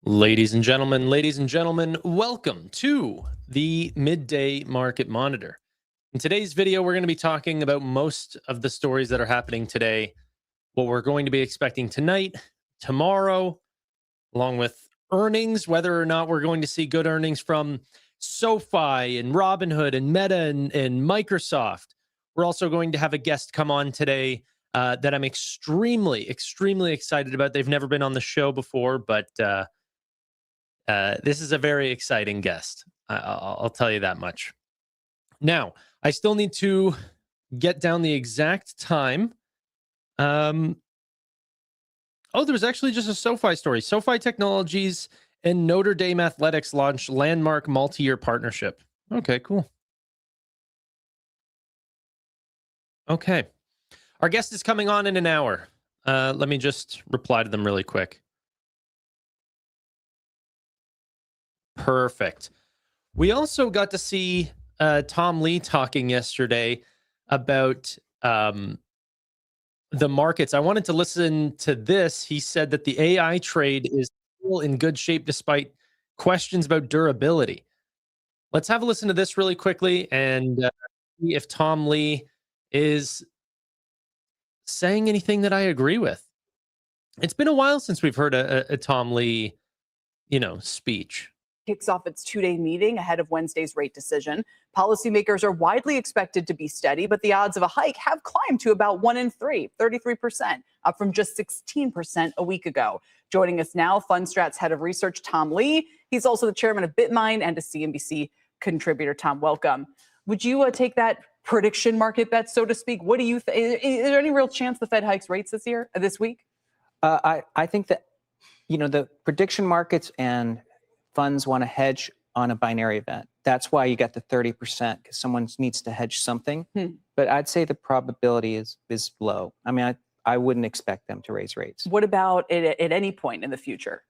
Ladies and gentlemen, welcome to the Midday Market Monitor. In today's video, we're going to be talking about most of the stories that are happening today, what we're going to be expecting tonight, tomorrow, along with earnings, whether or not we're going to see good earnings from SoFi and Robinhood and Meta and Microsoft. We're also going to have a guest come on today that I'm extremely excited about. They've never been on the show before, but this is a very exciting guest. I'll tell you that much. Now, I still need to get down the exact time. Oh, there was actually just a SoFi story. SoFi Technologies and Notre Dame Athletics launched landmark multi-year partnership. Okay, cool. Okay. Our guest is coming on in an hour. Let me just reply to them really quick. Perfect. We also got to see Tom Lee talking yesterday about the markets. I wanted to listen to this. He said that the AI trade is still in good shape despite questions about durability. Let's have a listen to this really quickly and see if Tom Lee is saying anything that I agree with. It's been a while since we've heard a Tom Lee, speech. Kicks off its two-day meeting ahead of Wednesday's rate decision. Policymakers are widely expected to be steady, but the odds of a hike have climbed to about 1 in 3, 33%, up from just 16% a week ago. Joining us now, Fundstrat's head of research, Tom Lee. He's also the chairman of BitMine and a CNBC contributor. Tom, welcome. Would you take that prediction market bet, so to speak? What do you think? Is there any real chance the Fed hikes rates this week? I think that, the prediction markets and funds want to hedge on a binary event. That's why you got the 30%, because someone needs to hedge something. But I'd say the probability is low. I mean, I wouldn't expect them to raise rates. What about at any point in the future?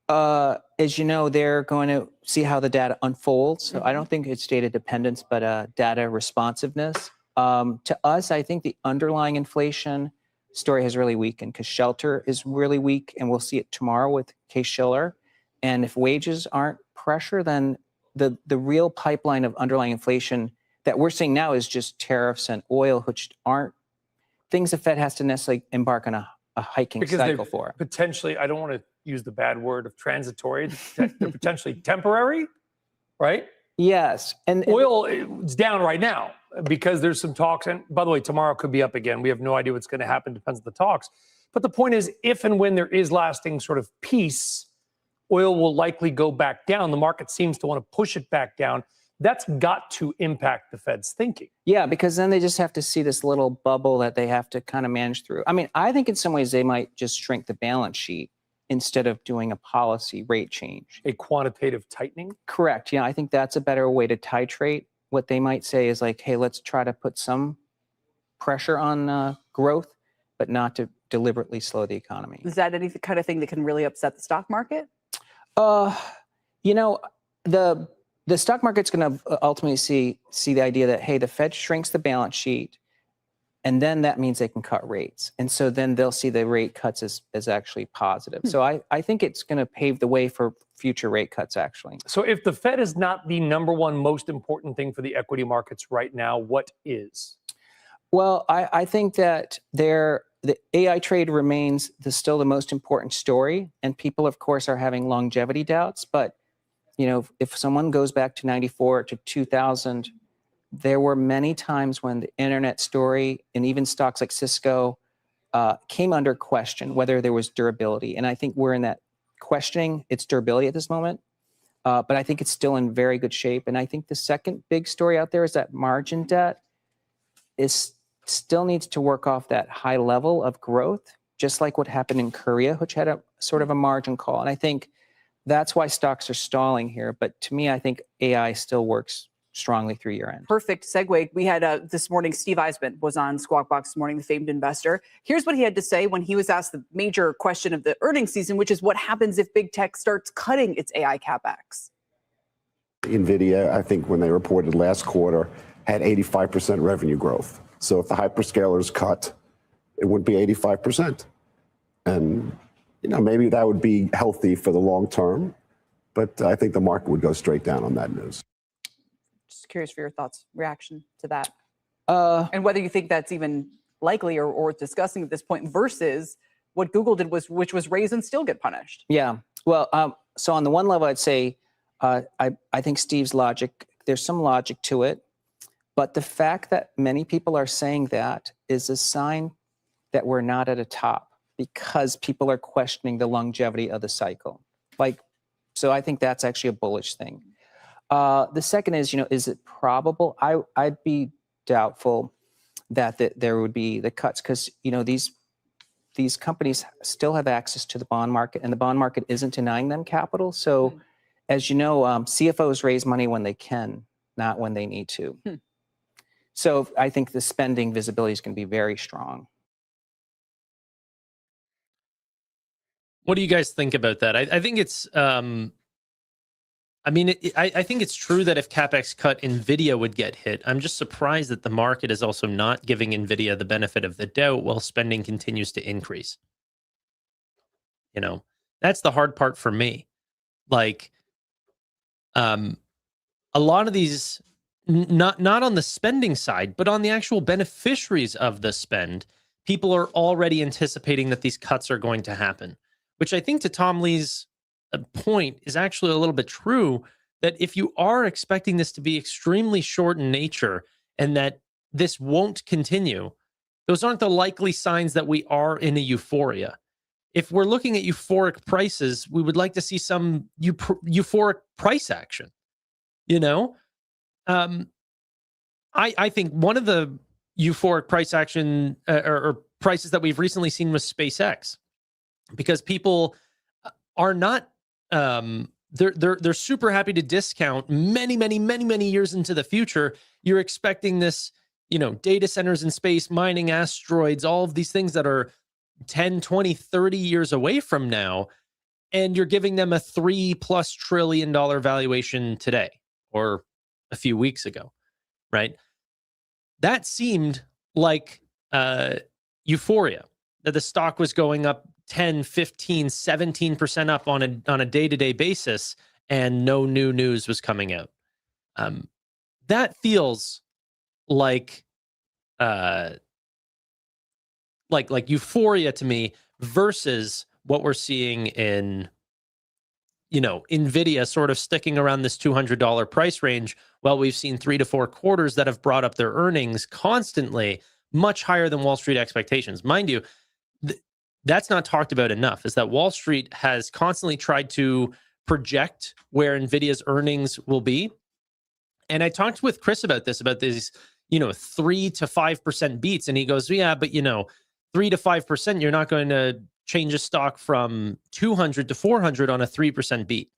As you know, they're going to see how the data unfolds. So I don't think it's data dependence, but data responsiveness. To us, I think the underlying inflation story has really weakened because shelter is really weak, and we'll see it tomorrow with Case-Shiller. And if wages aren't pressure, then the real pipeline of underlying inflation that we're seeing now is just tariffs and oil, which aren't things the Fed has to necessarily embark on a hiking cycle for. Potentially, I don't want to use the bad word of transitory, they're potentially temporary, right? Yes. And oil is down right now because there's some talks. And by the way, tomorrow could be up again. We have no idea what's going to happen. Depends on the talks. But the point is, if and when there is lasting sort of peace, oil will likely go back down. The market seems to want to push it back down. That's got to impact the Fed's thinking. Yeah, because then they just have to see this little bubble that they have to kind of manage through. I mean, I think in some ways they might just shrink the balance sheet instead of doing a policy rate change. A quantitative tightening? Correct. Yeah, I think that's a better way to titrate. What they might say is like, hey, let's try to put some pressure on growth, but not to deliberately slow the economy. Is that any kind of thing that can really upset the stock market? The stock market's going to ultimately see the idea that, hey, the Fed shrinks the balance sheet, and then that means they can cut rates. And so then they'll see the rate cuts as actually positive. So I think it's going to pave the way for future rate cuts, actually. So if the Fed is not the number one most important thing for the equity markets right now, what is? Well, I think that the AI trade remains still the most important story. And people, of course, are having longevity doubts. But, if someone goes back to 94 to 2000, there were many times when the internet story and even stocks like Cisco came under question, whether there was durability. And I think we're in that questioning its durability at this moment. But I think it's still in very good shape. And I think the second big story out there is that margin debt still needs to work off that high level of growth, just like what happened in Korea, which had a sort of a margin call. And I think that's why stocks are stalling here. But to me, I think AI still works strongly through year end. Perfect segue. We had this morning, Steve Eisman was on Squawk Box this morning, the famed investor. Here's what he had to say when he was asked the major question of the earnings season, which is what happens if big tech starts cutting its AI capex. Nvidia, I think when they reported last quarter, had 85% revenue growth. So if the hyperscalers cut, it would be 85%. And maybe that would be healthy for the long term, but I think the market would go straight down on that news. Just curious for your thoughts, reaction to that, and whether you think that's even likely or worth discussing at this point versus what Google did, which was raise and still get punished. Yeah. Well, so on the one level, I'd say I think Steve's logic, there's some logic to it, but the fact that many people are saying that is a sign that we're not at a top, because people are questioning the longevity of the cycle. So I think that's actually a bullish thing. The second is, is it probable? I'd be doubtful that there would be the cuts, because, these companies still have access to the bond market, and the bond market isn't denying them capital. So as you know, CFOs raise money when they can, not when they need to. So I think the spending visibility is going to be very strong. What do you guys think about that? I think it's, I think it's true that if CapEx cut, Nvidia would get hit. I'm just surprised that the market is also not giving Nvidia the benefit of the doubt while spending continues to increase. That's the hard part for me. A lot of these, not on the spending side, but on the actual beneficiaries of the spend, people are already anticipating that these cuts are going to happen, which I think, to Tom Lee's point, is actually a little bit true, that if you are expecting this to be extremely short in nature and that this won't continue, those aren't the likely signs that we are in a euphoria. If we're looking at euphoric prices, we would like to see some euphoric price action. I think one of the euphoric price action or prices that we've recently seen was SpaceX, because people are not they're super happy to discount many years into the future. You're expecting this, data centers in space, mining asteroids, all of these things that are 10, 20, 30 years away from now, and you're giving them a $3+ trillion valuation today or a few weeks ago, right? That seemed like euphoria, that the stock was going up 10, 15, 17% up on a day-to-day basis, and no new news was coming out. That feels like euphoria to me, versus what we're seeing in, Nvidia sort of sticking around this $200 price range. Well, we've seen 3 to 4 quarters that have brought up their earnings constantly, much higher than Wall Street expectations. Mind you, that's not talked about enough, is that Wall Street has constantly tried to project where Nvidia's earnings will be. And I talked with Chris about these, 3 to 5% beats. And he goes, yeah, but 3 to 5%, you're not going to change a stock from 200 to 400 on a 3% beat.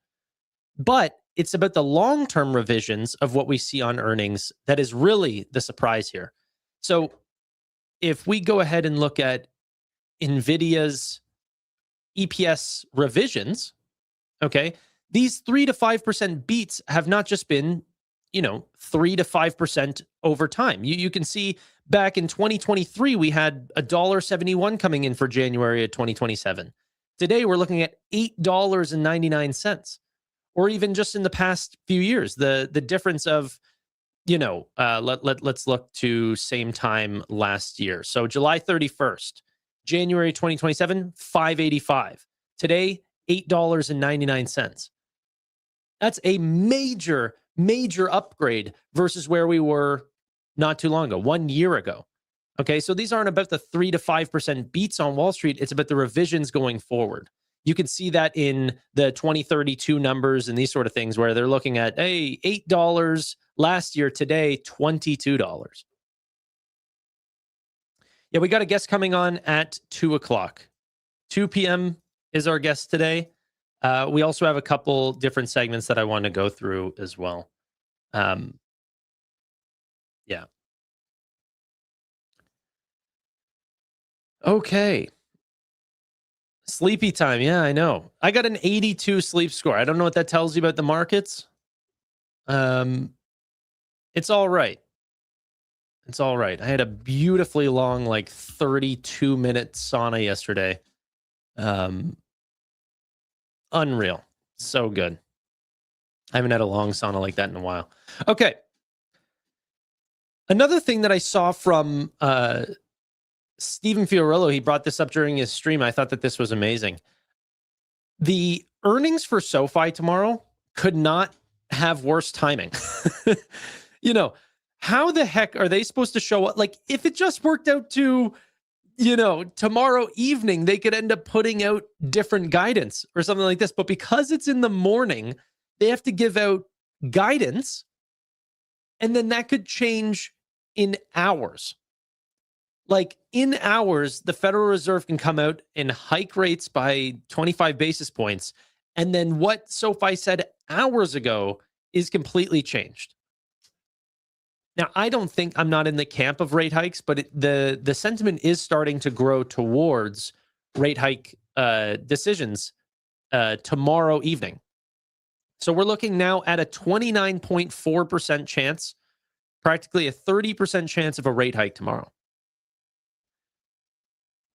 But it's about the long-term revisions of what we see on earnings that is really the surprise here. So if we go ahead and look at Nvidia's EPS revisions, okay, these 3 to 5% beats have not just been, 3 to 5% over time. You can see back in 2023, we had $1.71 coming in for January of 2027. Today, we're looking at $8.99. Or even just in the past few years, the difference of, let's look to same time last year. So July 31st, January 2027, $5.85. Today, $8.99. That's a major upgrade versus where we were not too long ago, 1 year ago. Okay, so these aren't about the 3 to 5% beats on Wall Street. It's about the revisions going forward. You can see that in the 2032 numbers and these sort of things, where they're looking at, hey, $8 last year, today, $22. Yeah, we got a guest coming on at 2 o'clock. 2 p.m. is our guest today. We also have a couple different segments that I want to go through as well. Yeah. Okay. Sleepy time. Yeah, I know. I got an 82 sleep score. I don't know what that tells you about the markets. It's all right. It's all right. I had a beautifully long, 32-minute sauna yesterday. Unreal. So good. I haven't had a long sauna like that in a while. Okay. Another thing that I saw from Stephen Fiorillo, he brought this up during his stream. I thought that this was amazing. The earnings for SoFi tomorrow could not have worse timing. You know, how the heck are they supposed to show up? Like, if it just worked out to, you know, tomorrow evening, they could end up putting out different guidance or something like this. But because it's in the morning, they have to give out guidance. And then that could change in hours. Like, in hours, the Federal Reserve can come out and hike rates by 25 basis points. And then what SoFi said hours ago is completely changed. Now, I don't think, I'm not in the camp of rate hikes, but the sentiment is starting to grow towards rate hike decisions tomorrow evening. So we're looking now at a 29.4% chance, practically a 30% chance of a rate hike tomorrow.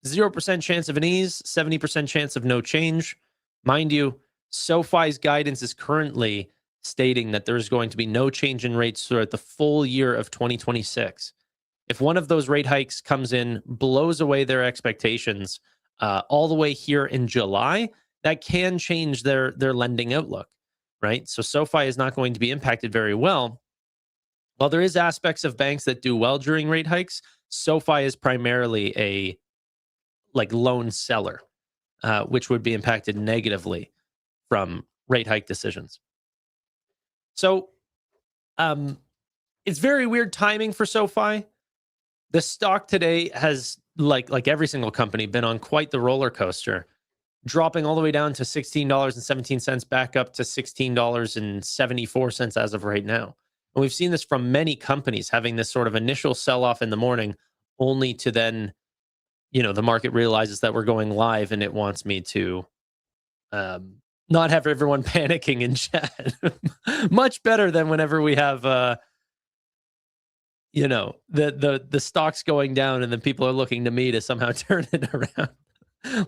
0% chance of an ease, 70% chance of no change. Mind you, SoFi's guidance is currently stating that there's going to be no change in rates throughout the full year of 2026. If one of those rate hikes comes in, blows away their expectations all the way here in July, that can change their lending outlook, right? So SoFi is not going to be impacted very well. While there is aspects of banks that do well during rate hikes, SoFi is primarily a loan seller, which would be impacted negatively from rate hike decisions. So it's very weird timing for SoFi. The stock today has, like every single company, been on quite the roller coaster, dropping all the way down to $16.17, back up to $16.74 as of right now. And we've seen this from many companies having this sort of initial sell-off in the morning, only to then, you know, the market realizes that we're going live and it wants me to not have everyone panicking in chat. Much better than whenever we have, you know, the stocks going down and then people are looking to me to somehow turn it around.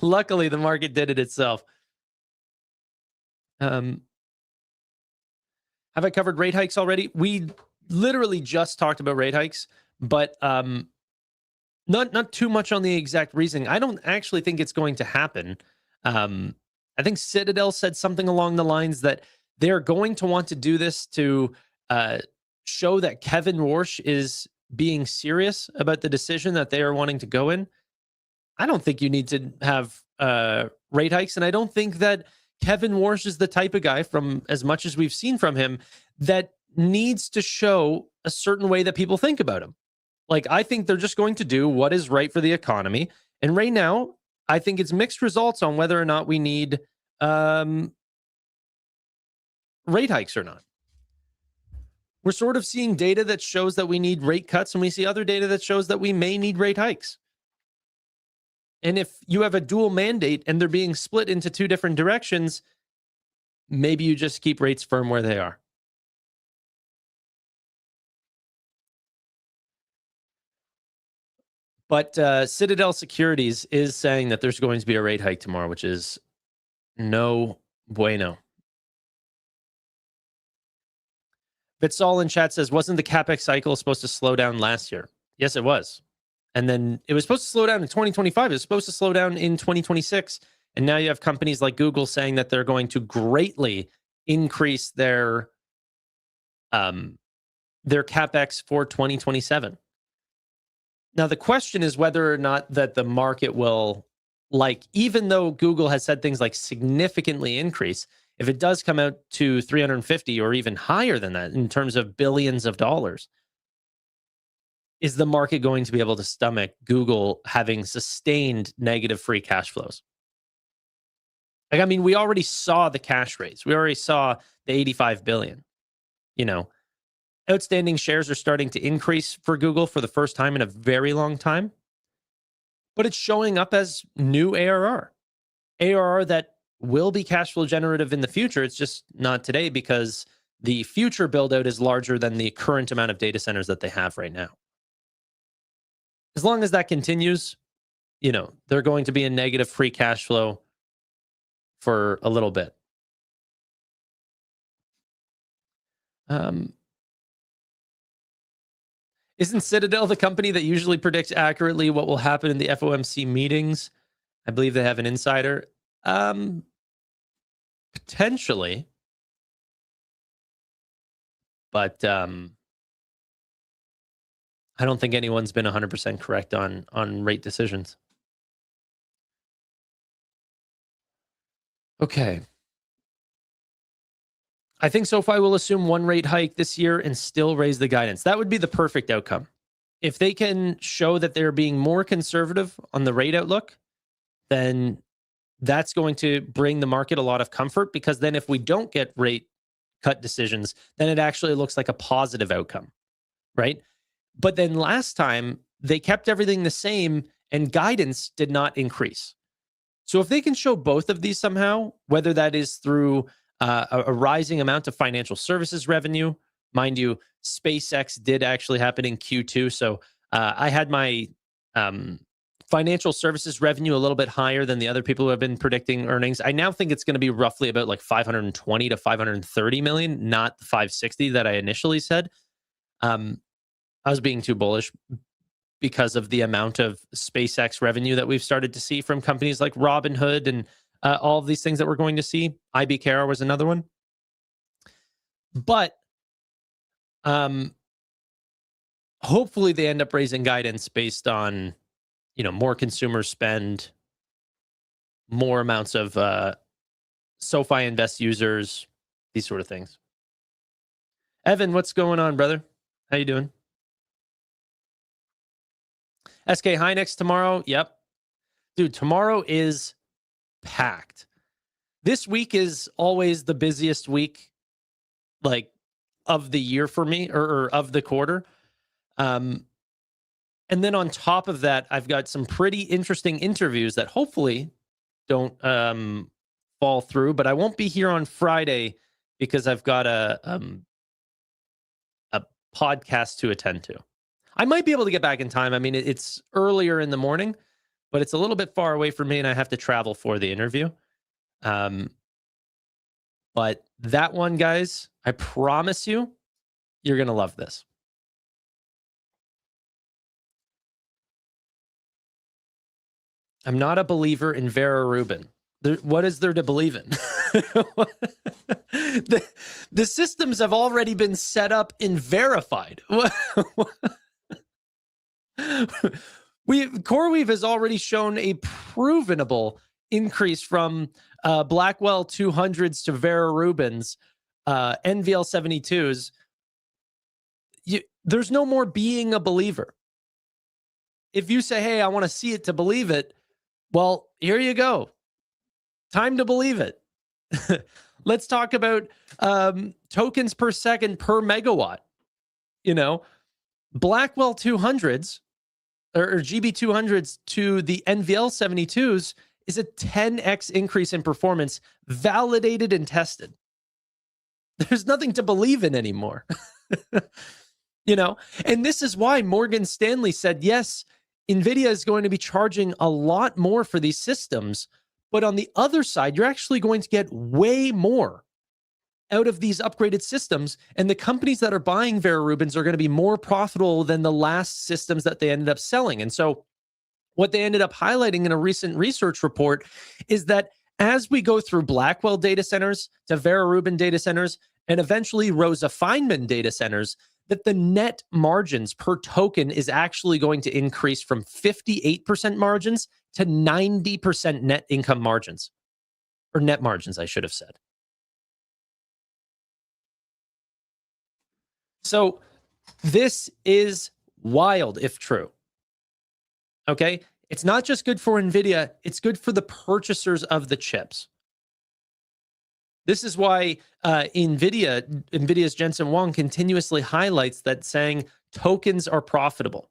Luckily, the market did it itself. Have I covered rate hikes already? We literally just talked about rate hikes, but not too much on the exact reasoning. I don't actually think it's going to happen. I think Citadel said something along the lines that they're going to want to do this to show that Kevin Warsh is being serious about the decision that they are wanting to go in. I don't think you need to have rate hikes, and I don't think that Kevin Warsh is the type of guy, from as much as we've seen from him, that needs to show a certain way that people think about him. Like, I think they're just going to do what is right for the economy. And right now, I think it's mixed results on whether or not we need rate hikes or not. We're sort of seeing data that shows that we need rate cuts, and we see other data that shows that we may need rate hikes. And if you have a dual mandate and they're being split into two different directions, maybe you just keep rates firm where they are. But Citadel Securities is saying that there's going to be a rate hike tomorrow, which is no bueno. Bitsol in chat says, wasn't the CapEx cycle supposed to slow down last year? Yes, it was. And then it was supposed to slow down in 2025. It was supposed to slow down in 2026. And now you have companies like Google saying that they're going to greatly increase their CapEx for 2027. Now, the question is whether or not that the market will, like, even though Google has said things like significantly increase, if it does come out to 350 or even higher than that in terms of billions of dollars, is the market going to be able to stomach Google having sustained negative free cash flows? Like, I mean, we already saw the cash raise. We already saw the 85 billion. You know, outstanding shares are starting to increase for Google for the first time in a very long time. But it's showing up as new ARR. ARR that will be cash flow generative in the future. It's just not today because the future build out is larger than the current amount of data centers that they have right now. As long as that continues, you know, they're going to be in negative free cash flow for a little bit. Isn't Citadel the company that usually predicts accurately what will happen in the FOMC meetings? I believe they have an insider. Potentially. But I don't think anyone's been 100% correct on rate decisions. Okay. I think SoFi will assume one rate hike this year and still raise the guidance. That would be the perfect outcome. If they can show that they're being more conservative on the rate outlook, then that's going to bring the market a lot of comfort, because then if we don't get rate cut decisions, then it actually looks like a positive outcome, right? But then last time, they kept everything the same and guidance did not increase. So if they can show both of these somehow, whether that is through a rising amount of financial services revenue, mind you, SpaceX did actually happen in Q2. So I had my financial services revenue a little bit higher than the other people who have been predicting earnings. I now think it's going to be roughly about like 520 to 530 million, not the 560 that I initially said. I was being too bullish because of the amount of SpaceX revenue that we've started to see from companies like Robinhood and all of these things that we're going to see. IBKR was another one. But hopefully they end up raising guidance based on, more consumer spend, more amounts of SoFi Invest users, these sort of things. Evan, what's going on, brother? How you doing? SK Hynix tomorrow. Yep. Dude, tomorrow is packed. This week is always the busiest week, like, of the year for me, or of the quarter. And then on top of that, I've got some pretty interesting interviews that hopefully don't fall through, but I won't be here on Friday because I've got a podcast to attend to. I might be able to get back in time. I mean, it's earlier in the morning, but it's a little bit far away from me and I have to travel for the interview. But that one, guys, I promise you, you're going to love this. I'm not a believer in Vera Rubin. What is there to believe in? The systems have already been set up and verified. CoreWeave has already shown a provenable increase from Blackwell 200s to Vera Rubins, NVL 72s. There's no more being a believer. If you say, hey, I want to see it to believe it, well, here you go. Time to believe it. Let's talk about tokens per second per megawatt. Blackwell 200s or GB 200s to the NVL 72s is a 10x increase in performance, validated and tested. There's nothing to believe in anymore. And this is why Morgan Stanley said, yes, Nvidia is going to be charging a lot more for these systems, but on the other side, you're actually going to get way more out of these upgraded systems, and the companies that are buying Vera Rubins are going to be more profitable than the last systems that they ended up selling. And so what they ended up highlighting in a recent research report is that as we go through Blackwell data centers to Vera Rubin data centers and eventually Rosa Feynman data centers, that the net margins per token is actually going to increase from 58% margins to 90% net income margins, or net margins, I should have said. So this is wild if true. Okay? It's not just good for Nvidia, it's good for the purchasers of the chips. This is why Nvidia's Jensen Huang continuously highlights that, saying tokens are profitable.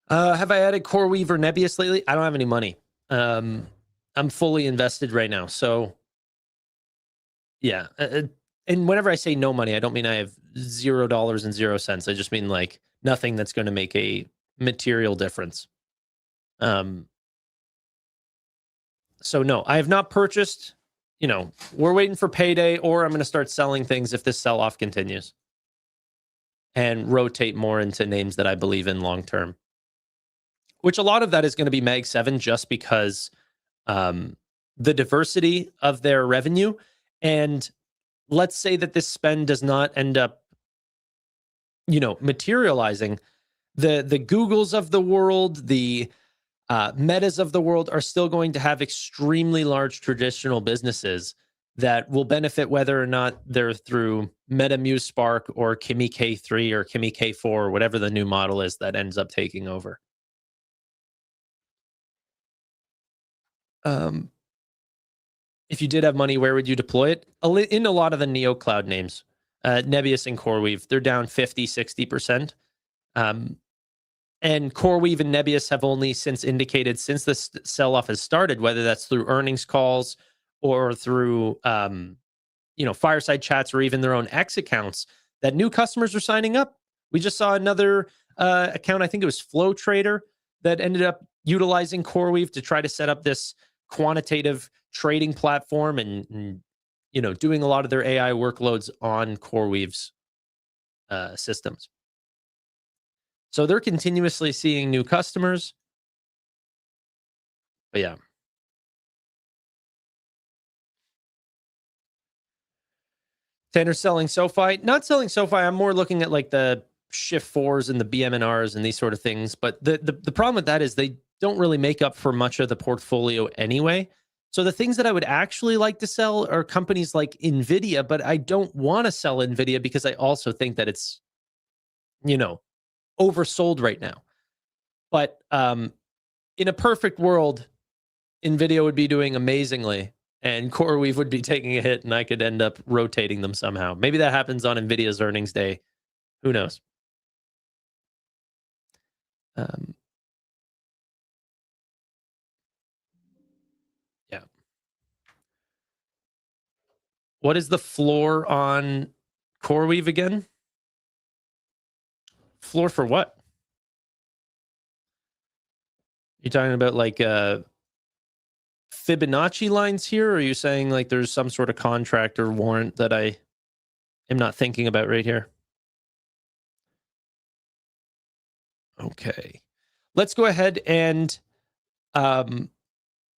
Have I added CoreWeave or Nebius lately? I don't have any money. I'm fully invested right now. So yeah. And whenever I say no money, I don't mean I have $0 and 0 cents. I just mean like nothing that's going to make a material difference. So no, I have not purchased. We're waiting for payday, or I'm going to start selling things if this sell-off continues and rotate more into names that I believe in long term, which a lot of that is going to be Mag 7 just because the diversity of their revenue. And let's say that this spend does not end up, materializing. The Googles of the world, the Metas of the world are still going to have extremely large traditional businesses that will benefit whether or not they're through MetaMuse Spark or Kimi K3 or Kimi K4 or whatever the new model is that ends up taking over. If you did have money, where would you deploy it? In a lot of the Neocloud names, NBIS and CRWV, they're down 50, 60%. And CRWV and NBIS have only since indicated, since the sell-off has started, whether that's through earnings calls or through, fireside chats or even their own X accounts, that new customers are signing up. We just saw another account, I think it was Flow Trader, that ended up utilizing CRWV to try to set up this quantitative trading platform and doing a lot of their AI workloads on CRWV's systems. So they're continuously seeing new customers. But yeah. Tanner's selling SoFi. Not selling SoFi. I'm more looking at like the Shift 4s and the BMNRs and these sort of things. But the problem with that is they don't really make up for much of the portfolio anyway. So the things that I would actually like to sell are companies like Nvidia, but I don't want to sell Nvidia because I also think that it's, oversold right now. But in a perfect world, Nvidia would be doing amazingly and CRWV would be taking a hit and I could end up rotating them somehow. Maybe that happens on Nvidia's earnings day. Who knows? Yeah. What is the floor on CRWV again? Floor for what? You talking about like Fibonacci lines here, or are you saying like there's some sort of contract or warrant that I am not thinking about right here? Okay. Let's go ahead and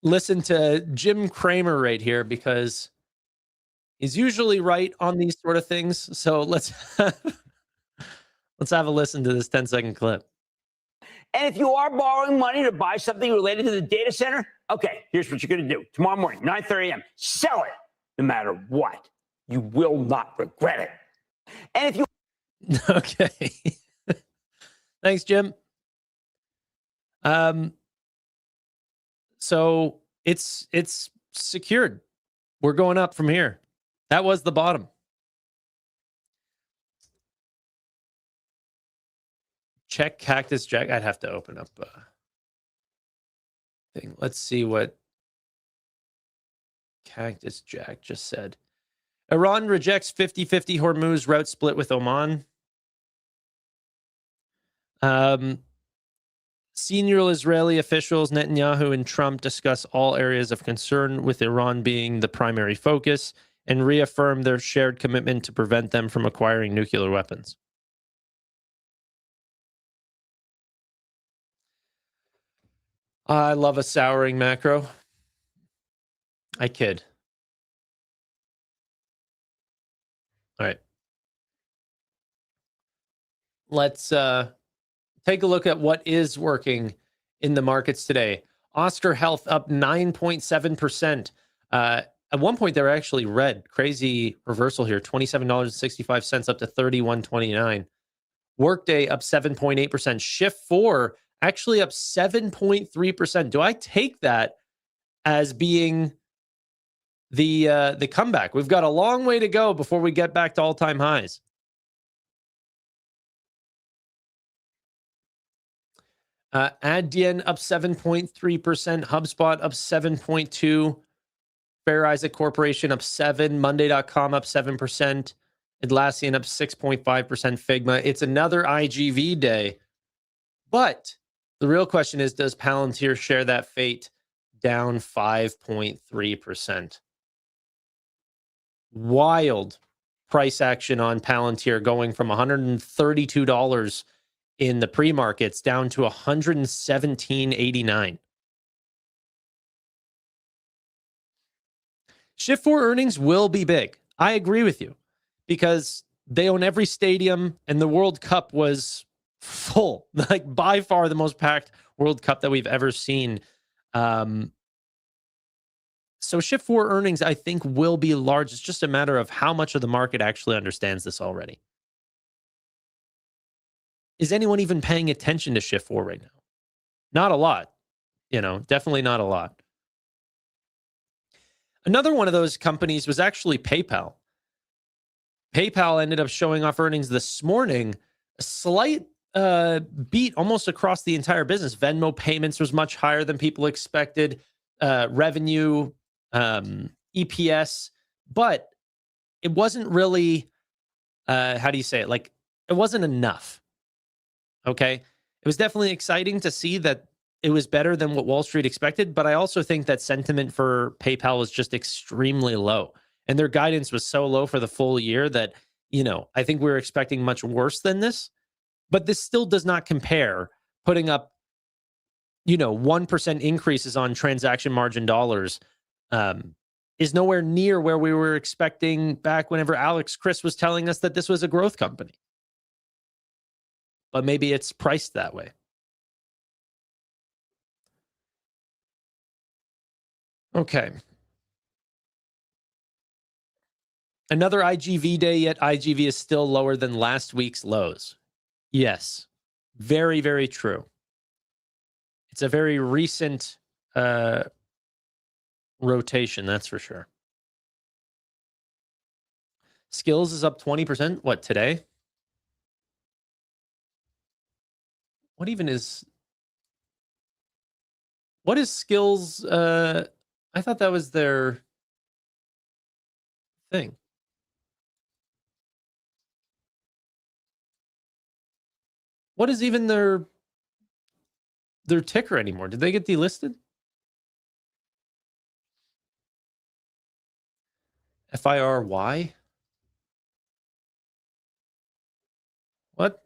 listen to Jim Cramer right here because he's usually right on these sort of things. So let's have a listen to this 10-second clip. And if you are borrowing money to buy something related to the data center, okay, here's what you're going to do. Tomorrow morning, 9:30 a.m., sell it no matter what. You will not regret it. And if you... Okay. Thanks, Jim. So it's secured. We're going up from here. That was the bottom. Check Cactus Jack. I'd have to open up thing. Let's see what Cactus Jack just said. Iran rejects 50-50 Hormuz route split with Oman. Senior Israeli officials, Netanyahu and Trump, discuss all areas of concern, with Iran being the primary focus, and reaffirm their shared commitment to prevent them from acquiring nuclear weapons. I love a souring macro. I kid. All right. Let's take a look at what is working in the markets today. Oscar Health up 9.7%. At one point, they were actually red. Crazy reversal here. $27.65 up to $31.29. Workday up 7.8%. Shift 4 actually up 7.3%. Do I take that as being the comeback? We've got a long way to go before we get back to all-time highs. Adyen up 7.3%. HubSpot up 7.2%. Fair Isaac Corporation up 7%. Monday.com up 7%. Atlassian up 6.5%. Figma. It's another IGV day. But the real question is, does Palantir share that fate? down 5.3%. Wild price action on Palantir, going from $132 in the pre-markets down to $117.89. Shift4 earnings will be big. I agree with you, because they own every stadium and the World Cup was full, like by far the most packed World Cup that we've ever seen. So Shift4 earnings, I think, will be large. It's just a matter of how much of the market actually understands this already. Is anyone even paying attention to Shift4 right now? Not a lot. Definitely not a lot. Another one of those companies was actually PayPal. PayPal ended up showing off earnings this morning. A slight beat almost across the entire business. Venmo payments was much higher than people expected. Revenue, EPS, but it wasn't really, how do you say it? Like, it wasn't enough. Okay. It was definitely exciting to see that it was better than what Wall Street expected, but I also think that sentiment for PayPal was just extremely low. And their guidance was so low for the full year that, I think we were expecting much worse than this. But this still does not compare. Putting up, 1% increases on transaction margin dollars is nowhere near where we were expecting back whenever Alex Chris was telling us that this was a growth company. But maybe it's priced that way. Okay. Another IGV day, yet IGV is still lower than last week's lows. Yes. Very, very true. It's a very recent rotation, that's for sure. Skills is up 20%. What, today? What is Skills? I thought that was their thing. What is even their ticker anymore? Did they get delisted? FIRY? What?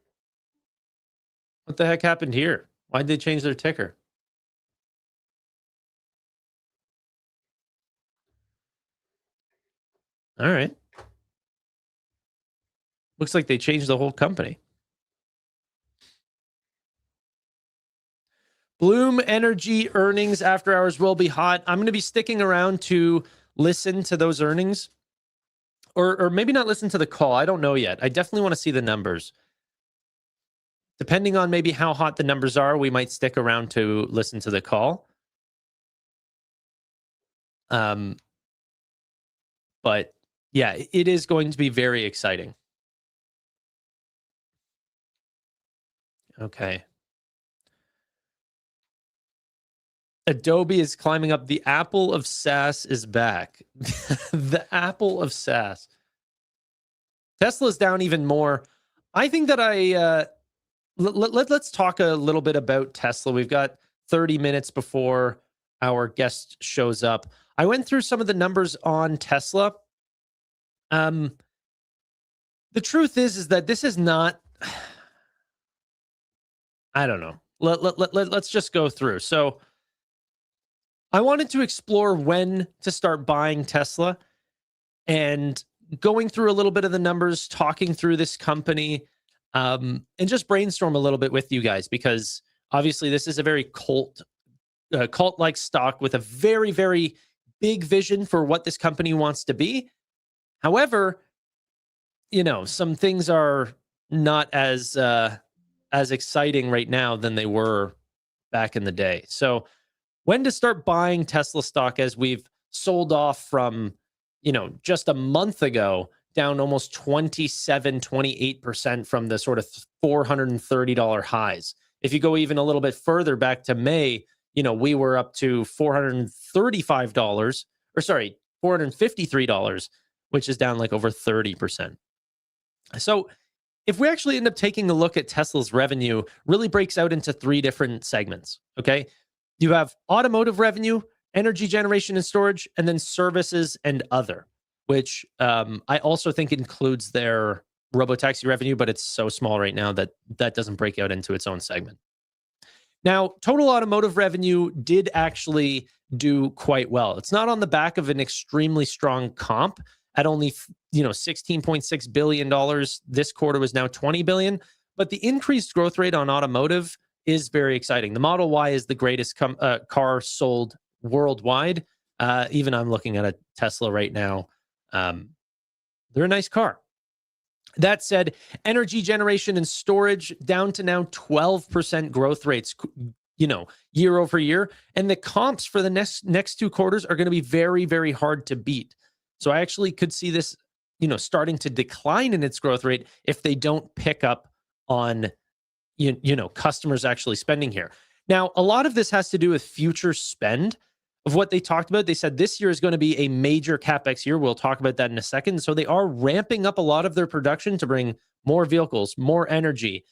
What the heck happened here? Why'd they change their ticker? All right. Looks like they changed the whole company. Bloom Energy earnings after hours will be hot. I'm going to be sticking around to listen to those earnings, or maybe not listen to the call. I don't know yet. I definitely want to see the numbers. Depending on maybe how hot the numbers are, we might stick around to listen to the call. But yeah, it is going to be very exciting. Okay. Adobe is climbing up. The Apple of SaaS is back. The Apple of SaaS. Tesla's down even more. I think that let's talk a little bit about Tesla. We've got 30 minutes before our guest shows up. I went through some of the numbers on Tesla. The truth is that this is not, I don't know. Let's just go through. So I wanted to explore when to start buying Tesla and going through a little bit of the numbers, talking through this company, and just brainstorm a little bit with you guys, because obviously this is a very cult-like stock with a very, very big vision for what this company wants to be. However, some things are not as exciting right now than they were back in the day. So when to start buying Tesla stock, as we've sold off from, just a month ago, down almost 28% from the sort of $430 highs. If you go even a little bit further back to May, we were up to $453, which is down like over 30%. So if we actually end up taking a look at Tesla's revenue, really breaks out into three different segments, okay? You have automotive revenue energy generation and storage, and then services and other, which I also think includes their robotaxi revenue, but it's so small right now that that doesn't break out into its own segment. Now, total automotive revenue did actually do quite well. It's not on the back of an extremely strong comp at only, $16.6 billion. This quarter was now $20 billion, but the increased growth rate on automotive is very exciting. The Model Y is the greatest car sold worldwide. Even I'm looking at a Tesla right now. They're a nice car. That said, energy generation and storage down to now 12% growth rates, year over year. And the comps for the next 2 quarters are going to be very, very hard to beat. So I actually could see this, starting to decline in its growth rate if they don't pick up on, customers actually spending here. Now, a lot of this has to do with future spend of what they talked about. They said this year is going to be a major CapEx year. We'll talk about that in a second. So they are ramping up a lot of their production to bring more vehicles, more energy,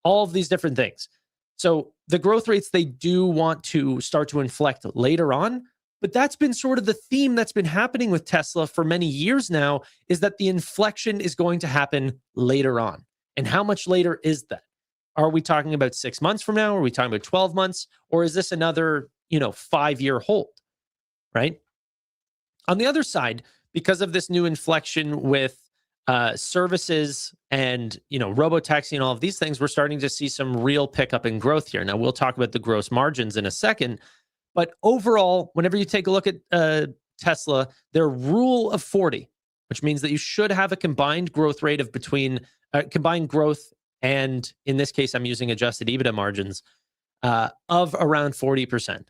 all of these different things. So the growth rates, they do want to start to inflect later on, but that's been sort of the theme that's been happening with Tesla for many years now, is that the inflection is going to happen later on. And how much later is that? Are we talking about 6 months from now? Are we talking about 12 months? Or is this another 5-year hold, right? On the other side, because of this new inflection with services and, robotaxi and all of these things, we're starting to see some real pickup in growth here. Now, we'll talk about the gross margins in a second, but overall, whenever you take a look at Tesla, their rule of 40, which means that you should have a combined growth rate of between combined growth and, in this case, I'm using adjusted EBITDA margins of around 40%.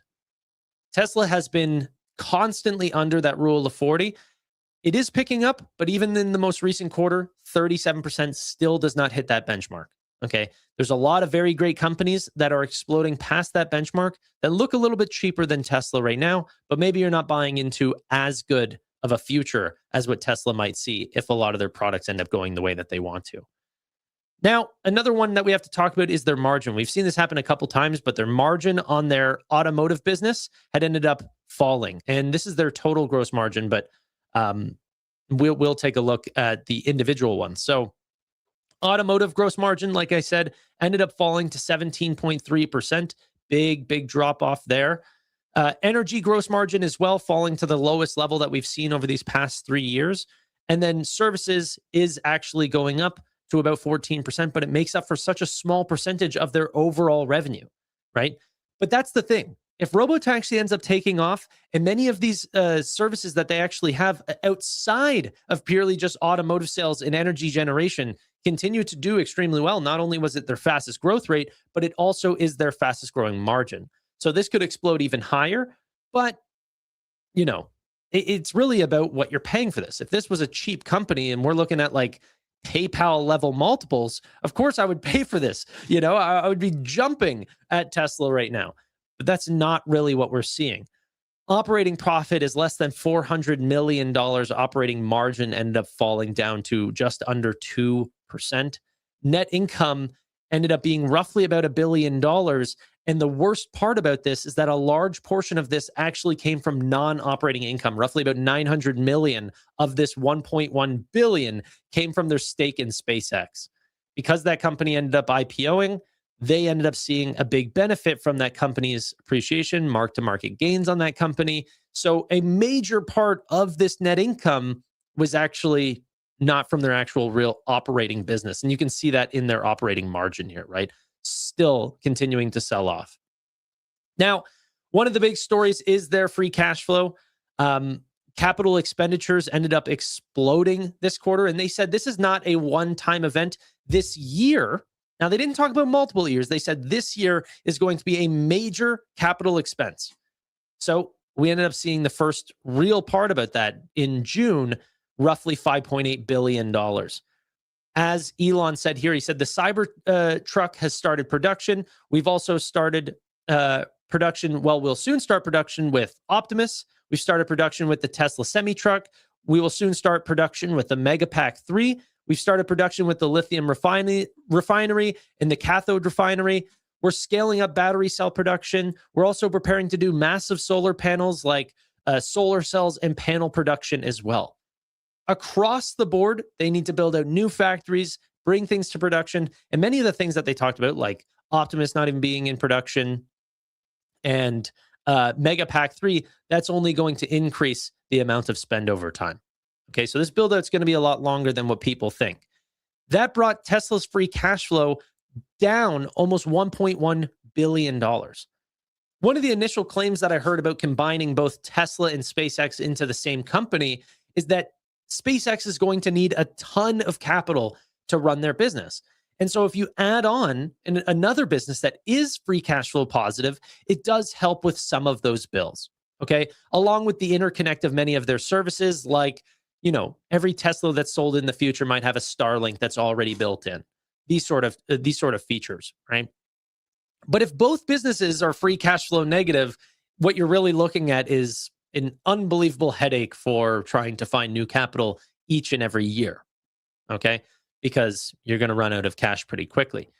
Tesla has been constantly under that rule of 40. It is picking up, but even in the most recent quarter, 37% still does not hit that benchmark. Okay. There's a lot of very great companies that are exploding past that benchmark that look a little bit cheaper than Tesla right now, but maybe you're not buying into as good of a future as what Tesla might see if a lot of their products end up going the way that they want to. Now, another one that we have to talk about is their margin. We've seen this happen a couple times, but their margin on their automotive business had ended up falling. And this is their total gross margin, but we'll take a look at the individual ones. So automotive gross margin, like I said, ended up falling to 17.3%. Big drop off there. Energy gross margin as well, falling to the lowest level that we've seen over these past 3 years. And then services is actually going up to about 14%, but it makes up for such a small percentage of their overall revenue, right? But that's the thing. If robotaxi ends up taking off, and many of these services that they actually have outside of purely just automotive sales and energy generation continue to do extremely well, not only was it their fastest growth rate, but it also is their fastest growing margin. So this could explode even higher, but it's really about what you're paying for this. If this was a cheap company and we're looking at like PayPal level multiples, of course I would pay for this. I would be jumping at Tesla right now, but that's not really what we're seeing. Operating profit is less than $400 million. Operating margin ended up falling down to just under 2%. Net income ended up being roughly about $1 billion. And the worst part about this is that a large portion of this actually came from non-operating income. Roughly about 900 million of this 1.1 billion came from their stake in SpaceX. Because that company ended up IPOing, they ended up seeing a big benefit from that company's appreciation, mark-to-market gains on that company. So a major part of this net income was actually not from their actual real operating business. And you can see that in their operating margin here, right? Still continuing to sell off. Now, one of the big stories is their free cash flow. Capital expenditures ended up exploding this quarter, and they said this is not a one-time event. This year, now they didn't talk about multiple years. They said this year is going to be a major capital expense. So we ended up seeing the first real part about that in June, roughly $5.8 billion. As Elon said here, he said the Cybertruck has started production. We've also started production. Well, we'll soon start production with Optimus. We've started production with the Tesla semi-truck. We will soon start production with the Megapack 3. We've started production with the lithium refinery and the cathode refinery. We're scaling up battery cell production. We're also preparing to do massive solar panels like solar cells and panel production as well. Across the board, they need to build out new factories, bring things to production, and many of the things that they talked about, like Optimus not even being in production and Mega Pack 3, that's only going to increase the amount of spend over time. Okay, so this build out's going to be a lot longer than what people think. That brought Tesla's free cash flow down almost $1.1 billion. One of the initial claims that I heard about combining both Tesla and SpaceX into the same company is that SpaceX is going to need a ton of capital to run their business. And so if you add on another business that is free cash flow positive, it does help with some of those bills, okay? Along with the interconnect of many of their services, like, you know, every Tesla that's sold in the future might have a Starlink that's already built in. These sort of features, right? But if both businesses are free cash flow negative, what you're really looking at is an unbelievable headache for trying to find new capital each and every year, okay? Because you're going to run out of cash pretty quickly.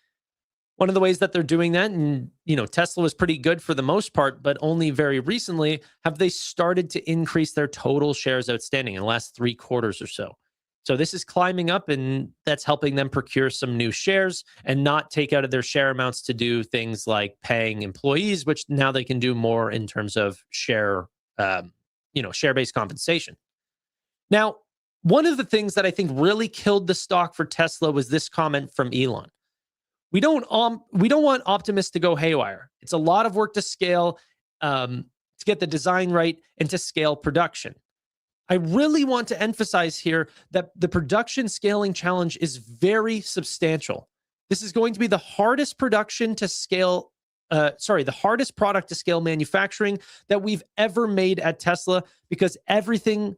One of the ways that they're doing that, and you know, Tesla was pretty good for the most part, but only very recently have they started to increase their total shares outstanding in the last 3 quarters or so. So this is climbing up, and that's helping them procure some new shares and not take out of their share amounts to do things like paying employees, which now they can do more in terms of share-based compensation. Now, one of the things that I think really killed the stock for Tesla was this comment from Elon. We don't want Optimus to go haywire. It's a lot of work to scale, to get the design right, and to scale production. I really want to emphasize here that the production scaling challenge is very substantial. This is going to be the hardest production to scale, the hardest product to scale manufacturing that we've ever made at Tesla, because everything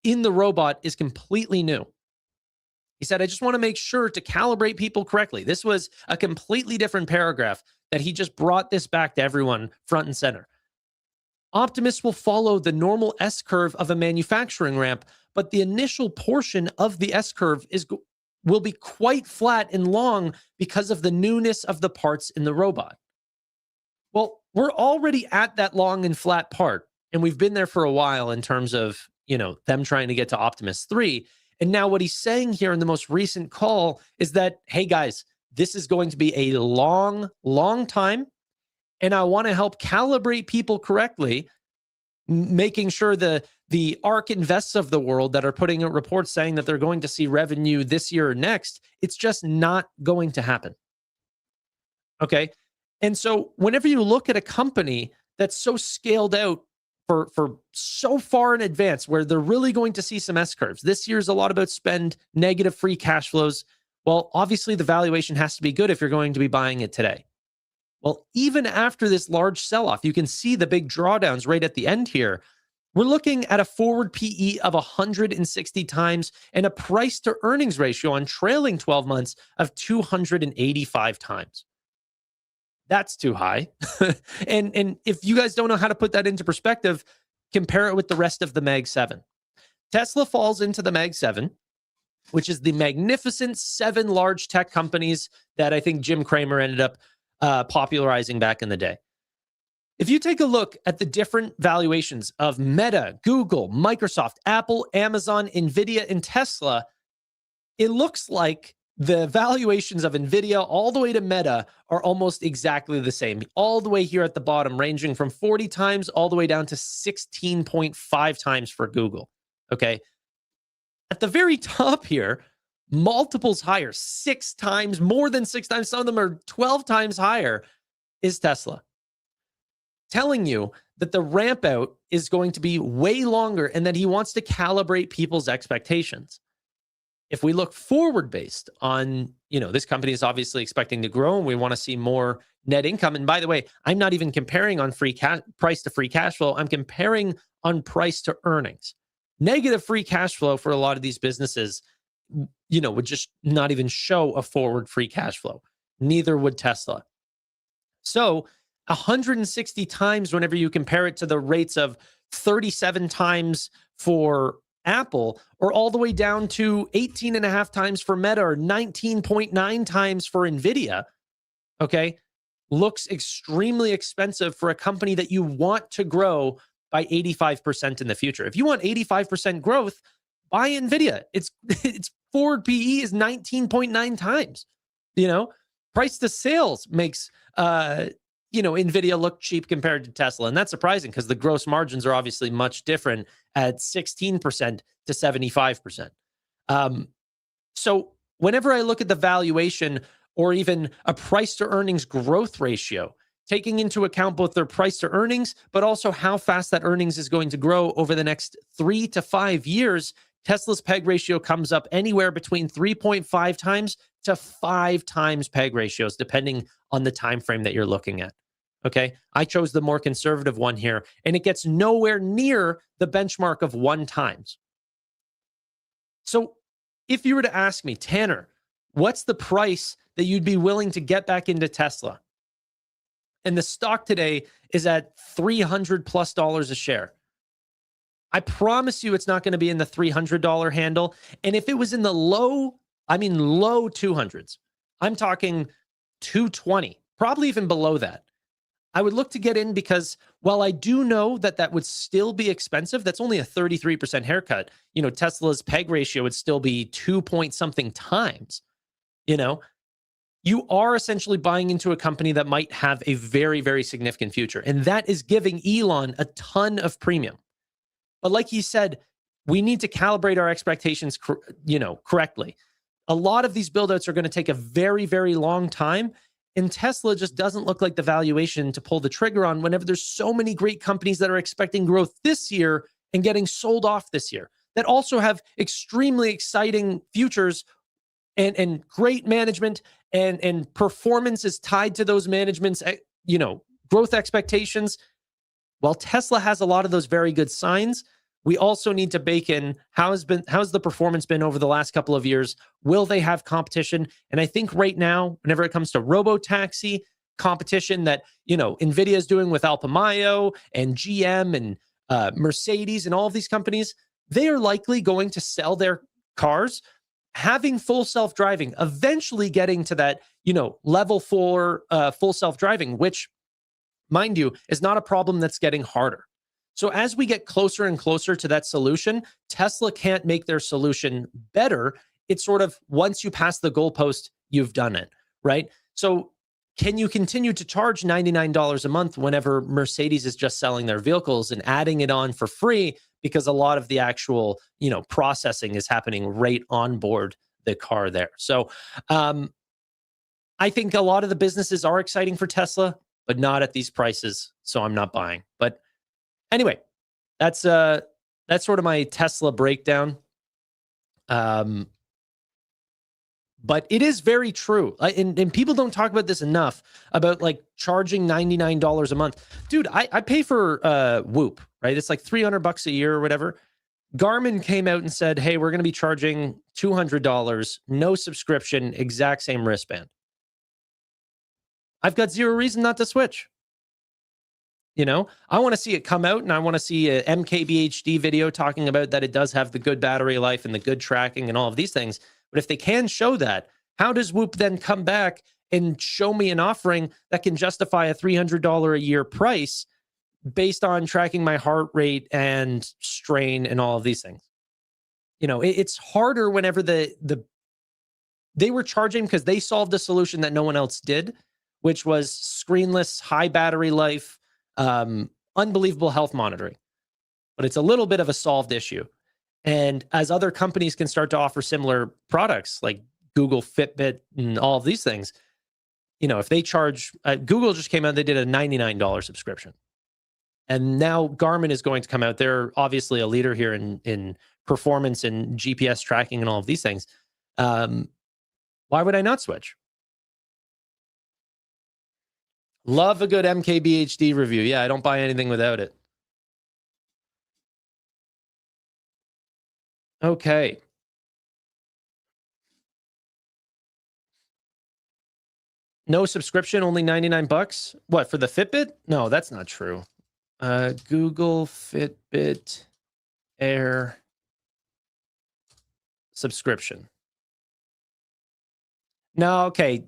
in the robot is completely new. He said, I just want to make sure to calibrate people correctly. This was a completely different paragraph that he just brought this back to everyone front and center. Optimus will follow the normal S-curve of a manufacturing ramp, but the initial portion of the S-curve will be quite flat and long because of the newness of the parts in the robot. Well, we're already at that long and flat part, and we've been there for a while in terms of, you know, them trying to get to Optimus 3. And now what he's saying here in the most recent call is that, hey guys, this is going to be a long, long time. And I want to help calibrate people correctly, making sure the ARK Invests of the world that are putting out reports saying that they're going to see revenue this year or next, it's just not going to happen. Okay. And so whenever you look at a company that's so scaled out for so far in advance, where they're really going to see some S-curves. This year's a lot about spend, negative free cash flows. Well, obviously the valuation has to be good if you're going to be buying it today. Well, even after this large sell-off, you can see the big drawdowns right at the end here. We're looking at a forward PE of 160 times and a price to earnings ratio on trailing 12 months of 285 times. That's too high. and if you guys don't know how to put that into perspective, compare it with the rest of the Mag 7. Tesla falls into the Mag 7, which is the magnificent 7 large tech companies that I think Jim Cramer ended up popularizing back in the day. If you take a look at the different valuations of Meta, Google, Microsoft, Apple, Amazon, Nvidia, and Tesla, it looks like the valuations of Nvidia all the way to Meta are almost exactly the same, all the way here at the bottom, ranging from 40 times all the way down to 16.5 times for Google. Okay. At the very top here, multiples higher, 6 times, more than 6 times, some of them are 12 times higher, is Tesla. Telling you that the ramp out is going to be way longer and that he wants to calibrate people's expectations. If we look forward based on, you know, this company is obviously expecting to grow and we want to see more net income. And by the way, I'm not even comparing on price to free cash flow. I'm comparing on price to earnings. Negative free cash flow for a lot of these businesses, you know, would just not even show a forward free cash flow. Neither would Tesla. So 160 times whenever you compare it to the rates of 37 times for Apple, or all the way down to 18.5 times for Meta, or 19.9 times for Nvidia. Okay. looks extremely expensive for a company that you want to grow by 85% in the future. If you want 85% growth, buy Nvidia. Its forward PE is 19.9 times. You know, price to sales makes Nvidia look cheap compared to Tesla, and that's surprising because the gross margins are obviously much different at 16% to 75%. So whenever I look at the valuation or even a price to earnings growth ratio, taking into account both their price to earnings, but also how fast that earnings is going to grow over the next 3 to 5 years, Tesla's PEG ratio comes up anywhere between 3.5 times to 5 times PEG ratios, depending on the time frame that you're looking at. Okay, I chose the more conservative one here, and it gets nowhere near the benchmark of 1 times. So if you were to ask me, Tanner, what's the price that you'd be willing to get back into Tesla? And the stock today is at $300+ a share. I promise you it's not going to be in the $300 handle. And if it was in the low 200s, I'm talking 220, probably even below that, I would look to get in, because while I do know that that would still be expensive, that's only a 33% haircut. You know, Tesla's PEG ratio would still be 2 point something times. You know, you are essentially buying into a company that might have a very, very significant future. And that is giving Elon a ton of premium. But like he said, we need to calibrate our expectations, correctly. A lot of these buildouts are going to take a very, very long time. And Tesla just doesn't look like the valuation to pull the trigger on whenever there's so many great companies that are expecting growth this year and getting sold off this year, that also have extremely exciting futures and great management, and performance is tied to those management's, growth expectations. While Tesla has a lot of those very good signs, we also need to bake in how's the performance been over the last couple of years? Will they have competition? And I think right now, whenever it comes to robo-taxi competition that, Nvidia is doing with Alpamayo and GM and Mercedes and all of these companies, they are likely going to sell their cars having full self-driving, eventually getting to that, level 4 full self-driving, which, mind you, is not a problem that's getting harder. So as we get closer and closer to that solution, Tesla can't make their solution better. It's sort of, once you pass the goalpost, you've done it, right? So can you continue to charge $99 a month whenever Mercedes is just selling their vehicles and adding it on for free, because a lot of the actual, processing is happening right on board the car there? So I think a lot of the businesses are exciting for Tesla, but not at these prices. So I'm not buying. But anyway, that's sort of my Tesla breakdown. But it is very true. And people don't talk about this enough, about like charging $99 a month. Dude, I pay for Whoop, right? It's like $300 a year or whatever. Garmin came out and said, hey, we're going to be charging $200, no subscription, exact same wristband. I've got zero reason not to switch. I want to see it come out, and I want to see a MKBHD video talking about that it does have the good battery life and the good tracking and all of these things. But if they can show that, how does Whoop then come back and show me an offering that can justify a $300 a year price based on tracking my heart rate and strain and all of these things? It's harder whenever they were charging because they solved a solution that no one else did, which was screenless, high battery life, unbelievable health monitoring. But it's a little bit of a solved issue. And as other companies can start to offer similar products like Google Fitbit and all of these things, if they charge, Google just came out, they did a $99 subscription. And now Garmin is going to come out. They're obviously a leader here in performance and GPS tracking and all of these things. Why would I not switch? Love a good MKBHD review. Yeah, I don't buy anything without it. Okay. No subscription, only $99. What, for the Fitbit? No, that's not true. Google Fitbit Air subscription. No, okay.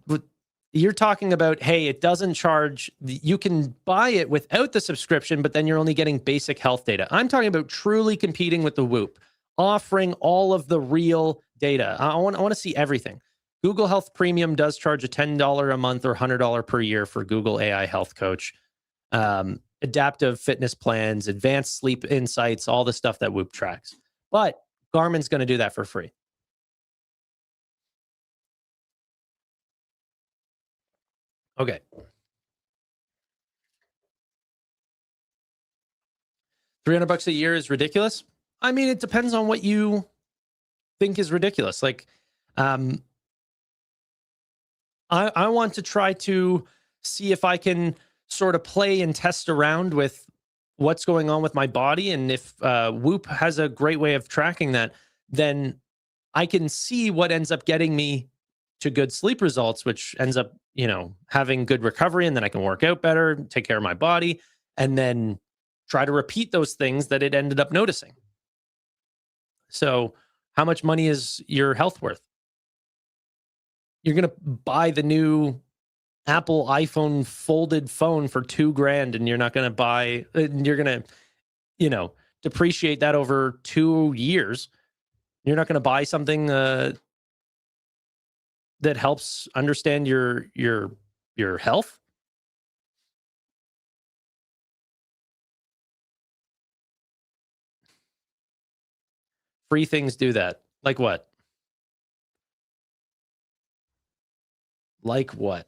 you're talking about, hey, it doesn't charge. You can buy it without the subscription, but then you're only getting basic health data. I'm talking about truly competing with the Whoop, offering all of the real data. I want to see everything. Google Health Premium does charge a $10 a month or $100 per year for Google AI Health Coach, adaptive fitness plans, advanced sleep insights, all the stuff that Whoop tracks. But Garmin's going to do that for free. Okay. $300 a year is ridiculous. I mean, it depends on what you think is ridiculous. Like, I want to try to see if I can sort of play and test around with what's going on with my body. And if Whoop has a great way of tracking that, then I can see what ends up getting me to good sleep results, which ends up, you know, having good recovery. And then I can work out better, take care of my body, and then try to repeat those things that it ended up noticing. So how much money is your health worth? You're going to buy the new Apple iPhone folded phone for $2,000, and you're not going to buy, you're going to, you know, depreciate that over 2 years. You're not going to buy something that helps understand your health. Free things do that. Like what? Like what?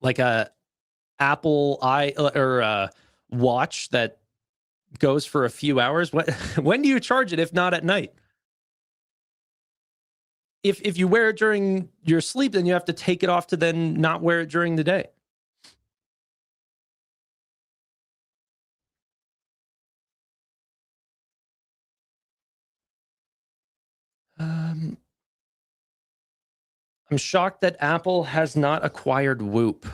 Like a Apple watch that goes for a few hours. When do you charge it if not at night? If you wear it during your sleep, then you have to take it off to then not wear it during the day. I'm shocked that Apple has not acquired Whoop.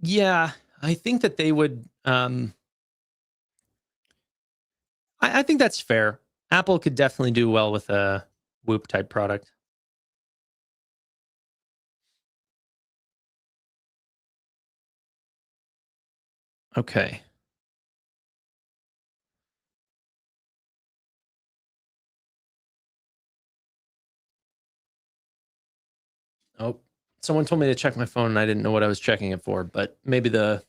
Yeah, I think that they would. I think that's fair. Apple could definitely do well with a Whoop type product. Okay. Oh, someone told me to check my phone and I didn't know what I was checking it for, but maybe the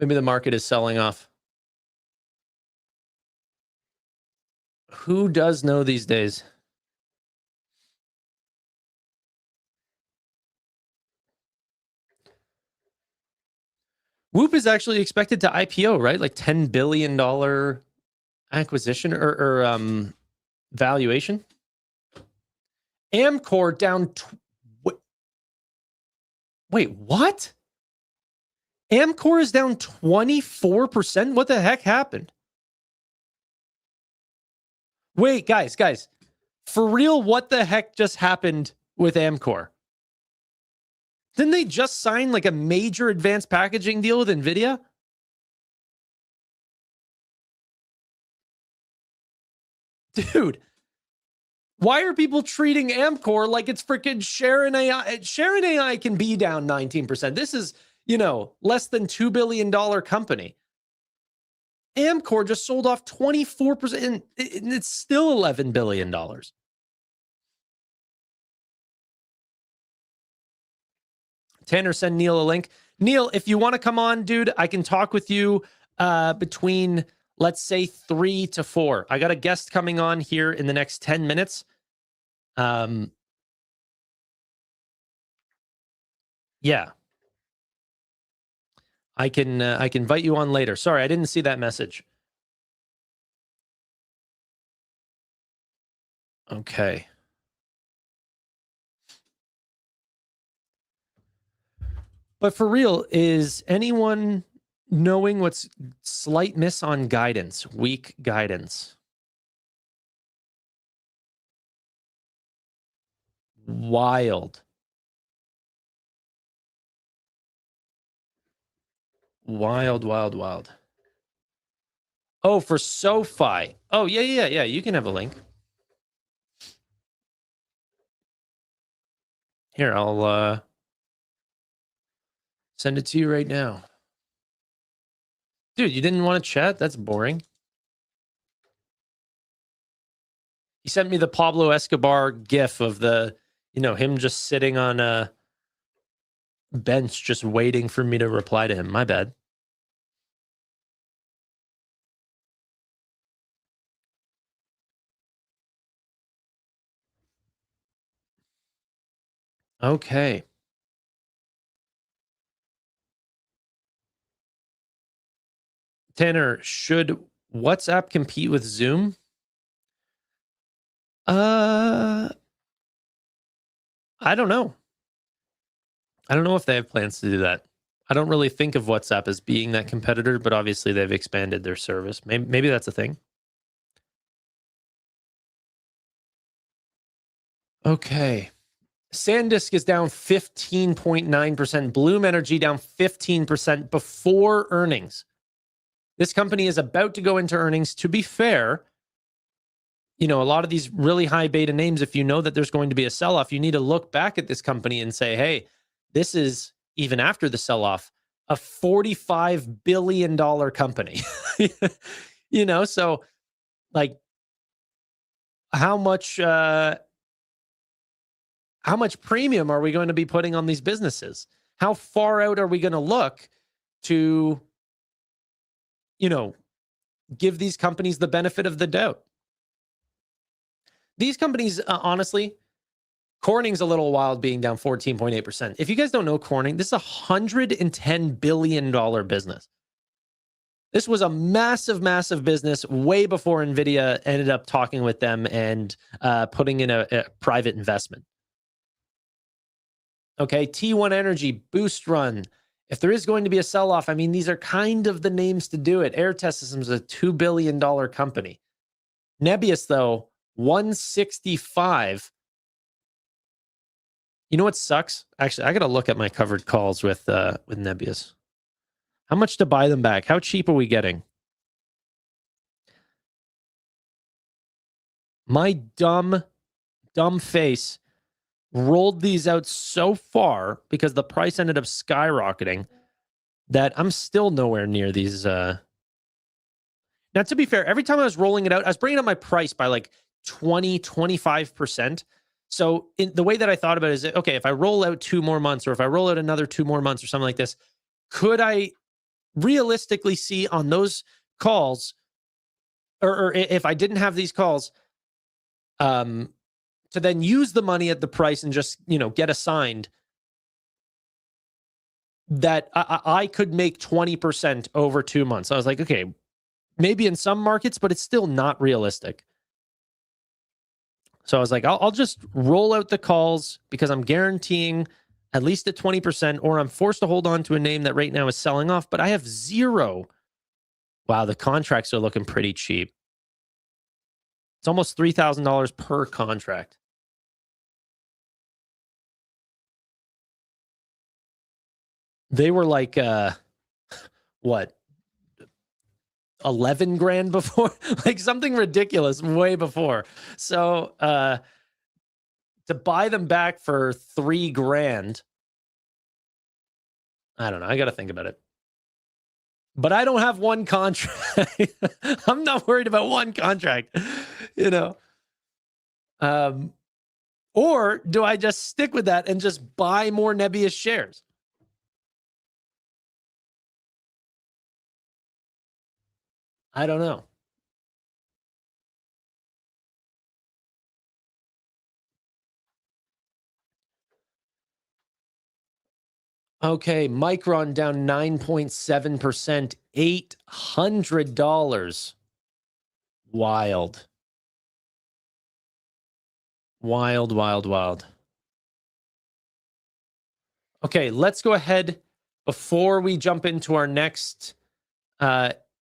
market is selling off. Who does know these days? Whoop is actually expected to IPO, right? Like $10 billion acquisition or valuation. Amcor down. Wait, what? Amcor is down 24%? What the heck happened? Wait, guys. For real, what the heck just happened with Amcor? Didn't they just sign like a major advanced packaging deal with Nvidia? Dude, why are people treating Amcor like it's freaking Sharon AI? Sharon AI can be down 19%. This is, you know, less than $2 billion company. Amcor just sold off 24%, and it's still $11 billion. Tanner, send Neil a link. Neil, if you want to come on, dude, I can talk with you between, let's say, 3 to 4. I got a guest coming on here in the next 10 minutes. Yeah. I can invite you on later. Sorry, I didn't see that message. Okay. But for real, is anyone knowing what's slight miss on guidance, weak guidance? Wild. Wild. Oh, for SoFi. Oh, yeah. You can have a link. Here, I'll send it to you right now. Dude, you didn't want to chat? That's boring. He sent me the Pablo Escobar gif of the, him just sitting on a bench just waiting for me to reply to him. My bad. Okay. Tanner, should WhatsApp compete with Zoom? I don't know. I don't know if they have plans to do that. I don't really think of WhatsApp as being that competitor, but obviously they've expanded their service. Maybe that's a thing. Okay. SanDisk is down 15.9%. Bloom Energy down 15% before earnings. This company is about to go into earnings. To be fair, a lot of these really high beta names, if you know that there's going to be a sell-off, you need to look back at this company and say, hey, this is, even after the sell-off, a $45 billion company. So like how much premium are we going to be putting on these businesses? How far out are we going to look to, give these companies the benefit of the doubt? These companies, honestly, Corning's a little wild being down 14.8%. If you guys don't know Corning, this is a $110 billion business. This was a massive, massive business way before Nvidia ended up talking with them and putting in a private investment. Okay, T1 Energy, Boost Run. If there is going to be a sell-off, I mean, these are kind of the names to do it. Air Test Systems is a $2 billion company. Nebius, though, 165. You know what sucks? Actually, I got to look at my covered calls with Nebius. How much to buy them back? How cheap are we getting? My dumb face rolled these out so far because the price ended up skyrocketing that I'm still nowhere near these. Now, to be fair, every time I was rolling it out, I was bringing up my price by like 20, 25%. So the way that I thought about it is, okay, if I roll out 2 more months or if I roll out another 2 more months or something like this, could I realistically see on those calls, or if I didn't have these calls, to then use the money at the price and just, get assigned, that I could make 20% over 2 months. I was like, okay, maybe in some markets, but it's still not realistic. So I was like, I'll just roll out the calls because I'm guaranteeing at least at 20%, or I'm forced to hold on to a name that right now is selling off, but I have 0. Wow, the contracts are looking pretty cheap. It's almost $3,000 per contract. They were like, what, 11 grand before? Like something ridiculous way before. So to buy them back for 3 grand, I don't know. I got to think about it. But I don't have one contract. I'm not worried about one contract, Or do I just stick with that and just buy more Nebius shares? I don't know. Okay, Micron down 9.7%, $800. Wild. Wild, wild, wild. Okay, let's go ahead. Before we jump into our next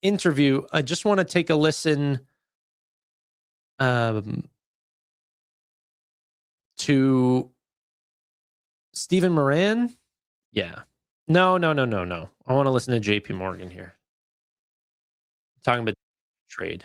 interview, I just want to take a listen to Stephen Moran. Yeah. No. I want to listen to JP Morgan here. Talking about trade.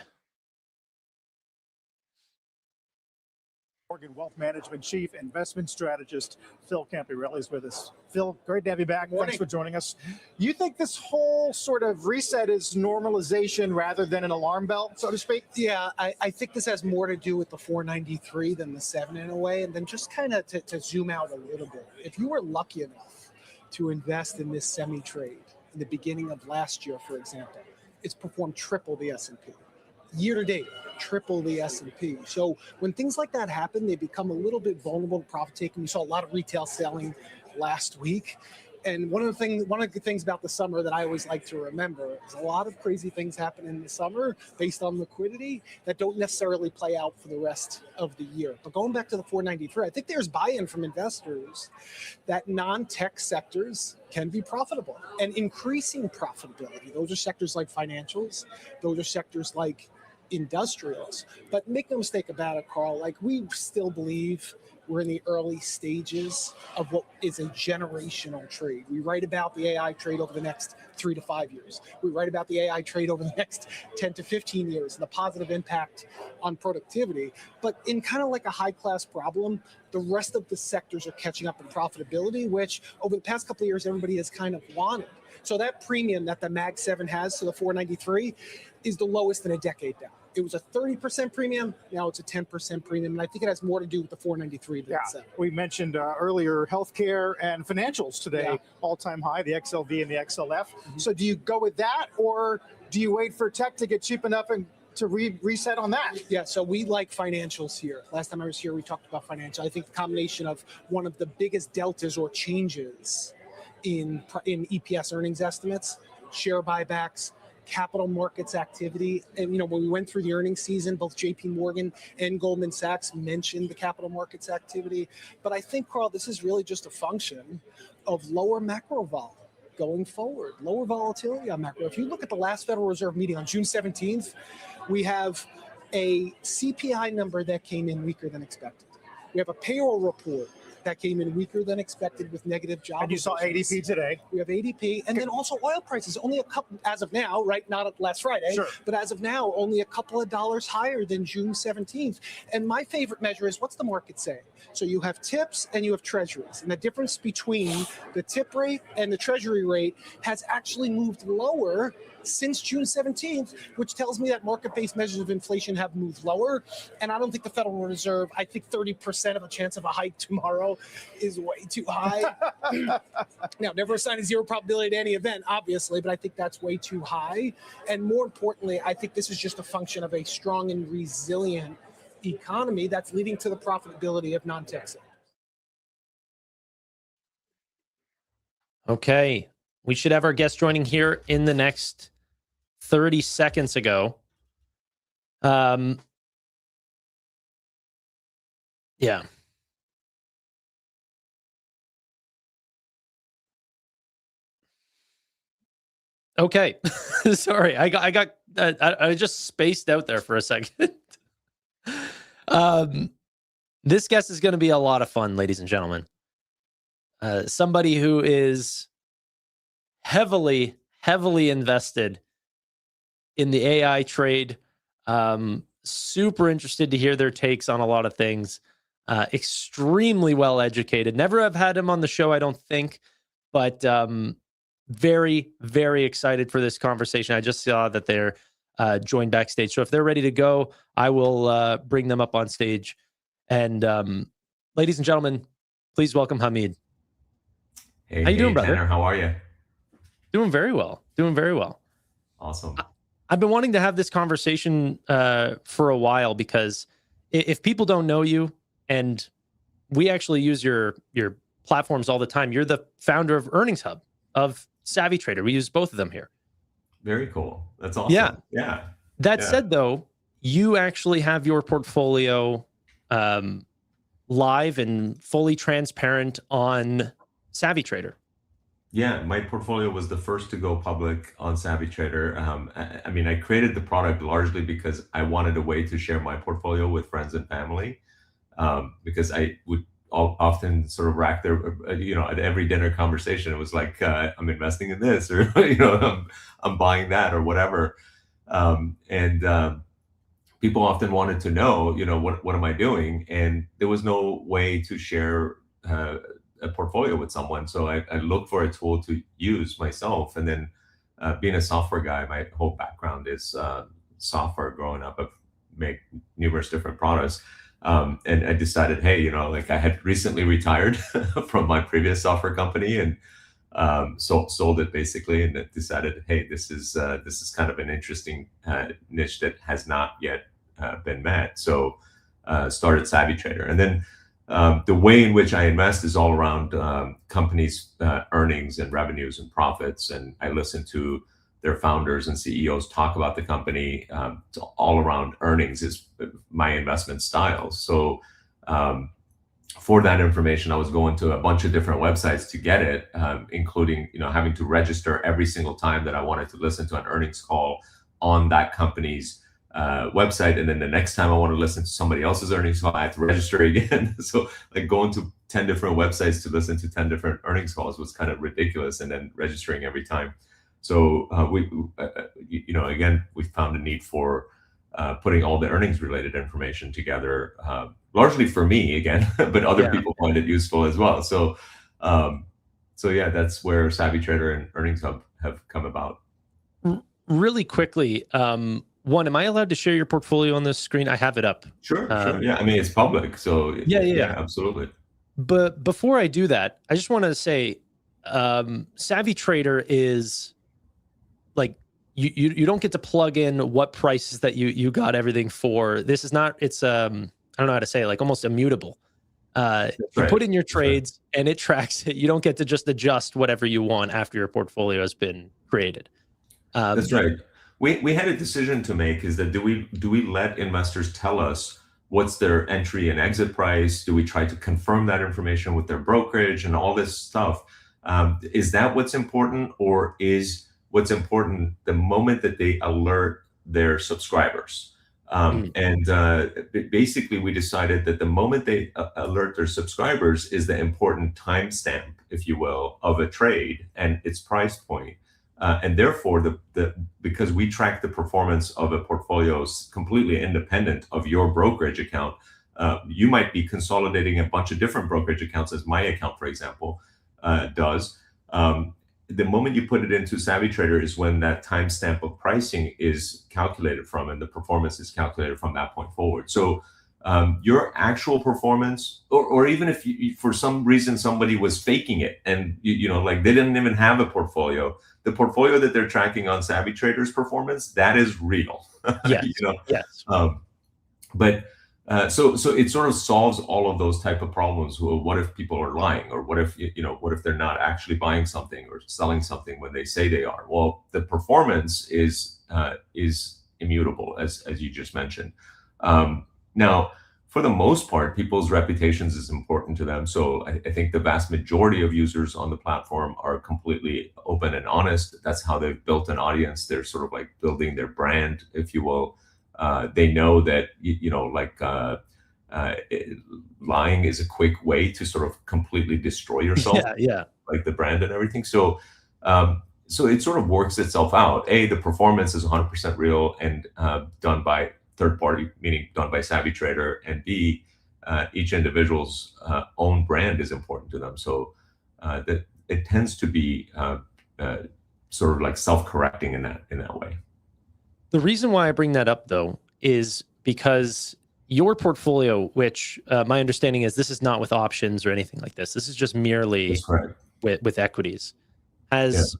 Morgan Wealth Management Chief Investment Strategist Phil Campiarelli is with us. Phil, great to have you back. Thanks for joining us. You think this whole sort of reset is normalization rather than an alarm bell, so to speak? Yeah, I think this has more to do with the 493 than the 7 in a way. And then just kind of to zoom out a little bit, if you were lucky enough to invest in this semi-trade in the beginning of last year, for example, it's performed triple the S&P. Year to date, triple the S&P. So when things like that happen, they become a little bit vulnerable to profit taking. We saw a lot of retail selling last week. And one of the things about the summer that I always like to remember is a lot of crazy things happen in the summer based on liquidity that don't necessarily play out for the rest of the year. But going back to the 493, I think there's buy-in from investors that non-tech sectors can be profitable and increasing profitability. Those are sectors like financials. Those are sectors like industrials. But make no mistake about it, Carl, like we still believe we're in the early stages of what is a generational trade. We write about the AI trade over the next 3 to 5 years. We write about the AI trade over the next 10 to 15 years and the positive impact on productivity. But in kind of like a high-class problem, the rest of the sectors are catching up in profitability, which over the past couple of years, everybody has kind of wanted. So that premium that the Mag 7 has to the 493 is the lowest in a decade now. It was a 30% premium. Now it's a 10% premium. And I think it has more to do with the 493 than the 7. We mentioned earlier healthcare and financials today, all-time high, the XLV and the XLF. So do you go with that, or do you wait for tech to get cheap enough and to reset on that? Yeah, so we like financials here. Last time I was here, we talked about financial. I think the combination of one of the biggest deltas or changes in EPS earnings estimates, share buybacks, capital markets activity. And, when we went through the earnings season, both JP Morgan and Goldman Sachs mentioned the capital markets activity. But I think, Carl, this is really just a function of lower macro vol going forward, lower volatility on macro. If you look at the last Federal Reserve meeting on June 17th, we have a CPI number that came in weaker than expected. We have a payroll report that came in weaker than expected with negative job. And you saw ADP today. We have ADP, and then also oil prices only a couple, as of now, right? Not last Friday, but as of now, only a couple of dollars higher than June 17th. And my favorite measure is what's the market saying? So you have tips and you have treasuries, and the difference between the tip rate and the treasury rate has actually moved lower since June 17th, which tells me that market-based measures of inflation have moved lower. And I don't think the Federal Reserve, I think 30% of a chance of a hike tomorrow is way too high. Now, never assign a zero probability to any event, obviously, but I think that's way too high. And more importantly, I think this is just a function of a strong and resilient economy that's leading to the profitability of non-tech sectors. Okay. We should have our guest joining here in the next 30 seconds ago. Yeah. Okay. Sorry. I just spaced out there for a second. This guest is going to be a lot of fun, ladies and gentlemen. Somebody who is heavily invested in the AI trade. Super interested to hear their takes on a lot of things. Extremely well educated. Never have had him on the show, I don't think, but very, very excited for this conversation. I just saw that they're joined backstage. So if they're ready to go, I will bring them up on stage. And ladies and gentlemen, please welcome Hamid. Hey, how you doing, brother? Tanner, how are you? Doing very well. Doing very well. Awesome. I've been wanting to have this conversation for a while, because if people don't know you, and we actually use your platforms all the time, you're the founder of Earnings Hub, of Savvy Trader. We use both of them here. Very cool. That's awesome. Yeah. That said, though, you actually have your portfolio live and fully transparent on Savvy Trader. Yeah, my portfolio was the first to go public on Savvy Trader. I mean, I created the product largely because I wanted a way to share my portfolio with friends and family, because I would often sort of rack their, at every dinner conversation, it was like, I'm investing in this, or, I'm buying that, or whatever. people often wanted to know, what am I doing? And there was no way to share a portfolio with someone. So I looked for a tool to use myself. And then being a software guy, my whole background is software. Growing up, I've made numerous different products. And I decided, hey, I had recently retired from my previous software company and sold it basically, and decided, hey, this is kind of an interesting niche that has not yet been met. So started Savvy Trader, and then the way in which I invest is all around companies' earnings and revenues and profits, and I listen to their founders and CEOs talk about the company. All around earnings is my investment style. So for that information, I was going to a bunch of different websites to get it, including having to register every single time that I wanted to listen to an earnings call on that company's website, and then the next time I want to listen to somebody else's earnings call, I have to register again. So going to 10 different websites to listen to 10 different earnings calls was kind of ridiculous, and then registering every time. So again, we found a need for putting all the earnings related information together, largely for me again, but other people find it useful as well. So yeah, that's where Savvy Trader and Earnings Hub have come about. Really quickly, one, am I allowed to share your portfolio on this screen? I have it up. Sure. Yeah, I mean, it's public, so yeah, absolutely. But before I do that, I just want to say, Savvy Trader is like, you don't get to plug in what prices that you got everything for. This is not, it's I don't know how to say it, like almost immutable. You put in your trades and it tracks it. You don't get to just adjust whatever you want after your portfolio has been created. That's right. We had a decision to make, is that do we let investors tell us what's their entry and exit price? Do we try to confirm that information with their brokerage and all this stuff? Is that what's important, or is what's important the moment that they alert their subscribers? And basically, we decided that the moment they alert their subscribers is the important timestamp, if you will, of a trade and its price point. And therefore, because we track the performance of a portfolio completely independent of your brokerage account, you might be consolidating a bunch of different brokerage accounts, as my account, for example, does. The moment you put it into Savvy Trader is when that timestamp of pricing is calculated from, and the performance is calculated from that point forward. So your actual performance, or even if for some reason somebody was faking it and like they didn't even have a portfolio, the portfolio that they're tracking on Savvy Trader's performance, that is real. Yes. Yes. But so it sort of solves all of those type of problems. Well, what if people are lying, or what if what if they're not actually buying something or selling something when they say they are? Well, the performance is immutable, as you just mentioned. Now, for the most part, people's reputations is important to them. So I think the vast majority of users on the platform are completely open and honest. That's how they've built an audience. They're sort of like building their brand, if you will. They know that, lying is a quick way to sort of completely destroy yourself. Yeah. Like the brand and everything. So it sort of works itself out. A, the performance is 100% real and done by third party, meaning done by Savvy Trader, and B, each individual's own brand is important to them. So that it tends to be sort of like self-correcting in that way. The reason why I bring that up, though, is because your portfolio, which my understanding is this is not with options or anything like this. This is just merely with equities, has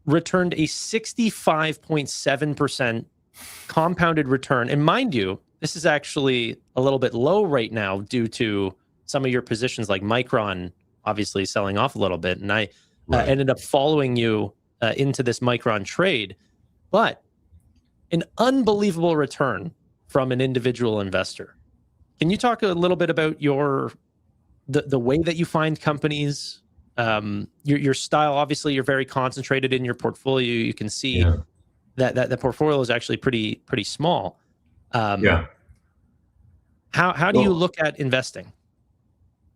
returned a 65.7% compounded return. And mind you, this is actually a little bit low right now due to some of your positions, like Micron obviously selling off a little bit. And I ended up following you into this Micron trade. But an unbelievable return from an individual investor. Can you talk a little bit about the way that you find companies, your style? Obviously, you're very concentrated in your portfolio. You can see that the portfolio is actually pretty small. How do you look at investing?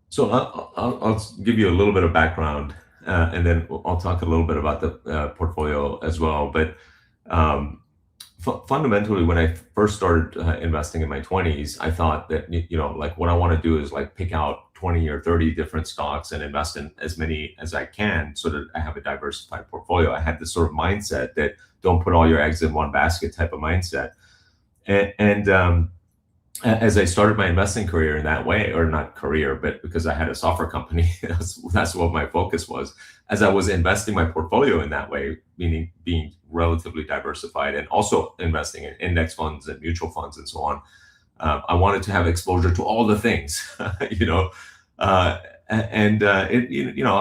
So I'll give you a little bit of background, and then I'll talk a little bit about the portfolio as well. But fundamentally, when I first started investing in my 20s, I thought that, like what I want to do is like pick out 20 or 30 different stocks and invest in as many as I can so that I have a diversified portfolio. I had this sort of mindset that don't put all your eggs in one basket type of mindset. And as I started my investing career in that way, or not career, but because I had a software company, that's what my focus was. As I was investing my portfolio in that way, meaning being relatively diversified and also investing in index funds and mutual funds and so on, I wanted to have exposure to all the things, I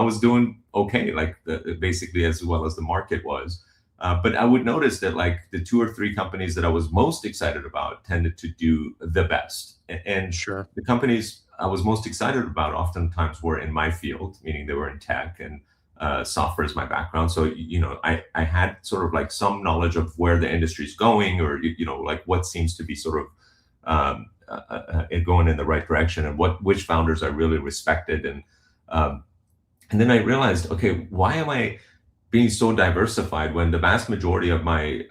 was doing okay, like basically as well as the market was. But I would notice that like the 2 or 3 companies that I was most excited about tended to do the best. And Sure. the companies I was most excited about oftentimes were in my field, meaning they were in tech, and software is my background. So, I had sort of like some knowledge of where the industry is going, or, like what seems to be sort of it going in the right direction, and which founders I really respected. And then I realized, okay, why am I being so diversified when the vast majority of my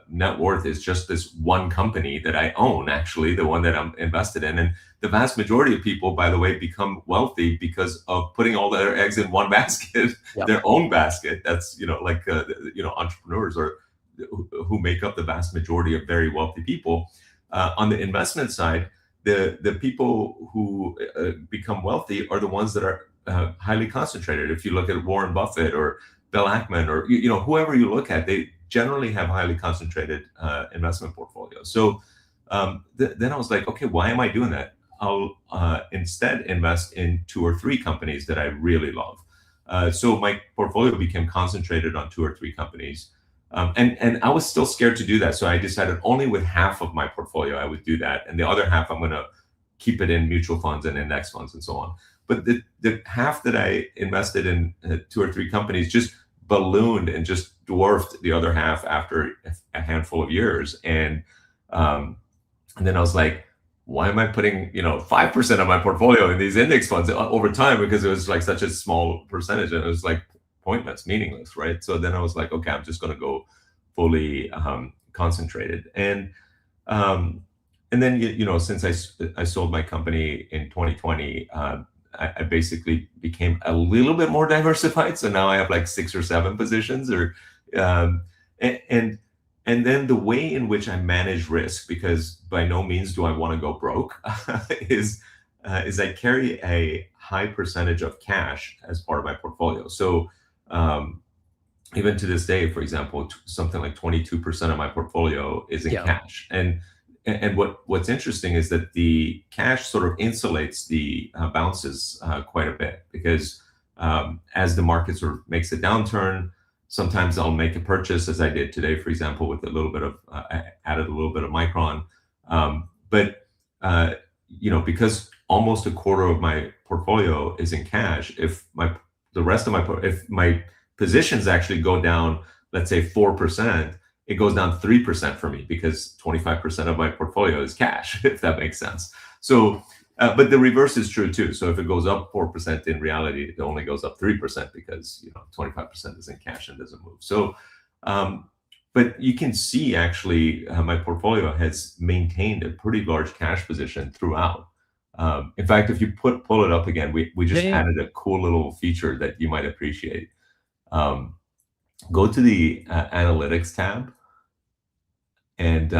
net worth is just this one company that I own, actually, the one that I'm invested in. And the vast majority of people, by the way, become wealthy because of putting all their eggs in one basket, their own basket. That's, entrepreneurs who make up the vast majority of very wealthy people. On the investment side, the people who become wealthy are the ones that are highly concentrated. If you look at Warren Buffett or Bill Ackman, or whoever you look at, they generally have highly concentrated investment portfolios. So then I was like, okay, why am I doing that? I'll instead invest in 2 or 3 companies that I really love. So my portfolio became concentrated on 2 or 3 companies, and I was still scared to do that. So I decided only with half of my portfolio I would do that, and the other half I'm going to keep it in mutual funds and index funds and so on. But the half that I invested in 2 or 3 companies just ballooned and just dwarfed the other half after a handful of years. And then I was like, why am I putting 5% of my portfolio in these index funds over time? Because it was like such a small percentage, and it was like pointless, meaningless, right? So then I was like, okay, I'm just going to go fully concentrated. And then since I sold my company in 2020. I basically became a little bit more diversified. So now I have like 6 or 7 positions, and then the way in which I manage risk, because by no means do I want to go broke, is I carry a high percentage of cash as part of my portfolio. So even to this day, for example, something like 22% of my portfolio is in cash. And what's interesting is that the cash sort of insulates the bounces quite a bit, because as the market sort of makes a downturn, sometimes I'll make a purchase, as I did today, for example, with a little bit of I added a little bit of Micron. But because almost a quarter of my portfolio is in cash, if my positions actually go down, let's say 4%. It goes down 3% for me, because 25% of my portfolio is cash, if that makes sense. So, but the reverse is true too. So if it goes up 4%, in reality, it only goes up 3% because 25% is in cash and doesn't move. So, but you can see actually my portfolio has maintained a pretty large cash position throughout. In fact, if you pull it up again, we just added a cool little feature that you might appreciate. Go to the analytics tab. And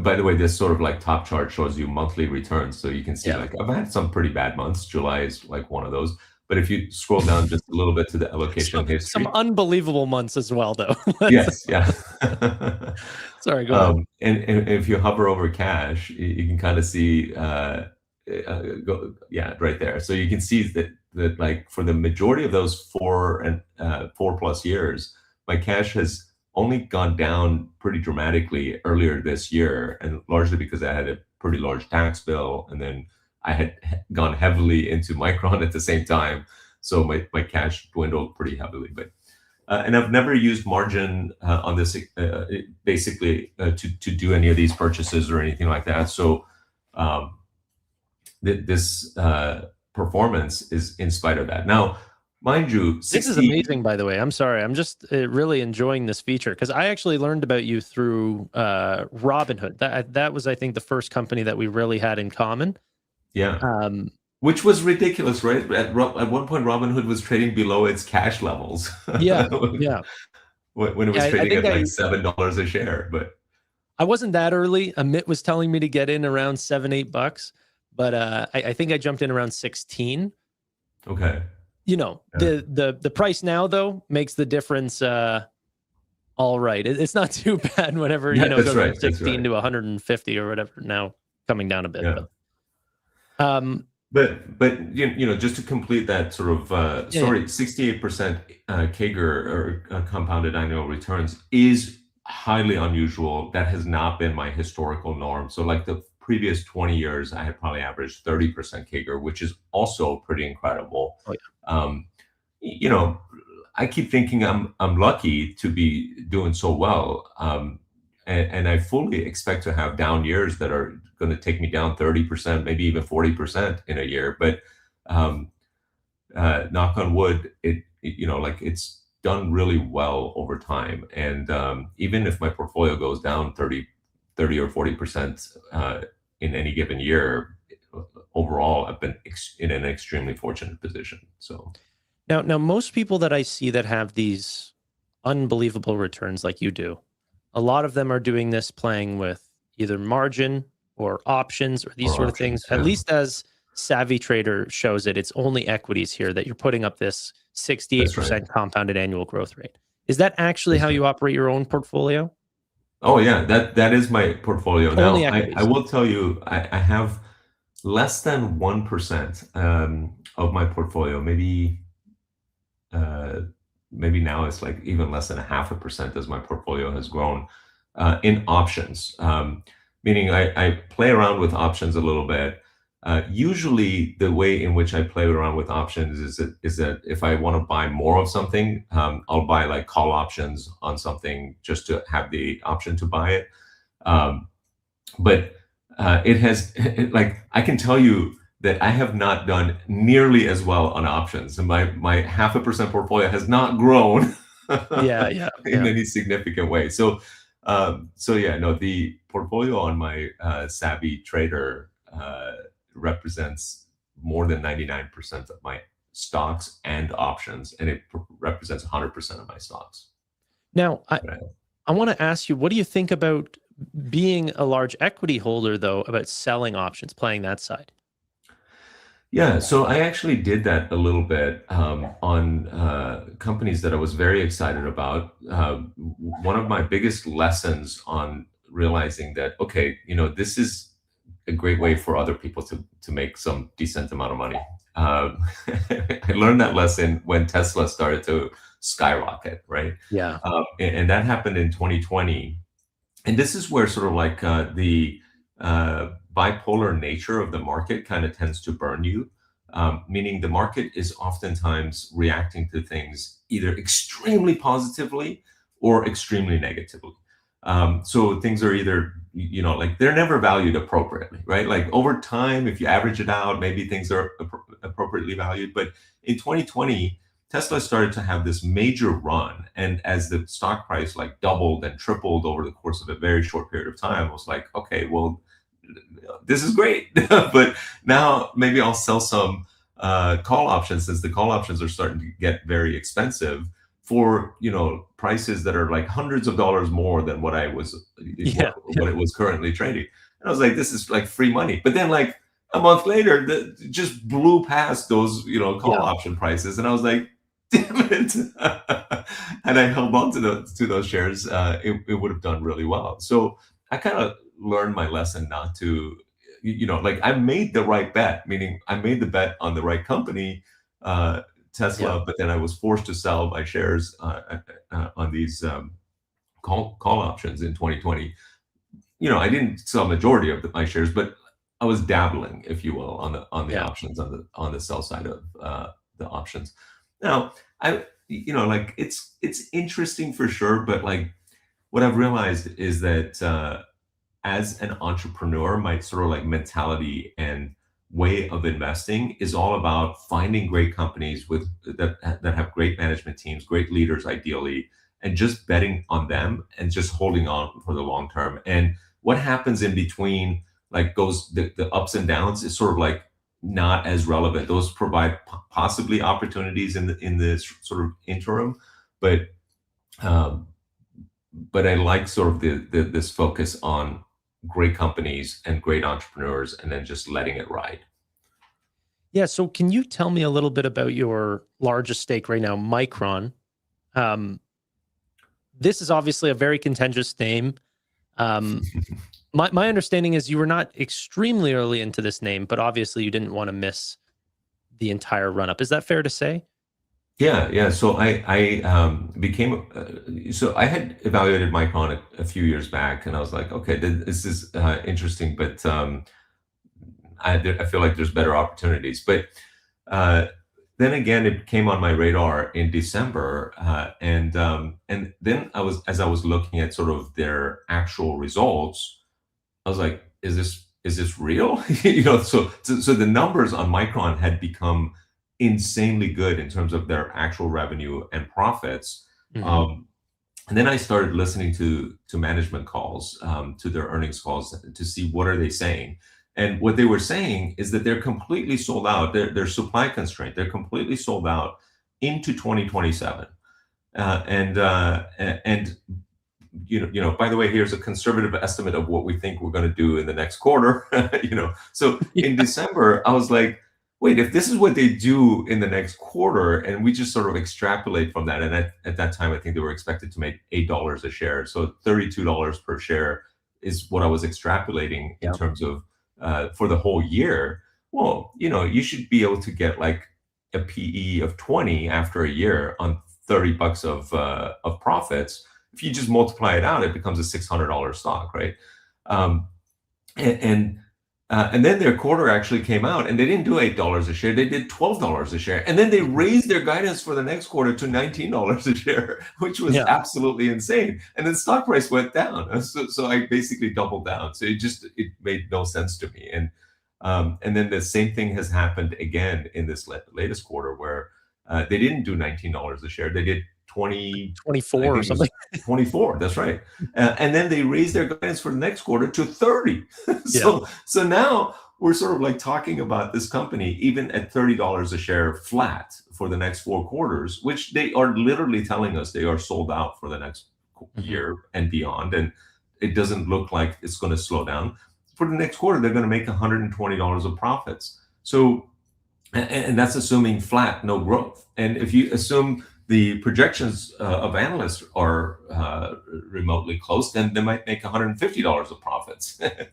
by the way, this sort of like top chart shows you monthly returns. So you can see like I've had some pretty bad months. July is like one of those. But if you scroll down just a little bit to the allocation history. Some unbelievable months as well, though. Yes, yeah. Sorry, go ahead. And if you hover over cash, you can kind of see, right there. So you can see that like for the majority of those 4+ years, my cash has only gone down pretty dramatically earlier this year, and largely because I had a pretty large tax bill, and then I had gone heavily into Micron at the same time, so my cash dwindled pretty heavily. But and I've never used margin on this basically to do any of these purchases or anything like that. So this performance is in spite of that. Now, mind you, This is amazing, by the way. I'm sorry. I'm just really enjoying this feature because I actually learned about you through Robinhood. That was, I think, the first company that we really had in common. Yeah. Which was ridiculous, right? At one point, Robinhood was trading below its cash levels. Yeah, yeah. When it was trading at like $7 a share, but I wasn't that early. Amit was telling me to get in around $7-8, but I think I jumped in around 16. Okay. You know, the price now though makes the difference. All right, it's not too bad whenever you know goes from 16 to 150 or whatever. Now coming down a bit. Yeah. But you know, just to complete that sort of story, 68% CAGR or compounded annual returns is highly unusual. That has not been my historical norm. So like the previous 20 years, I had probably averaged 30% CAGR, which is also pretty incredible. Oh, yeah. You know, I keep thinking I'm lucky to be doing so well. And I fully expect to have down years that are going to take me down 30%, maybe even 40% in a year. But knock on wood, you know, like it's done really well over time. And even if my portfolio goes down 30 or 40% in any given year, overall, I've been in an extremely fortunate position. So now most people that I see that have these unbelievable returns like you do, a lot of them are doing this playing with either margin or options or these sort of things. Yeah. At least as Savvy Trader shows it, it's only equities here that you're putting up this 68% compounded annual growth rate. Is that actually how you operate your own portfolio? Oh yeah, that is my portfolio. Only now I will tell you, I have less than 1% of my portfolio, maybe now it's like even less than 0.5% as my portfolio has grown in options. Meaning I play around with options a little bit. Usually the way in which I play around with options is that if I want to buy more of something, I'll buy like call options on something just to have the option to buy it. But it has, like, I can tell you that I have not done nearly as well on options, and my 0.5% portfolio has not grown in any significant way. So yeah, no, the portfolio on my Savvy Trader represents more than 99% of my stocks and options, and it represents 100% of my stocks. Now, I want to ask you, what do you think about being a large equity holder, though, about selling options, playing that side? Yeah, so I actually did that a little bit on companies that I was very excited about. One of my biggest lessons on realizing that, okay, you know, this is a great way for other people to make some decent amount of money. I learned that lesson when Tesla started to skyrocket, right? Yeah. And that happened in 2020. And this is where sort of like the bipolar nature of the market kind of tends to burn you, meaning the market is oftentimes reacting to things either extremely positively or extremely negatively. So things are either, you know, like they're never valued appropriately, right? Like over time, if you average it out, maybe things are appropriately valued. But in 2020, Tesla started to have this major run. And as the stock price like doubled and tripled over the course of a very short period of time, I was like, okay, well, this is great. But now maybe I'll sell some call options, since the call options are starting to get very expensive for, you know, prices that are like hundreds of dollars more than what it was currently trading. And I was like, this is like free money. But then like a month later, just blew past those, you know, call option prices. And I was like, damn it. And I held on to those shares. It would have done really well. So I kind of learned my lesson not to, you know, like I made the right bet, meaning I made the bet on the right company, Tesla, but then I was forced to sell my shares on these call options in 2020. You know, I didn't sell majority of my shares, but I was dabbling, if you will, on the options on the sell side of the options. Now, you know, like it's interesting for sure, but like what I've realized is that as an entrepreneur, my sort of like mentality and way of investing is all about finding great companies that have great management teams, great leaders ideally, and just betting on them and just holding on for the long term. And what happens in between, like the ups and downs, is sort of like not as relevant. Those provide possibly opportunities in the sort of interim, but I like sort of this focus on great companies and great entrepreneurs, and then just letting it ride. Yeah. So can you tell me a little bit about your largest stake right now, Micron? This is obviously a very contentious name. My understanding is you were not extremely early into this name, but obviously you didn't want to miss the entire run-up. Is that fair to say? Yeah. So I became so I had evaluated Micron a few years back, and I was like, okay, this is interesting, but I feel like there's better opportunities. But then again, it came on my radar in December, and then as I was looking at sort of their actual results, I was like, is this real? So the numbers on Micron had become insanely good in terms of their actual revenue and profits. And then I started listening to management calls, to their earnings calls, to see what are they saying. And what they were saying is that they're completely sold out. They're supply constrained. They're completely sold out into 2027. And by the way, here's a conservative estimate of what we think we're going to do in the next quarter. So in December, I was like, wait, if this is what they do in the next quarter, and we just sort of extrapolate from that, and at that time, I think they were expected to make $8 a share. So $32 per share is what I was extrapolating in terms of for the whole year. Well, you should be able to get like a PE of 20 after a year on $30 of profits. If you just multiply it out, it becomes a $600 stock, right? And then their quarter actually came out, and they didn't do $8 a share. They did $12 a share. And then they raised their guidance for the next quarter to $19 a share, which was absolutely insane. And then stock price went down. So I basically doubled down. So it made no sense to me. And then the same thing has happened again in this latest quarter, where they didn't do $19 a share. They did 24 or something. 24, that's right. And then they raised their guidance for the next quarter to 30. So now we're sort of like talking about this company even at $30 a share flat for the next 4 quarters, which they are literally telling us they are sold out for the next year and beyond. And it doesn't look like it's going to slow down. For the next quarter, they're going to make $120 of profits. So, and that's assuming flat, no growth. And if you assume the projections of analysts are remotely close, then they might make $150 of profits. And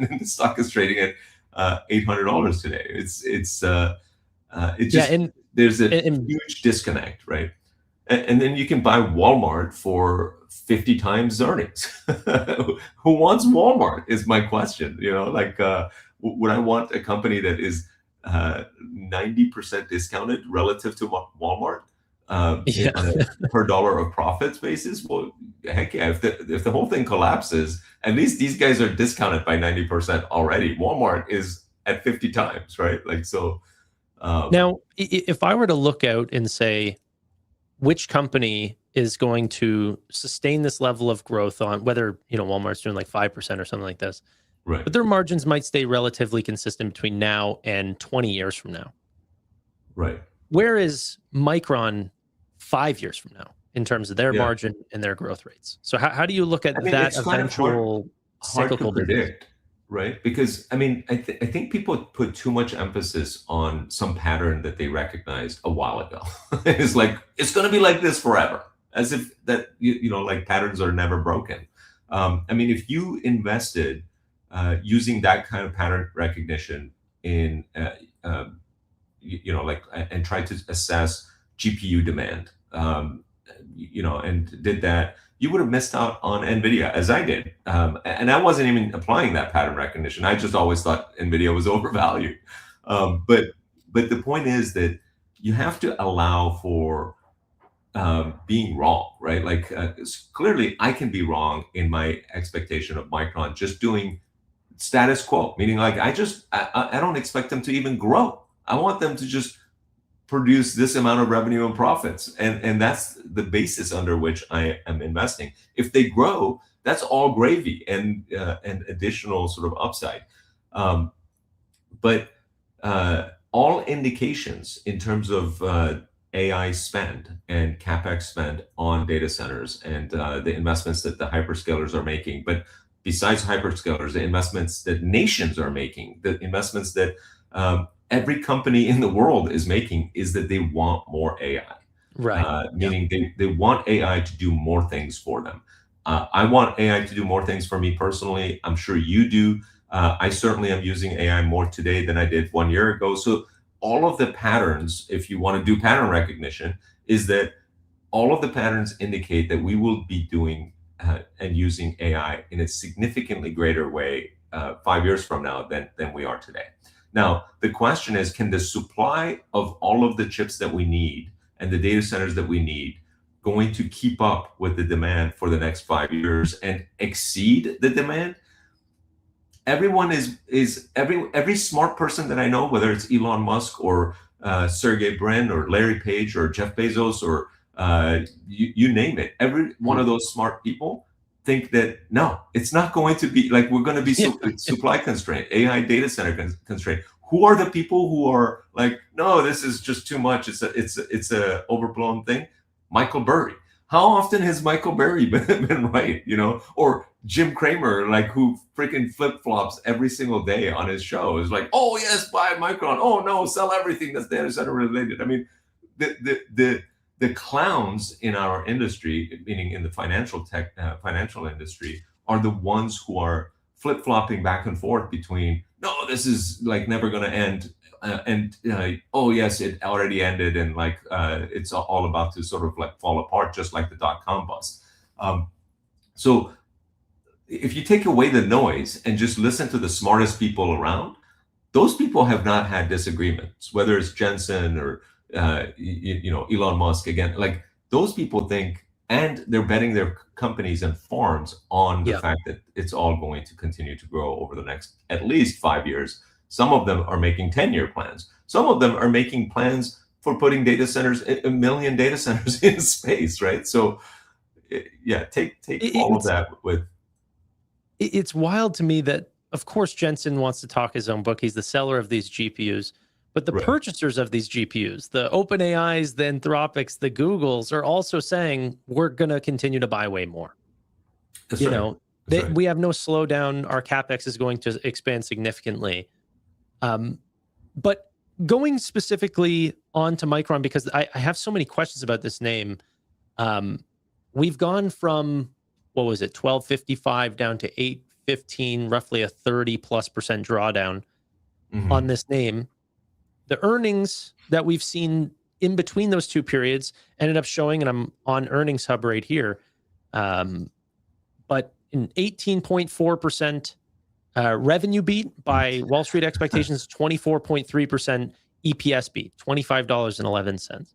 then the stock is trading at $800 today. There's a huge disconnect, right? And then you can buy Walmart for 50 times earnings. Who wants Walmart is my question. Would I want a company that is 90% discounted relative to Walmart? On a per dollar of profits basis? Well, heck yeah, if the whole thing collapses, at least these guys are discounted by 90% already. Walmart is at 50 times, right? Now, if I were to look out and say which company is going to sustain this level of growth on whether Walmart's doing like 5% or something like this, right? But their margins might stay relatively consistent between now and 20 years from now, right? Where is Micron 5 years from now in terms of their margin and their growth rates? So how do you look at that eventual cyclical predict, right? Because I think people put too much emphasis on some pattern that they recognized a while ago. It's like it's going to be like this forever, as if that like patterns are never broken. If you invested using that kind of pattern recognition in and tried to assess GPU demand, and did that, you would have missed out on Nvidia, as I did. And I wasn't even applying that pattern recognition. I just always thought Nvidia was overvalued. But the point is that you have to allow for being wrong, right? Clearly I can be wrong in my expectation of Micron just doing status quo, meaning like I don't expect them to even grow. I want them to just produce this amount of revenue and profits, and that's the basis under which I am investing. If they grow, that's all gravy and additional sort of upside. But all indications in terms of AI spend and CapEx spend on data centers and the investments that the hyperscalers are making, but besides hyperscalers, the investments that nations are making, the investments that every company in the world is making, is that they want more AI. Right. Meaning they want AI to do more things for them. I want AI to do more things for me personally. I'm sure you do. I certainly am using AI more today than I did 1 year ago. So all of the patterns, if you want to do pattern recognition, is that all of the patterns indicate that we will be doing and using AI in a significantly greater way 5 years from now than we are today. Now, the question is, can the supply of all of the chips that we need and the data centers that we need going to keep up with the demand for the next 5 years and exceed the demand? Everyone every smart person that I know, whether it's Elon Musk or Sergey Brin or Larry Page or Jeff Bezos or you name it, every one of those smart people think that no, it's not going to be like we're going to be supply constrained, AI data center constrained. Who are the people who are like, no, this is just too much. It's a overblown thing. Michael Burry. How often has Michael Burry been right? You know, or Jim Cramer, like who freaking flip flops every single day on his show, is like, oh yes, buy Micron. Oh no, sell everything that's data center related. I mean, the clowns in our industry, meaning in the financial industry, are the ones who are flip flopping back and forth between, no, this is like never going to end, and oh yes, it already ended, and like it's all about to sort of like fall apart, just like the .com bust. So if you take away the noise and just listen to the smartest people around, those people have not had disagreements, whether it's Jensen or Elon Musk. Again, like those people think, and they're betting their companies and farms on the fact that it's all going to continue to grow over the next at least 5 years. Some of them are making 10-year plans. Some of them are making plans for putting data centers, 1 million data centers in space, right? So yeah, take all of that with. It's wild to me that, of course, Jensen wants to talk his own book. He's the seller of these GPUs. But the purchasers of these GPUs, the OpenAIs, the Anthropics, the Googles, are also saying we're going to continue to buy way more. That's you right. know, Right. We have no slowdown. Our CapEx is going to expand significantly. But going specifically onto Micron, because I have so many questions about this name. We've gone from, what was it, 1255 down to 815, roughly a 30+% drawdown on this name. The earnings that we've seen in between those two periods ended up showing, and I'm on Earnings Hub right here, but an 18.4% revenue beat by Wall Street expectations, 24.3% EPS beat, $25.11.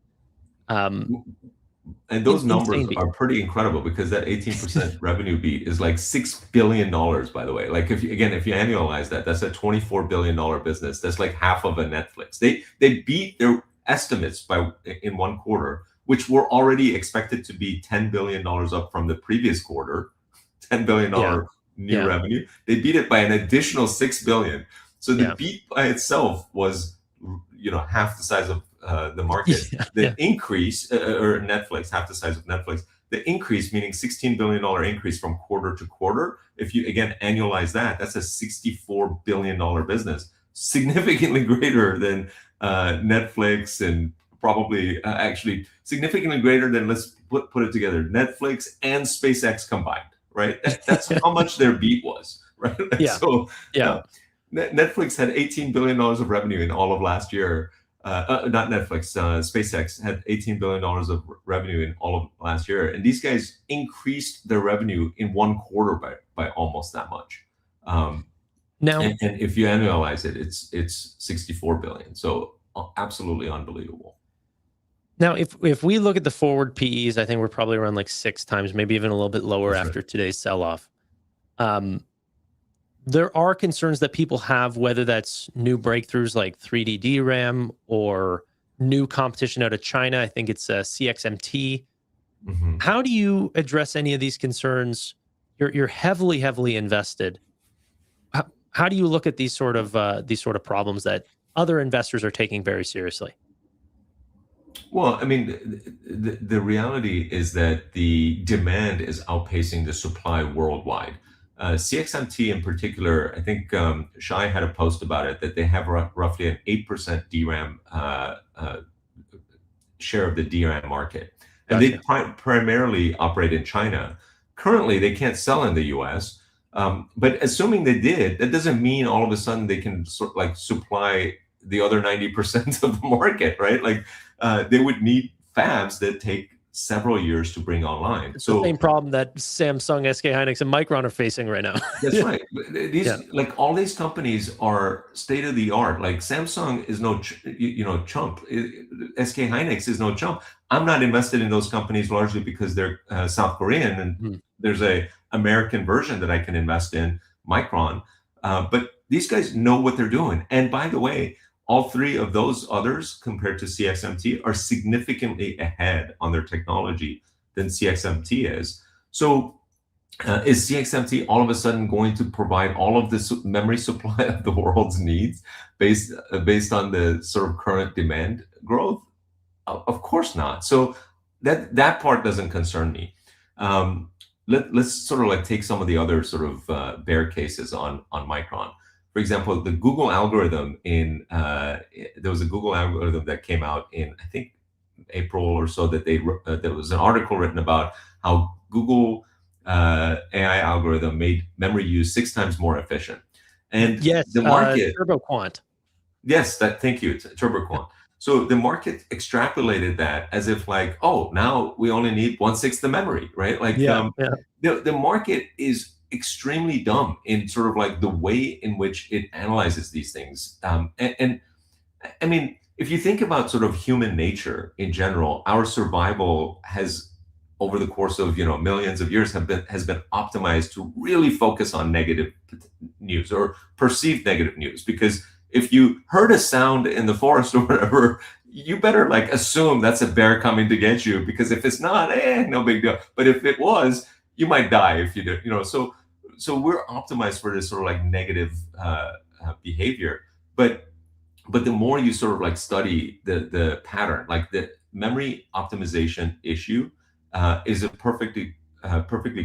And those numbers are pretty incredible, because that 18% revenue beat is like $6 billion, by the way. Like if you annualize that, that's a $24 billion business. That's like half of a Netflix. They beat their estimates in one quarter, which were already expected to be $10 billion up from the previous quarter, $10 billion new revenue. They beat it by an additional $6 billion. So the beat by itself was, half the size of the market. The increase, or Netflix, half the size of Netflix. The increase, meaning $16 billion increase from quarter to quarter. If you again annualize that, that's a $64 billion business, significantly greater than Netflix, and probably actually significantly greater than, let's put it together, Netflix and SpaceX combined. Right? That's how much their beat was. Right? So Netflix had $18 billion of revenue in all of last year. Not Netflix, SpaceX had $18 billion of revenue in all of last year. And these guys increased their revenue in one quarter by almost that much. Now, and if you annualize it, it's 64 billion. So absolutely unbelievable. Now, if we look at the forward PEs, I think we're probably around like 6 times, maybe even a little bit lower after today's sell-off. there are concerns that people have, whether that's new breakthroughs like 3D DRAM or new competition out of China. I think it's CXMT. Mhm. How do you address any of these concerns? You're heavily invested. How do you look at these sort of problems that other investors are taking very seriously? Well, I mean, the reality is that the demand is outpacing the supply worldwide. CXMT in particular, I think Shai had a post about it, that they have roughly an 8% DRAM share of the DRAM market. And they primarily operate in China. Currently, they can't sell in the US. But assuming they did, that doesn't mean all of a sudden they can supply the other 90% of the market, right? Like they would need fabs that take several years to bring online. It's the same problem that Samsung, SK Hynix, and Micron are facing right now. That's right. These like all these companies are state of the art. Like Samsung is no chump. SK Hynix is no chump. I'm not invested in those companies largely because they're South Korean, and there's a American version that I can invest in, Micron. But these guys know what they're doing. And by the way, all three of those others compared to CXMT are significantly ahead on their technology than CXMT is. So is CXMT all of a sudden going to provide all of this memory supply of the world's needs based on the sort of current demand growth? Of course not. So that part doesn't concern me. Let's sort of like take some of the other sort of bear cases on Micron. For example, the Google algorithm there was a Google algorithm that came out in, I think, April or so, that there was an article written about how Google AI algorithm made memory use 6 times more efficient. And the market, TurboQuant. Yes, thank you, TurboQuant. So the market extrapolated that as if like, oh, now we only need 1/6 the memory, right? Like the market is extremely dumb in sort of like the way in which it analyzes these things. And I mean, if you think about sort of human nature in general, our survival has, over the course of millions of years, has been optimized to really focus on negative news or perceived negative news. Because if you heard a sound in the forest or whatever, you better like assume that's a bear coming to get you, because if it's not, no big deal. But if it was, you might die if you did, So we're optimized for this sort of like negative behavior. But the more you sort of like study the pattern, like the memory optimization issue is a perfectly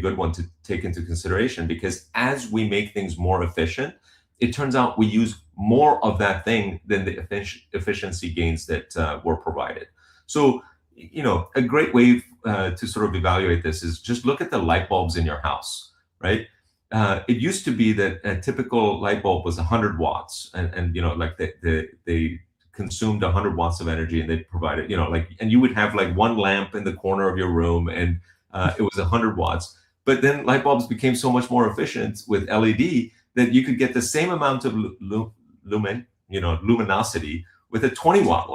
good one to take into consideration, because as we make things more efficient, it turns out we use more of that thing than the efficiency gains that were provided. So, a great way to sort of evaluate this is just look at the light bulbs in your house, right? It used to be that a typical light bulb was 100 watts, and like they consumed 100 watts of energy, and they provided, and you would have like one lamp in the corner of your room, and it was 100 watts. But then light bulbs became so much more efficient with LED that you could get the same amount of luminosity with a 20-watt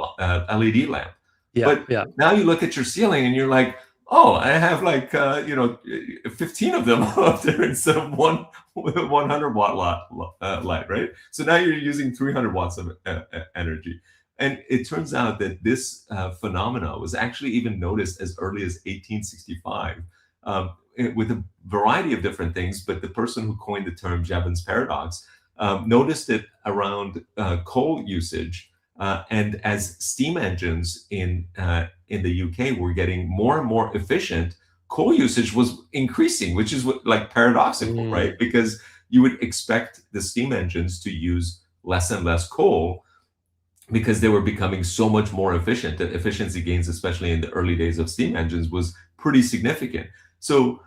LED lamp. But now you look at your ceiling and you're like, oh, I have like 15 of them up there instead of one 100-watt light, right? So now you're using 300 watts of energy. And it turns out that this phenomena was actually even noticed as early as 1865 with a variety of different things. But the person who coined the term, Jevons paradox, noticed it around coal usage. And as steam engines in the UK were getting more and more efficient, coal usage was increasing, which is like paradoxical, right? Because you would expect the steam engines to use less and less coal because they were becoming so much more efficient. That efficiency gains, especially in the early days of steam engines, was pretty significant. So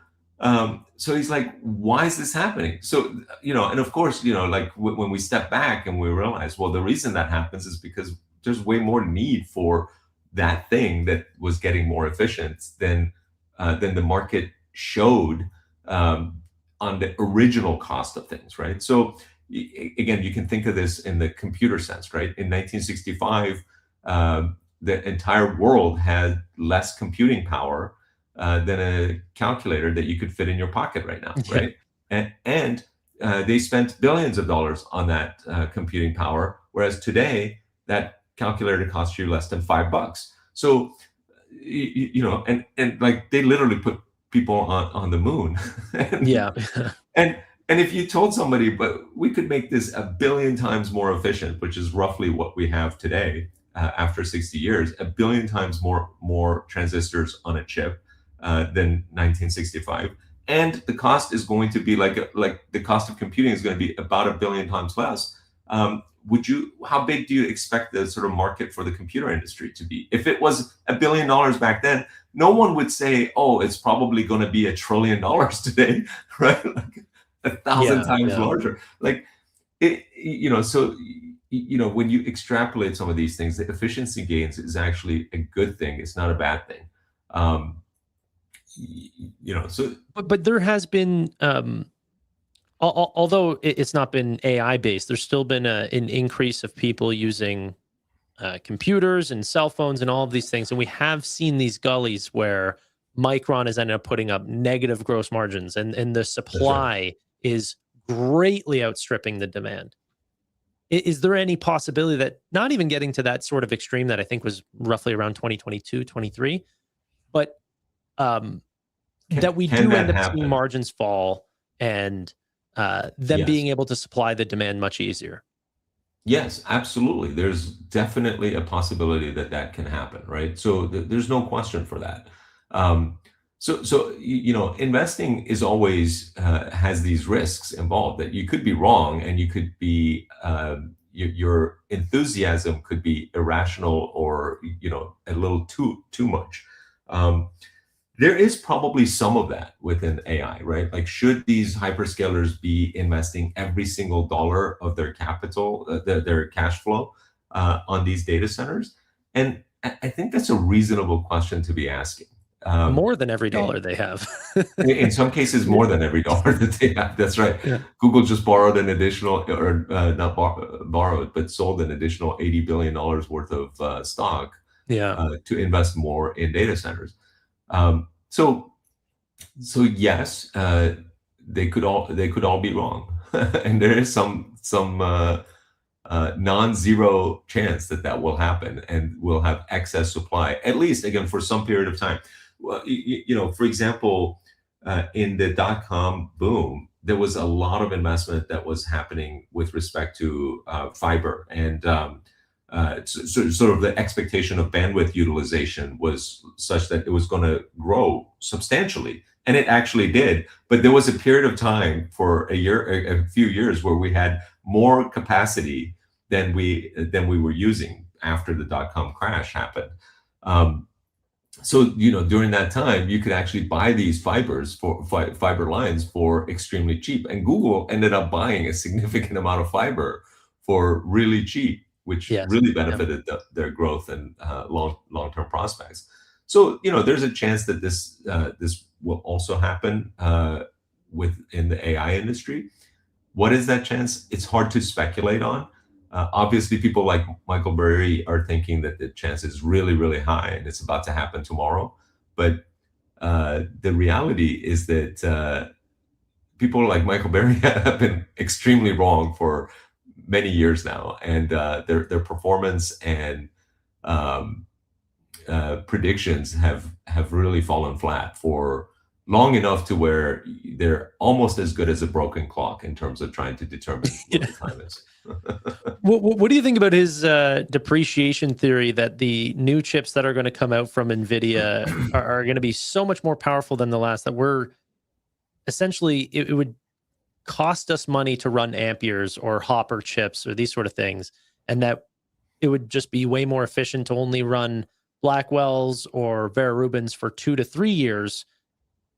he's like, why is this happening? So, and of course, like when we step back and we realize, well, the reason that happens is because there's way more need for that thing that was getting more efficient than the market showed on the original cost of things, right? So again, you can think of this in the computer sense, right? In 1965, the entire world had less computing power than a calculator that you could fit in your pocket right now, right? And they spent billions of dollars on that computing power, whereas today that calculator costs you less than $5. So, you know, and like they literally put people on the moon. and, Yeah. and if you told somebody, but we could make this 1 billion times more efficient, which is roughly what we have today after 60 years, 1 billion times more transistors on a chip than 1965. And the cost is going to be like the cost of computing is going to be about 1 billion times less. How big do you expect the sort of market for the computer industry to be? If it was $1 billion back then, no one would say, oh, it's probably going to be $1 trillion today, right? Like 1,000 times larger. Like it, you know, so, you know, when you extrapolate some of these things, the efficiency gains is actually a good thing. It's not a bad thing. You know, so but there has been although it's not been AI based, there's still been an increase of people using computers and cell phones and all of these things, and we have seen these gullies where Micron has ended up putting up negative gross margins, and the supply is greatly outstripping the demand. Is there any possibility that, not even getting to that sort of extreme that I think was roughly around 2022, 23, but that we do end up seeing margins fall and them being able to supply the demand much easier? Yes, absolutely. There's definitely a possibility that that can happen, right? So there's no question for that. So you know, investing is always has these risks involved that you could be wrong, and you could be your enthusiasm could be irrational, or you know, a little too much. There is probably some of that within AI, right? Like, should these hyperscalers be investing every single dollar of their capital, their cash flow, on these data centers? And I think that's a reasonable question to be asking. More than every dollar they have. In some cases, more than every dollar that they have. That's right. Yeah. Google just borrowed an additional, or not borrowed, but sold an additional $80 billion worth of stock to invest more in data centers. So yes, they could all be wrong, and there is some non-zero chance that will happen, and we'll have excess supply, at least again for some period of time. Well, you know, for example, in the .com boom, there was a lot of investment that was happening with respect to fiber, and sort of the expectation of bandwidth utilization was such that it was going to grow substantially, and it actually did. But there was a period of time for a few years where we had more capacity than we were using after the .com crash happened. So, you know, during that time, you could actually buy these fiber lines for extremely cheap, and Google ended up buying a significant amount of fiber for really cheap, which really benefited their growth and long-term prospects. So, you know, there's a chance that this will also happen within the AI industry. What is that chance? It's hard to speculate on. Obviously, people like Michael Burry are thinking that the chance is really, really high, and it's about to happen tomorrow. But the reality is that people like Michael Burry have been extremely wrong for many years now, and their performance and predictions have really fallen flat for long enough to where they're almost as good as a broken clock in terms of trying to determine what the time is. What do you think about his depreciation theory that the new chips that are going to come out from Nvidia are going to be so much more powerful than the last, that we're essentially, it would cost us money to run amperes or Hopper chips or these sort of things, and that it would just be way more efficient to only run Blackwells or Vera Rubins for 2 to 3 years.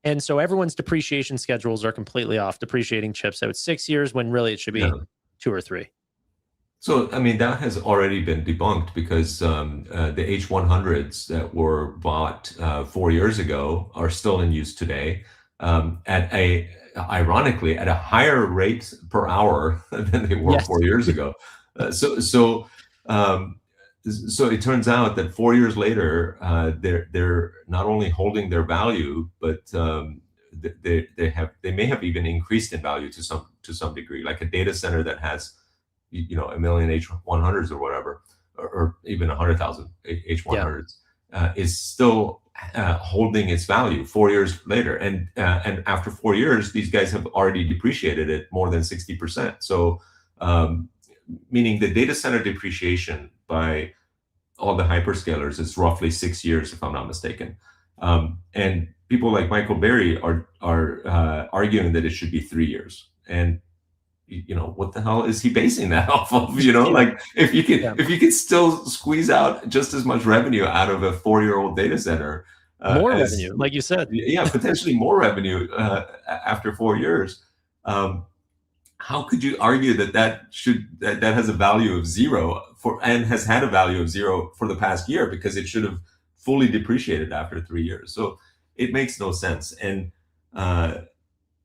And so everyone's depreciation schedules are completely off, depreciating chips out 6 years when really it should be 2 or 3. So, I mean, that has already been debunked, because the H100s that were bought 4 years ago are still in use today, ironically, at a higher rate per hour than they were 4 years ago. So it turns out that 4 years later, they're not only holding their value, but they may have even increased in value to some degree. Like a data center that has, a million H100s or whatever, or even 100,000 H100s, is still holding its value 4 years later. And after 4 years, these guys have already depreciated it more than 60%. So meaning the data center depreciation by all the hyperscalers is roughly 6 years, if I'm not mistaken. And people like Michael Berry are arguing that it should be 3 years. And what the hell is he basing that off of? Like if you can still squeeze out just as much revenue out of a 4-year-old data center, more revenue, like you said, potentially more revenue after 4 years. How could you argue that has a value of zero and has had a value of zero for the past year, because it should have fully depreciated after 3 years? So it makes no sense. And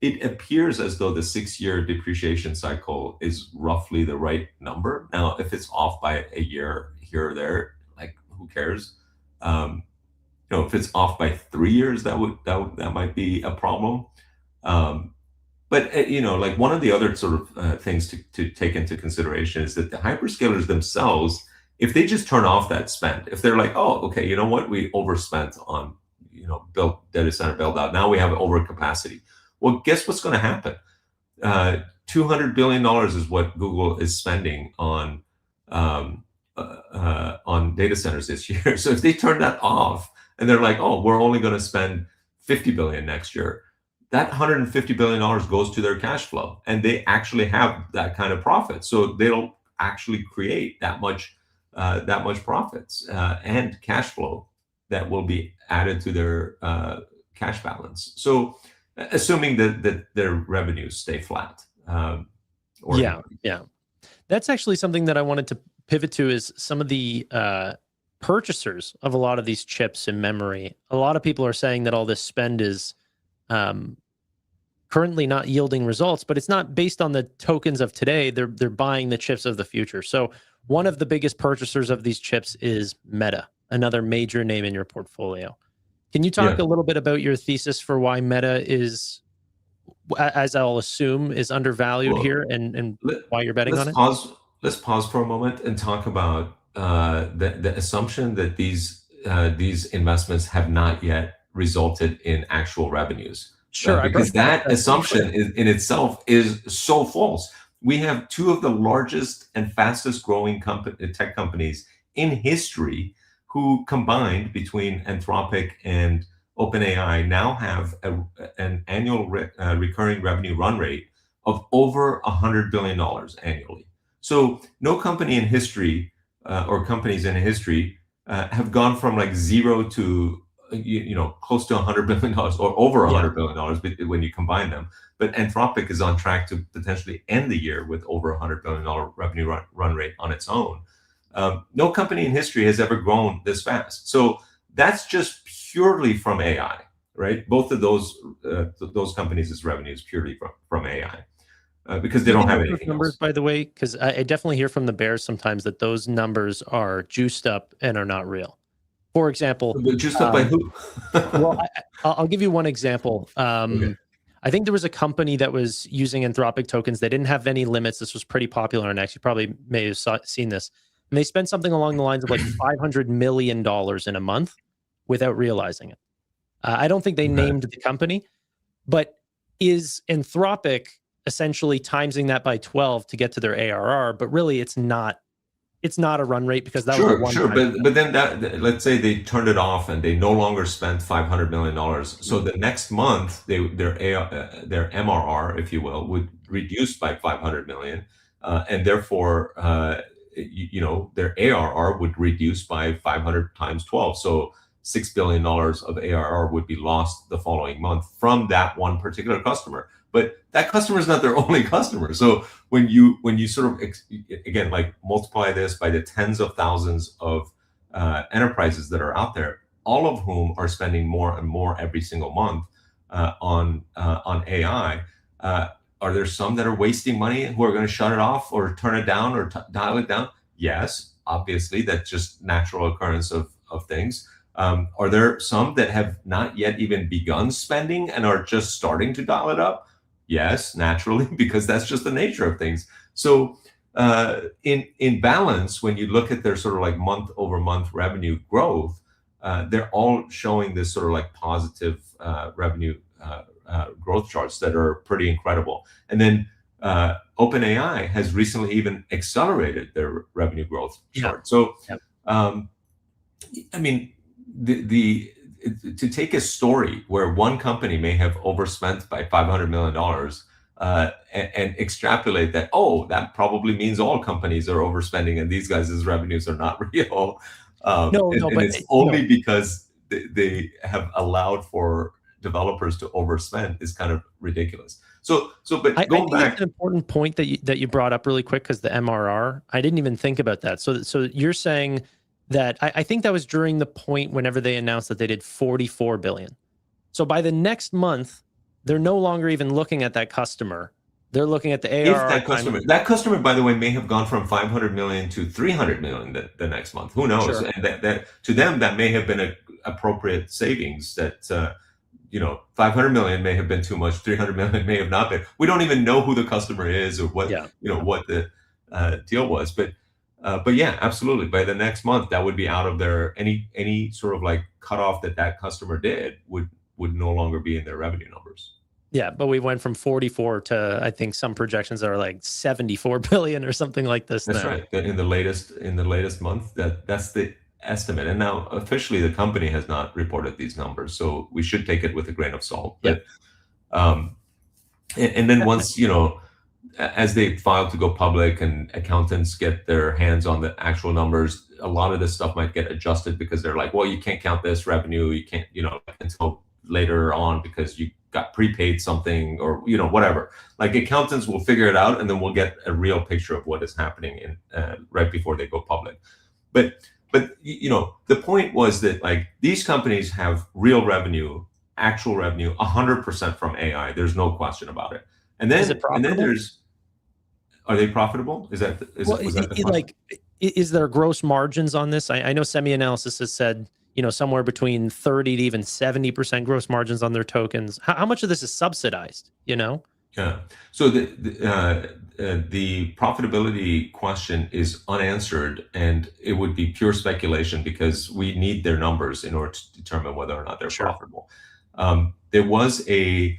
it appears as though the 6-year depreciation cycle is roughly the right number. Now, if it's off by a year here or there, like, who cares? If it's off by 3 years, that might be a problem. But like one of the other sort of things to take into consideration is that the hyperscalers themselves, if they just turn off that spend, if they're like, oh, okay, you know what, we overspent on build data center build out, now we have overcapacity. Well, guess what's going to happen? $200 billion is what Google is spending on data centers this year. So if they turn that off and they're like, oh, we're only going to spend $50 billion next year, that $150 billion goes to their cash flow, and they actually have that kind of profit. So they'll actually create that much profits and cash flow that will be added to their cash balance. So assuming that their revenues stay flat. That's actually something that I wanted to pivot to, is some of the purchasers of a lot of these chips and memory. A lot of people are saying that all this spend is currently not yielding results, but it's not based on the tokens of today. They're buying the chips of the future. So one of the biggest purchasers of these chips is Meta, another major name in your portfolio. Can you talk a little bit about your thesis for why Meta is, as I'll assume, is undervalued here, and why you're betting on it? Let's pause for a moment and talk about the assumption that these investments have not yet resulted in actual revenues. Sure, because that assumption in itself is so false. We have two of the largest and fastest growing tech companies in history who combined between Anthropic and OpenAI now have an annual recurring revenue run rate of over $100 billion annually. So no company in history or companies in history have gone from like zero to close to $100 billion or over $100 billion when you combine them. But Anthropic is on track to potentially end the year with over $100 billion revenue run rate on its own. No company in history has ever grown this fast. So that's just purely from AI, right? Both of those companies' revenue is purely from AI because they don't have anything numbers, else. by the way, because I definitely hear from the bears sometimes that those numbers are juiced up and are not real. For example, But juiced up by who? well, I'll give you one example. Okay. I think there was a company that was using Anthropic tokens. They didn't have any limits. This was pretty popular, and actually probably may have seen this. And they spent something along the lines of like $500 million in a month without realizing it. I don't think they named the company, but is Anthropic essentially timesing that by 12 to get to their ARR? But really, it's not a run rate, because that was a one-time but then let's say they turned it off and they no longer spent $500 million. So the next month, their MRR, if you will, would reduce by 500 million, and therefore, their ARR would reduce by 500 times 12. So $6 billion of ARR would be lost the following month from that one particular customer. But that customer is not their only customer. So when you sort of, again, like multiply this by the tens of thousands of enterprises that are out there, all of whom are spending more and more every single month on AI, are there some that are wasting money who are going to shut it off or turn it down or dial it down? Yes, obviously, that's just natural occurrence of things. Are there some that have not yet even begun spending and are just starting to dial it up? Yes, naturally, because that's just the nature of things. So in balance, when you look at their sort of like month over month revenue growth, they're all showing this sort of like positive revenue growth charts that are pretty incredible. And then OpenAI has recently even accelerated their revenue growth chart. So, I mean, to take a story where one company may have overspent by $500 million and extrapolate that, oh, that probably means all companies are overspending and these guys' revenues are not real. But it's only because they have allowed for developers to overspend is kind of ridiculous. But I going think back, it's an important point that you brought up really quick, because the MRR, I didn't even think about that. So you're saying that I think that was during the point whenever they announced that they did 44 billion. So by the next month, they're no longer even looking at that customer. They're looking at the ARR. If that customer, by the way, may have gone from 500 million to 300 million the next month. Who knows? Sure. And that to them, that may have been an appropriate savings. That 500 million may have been too much. 300 million may have not been. We don't even know who the customer is or what what the deal was. But yeah, absolutely. By the next month, that would be out of their any sort of like cutoff that customer did would no longer be in their revenue numbers. Yeah, but we went from 44 to, I think, some projections that are like 74 billion or something like this. That's now. right. In the latest month, that's the estimate. And now officially the company has not reported these numbers, so we should take it with a grain of salt. Yeah. But and then once as they file to go public and accountants get their hands on the actual numbers, a lot of this stuff might get adjusted because they're like, well, you can't count this revenue, you can't, until later on because you got prepaid something or whatever. Like accountants will figure it out, and then we'll get a real picture of what is happening in right before they go public. But the point was that like these companies have real revenue, actual revenue, 100% from AI. There's no question about it. And then are they profitable? Was that the question? Like, is there gross margins on this? I know SemiAnalysis has said, somewhere between 30 to even 70% gross margins on their tokens. How much of this is subsidized, Yeah. So the profitability question is unanswered, and it would be pure speculation because we need their numbers in order to determine whether or not they're profitable. There was I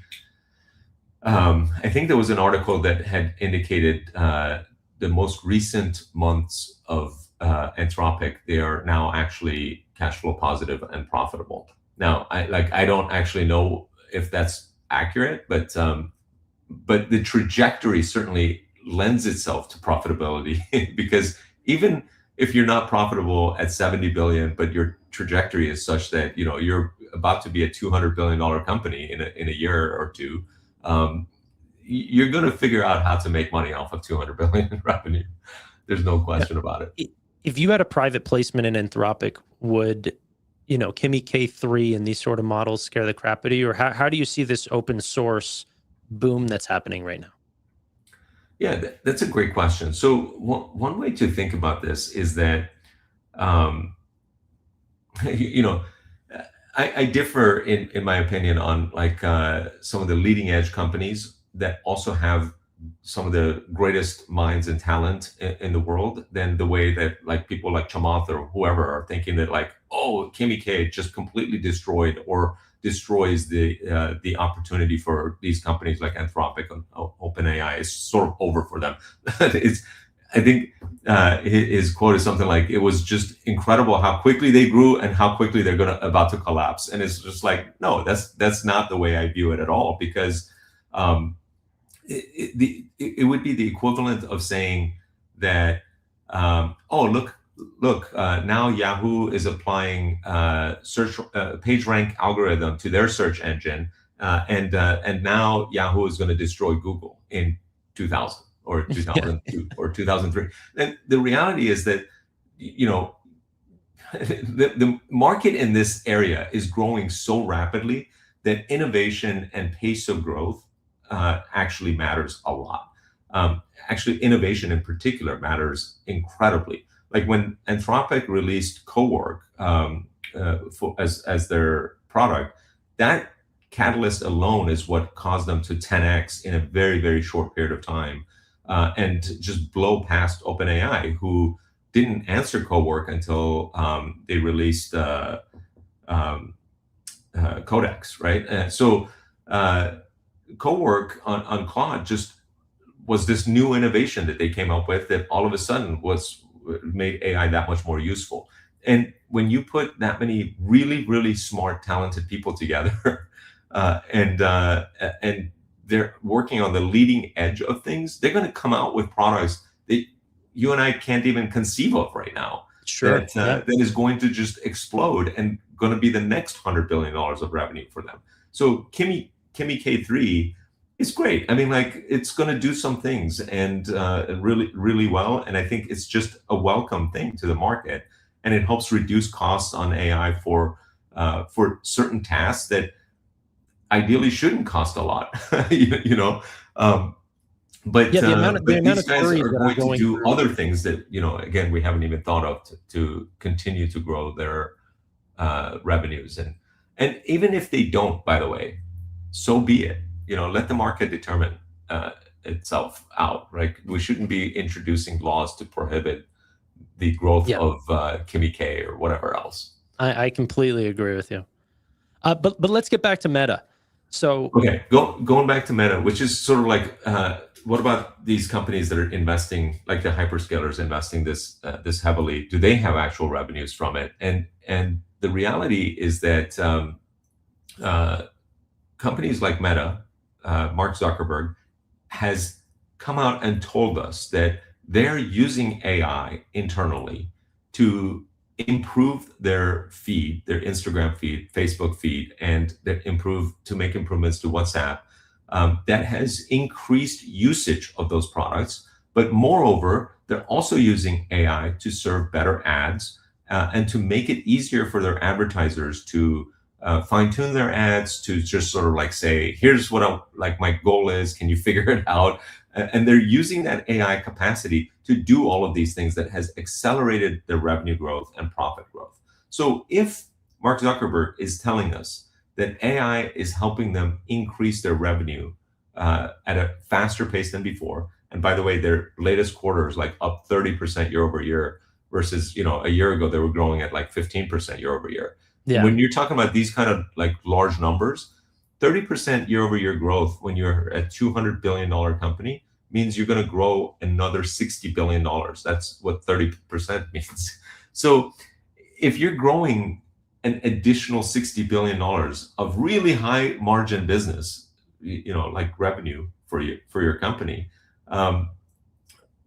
think there was an article that had indicated the most recent months of Anthropic, they are now actually cash flow positive and profitable. Now, I don't actually know if that's accurate, but the trajectory certainly lends itself to profitability because even if you're not profitable at 70 billion, but your trajectory is such that you're about to be a $200 billion company in a year or two, you're going to figure out how to make money off of 200 billion in revenue. There's no question about it. If you had a private placement in Anthropic, would Kimi K3 and these sort of models scare the crap out of you, or how do you see this open source boom that's happening right now? Yeah, that's a great question. So one way to think about this is that, I differ in my opinion on like some of the leading edge companies that also have some of the greatest minds and talent in the world than the way that like people like Chamath or whoever are thinking that like, oh, Kimi K just completely destroyed or destroys the opportunity for these companies like Anthropic and OpenAI. Is sort of over for them. I think his quote is something like, it was just incredible how quickly they grew and how quickly they're about to collapse. And it's just like, no, that's not the way I view it at all, because it would be the equivalent of saying that, oh, look, now Yahoo is applying search PageRank algorithm to their search engine, and now Yahoo is going to destroy Google in 2000 or 2002 or 2003. And the reality is that the market in this area is growing so rapidly that innovation and pace of growth actually matters a lot. Actually, innovation in particular matters incredibly. Like when Anthropic released Cowork as their product. That catalyst alone is what caused them to 10x in a very, very short period of time, and just blow past OpenAI, who didn't answer Cowork until they released Codex, right? So Cowork on Claude just was this new innovation that they came up with that all of a sudden made AI that much more useful. And when you put that many really, really smart, talented people together, and they're working on the leading edge of things, they're going to come out with products that you and I can't even conceive of right now. Sure. That is going to just explode and going to be the next $100 billion of revenue for them. So Kimi K3 is great. I mean, like, it's going to do some things and really, really well. And I think it's just a welcome thing to the market, and it helps reduce costs on AI for certain tasks that ideally shouldn't cost a lot, you know. But the amount these of guys queries are that going to going do through other things that, you know, again, we haven't even thought of to continue to grow their revenues. And even if they don't, by the way, so be it. You know, let the market determine itself out, right? We shouldn't be introducing laws to prohibit the growth of Kimi K or whatever else. I completely agree with you. But let's get back to Meta. So okay, going back to Meta, which is sort of like, what about these companies that are investing, like the hyperscalers investing this heavily? Do they have actual revenues from it? And the reality is that companies like Meta, Mark Zuckerberg, has come out and told us that they're using AI internally to improve their feed, their Instagram feed, Facebook feed, and to make improvements to WhatsApp. That has increased usage of those products. But moreover, they're also using AI to serve better ads and to make it easier for their advertisers to fine-tune their ads, to just sort of like say, here's what my goal is, can you figure it out? And they're using that AI capacity to do all of these things that has accelerated their revenue growth and profit growth. So if Mark Zuckerberg is telling us that AI is helping them increase their revenue at a faster pace than before, and by the way, their latest quarter is like up 30% year over year, versus, you know, a year ago they were growing at like 15% year over year. Yeah. When you're talking about these kind of like large numbers, 30% year over year growth when you're a $200 billion company means you're going to grow another $60 billion. That's what 30% means. So if you're growing an additional $60 billion of really high margin business, you know, like revenue for your company,